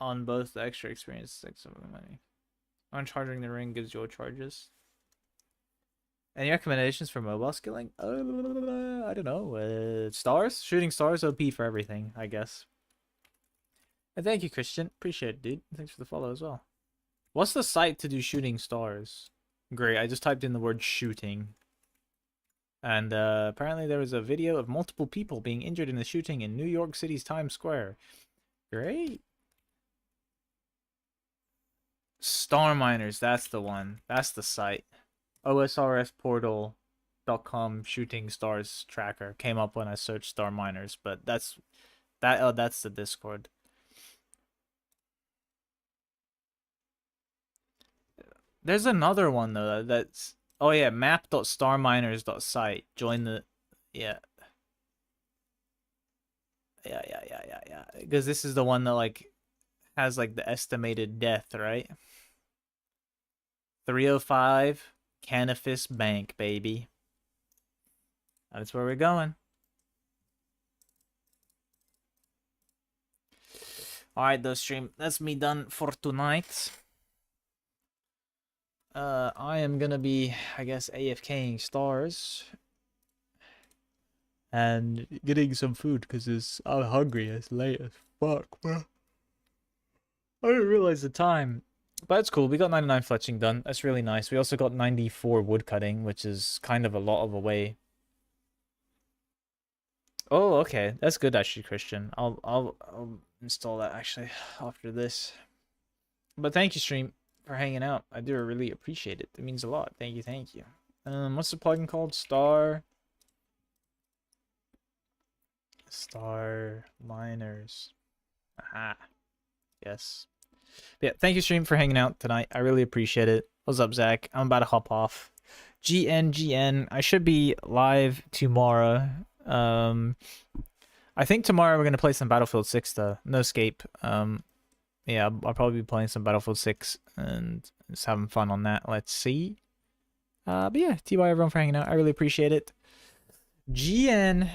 S1: on both the extra experience 6 of the money. Uncharging the ring gives your charges. Any recommendations for mobile skilling? I don't know. Stars? Shooting stars OP for everything, I guess. And thank you, Christian. Appreciate it, dude. Thanks for the follow as well. What's the site to do shooting stars? Great, I just typed in the word shooting. And apparently there was a video of multiple people being injured in the shooting in New York City's Times Square. Great. Star Miners, that's the one. That's the site. OSRSportal.com shooting stars tracker came up when I searched Star Miners, but that's the Discord. There's another one though that's oh yeah, map.starminers.site. Join the yeah. Yeah. Because this is the one that like has like the estimated death, right? 305 Canifis Bank, baby. That's where we're going. Alright, though, stream. That's me done for tonight. I am gonna be, I guess, AFKing stars. And getting some food because I'm hungry. It's late as fuck, bro. I didn't realize the time. But it's cool. We got 99 fletching done. That's really nice. We also got 94 wood cutting, which is kind of a lot of a way. Oh, okay. That's good actually, Christian. I'll install that actually after this. But thank you, stream, for hanging out. I do really appreciate it. It means a lot. Thank you. What's the plugin called? Star Miners. Aha. Yes. Yeah, thank you, stream, for hanging out tonight. I really appreciate it. What's up, Zach? I'm about to hop off. GN. I should be live tomorrow. I think tomorrow we're gonna play some Battlefield 6 though. No escape. Yeah, I'll probably be playing some Battlefield 6 and just having fun on that. Let's see. But yeah, TY everyone for hanging out. I really appreciate it. GN.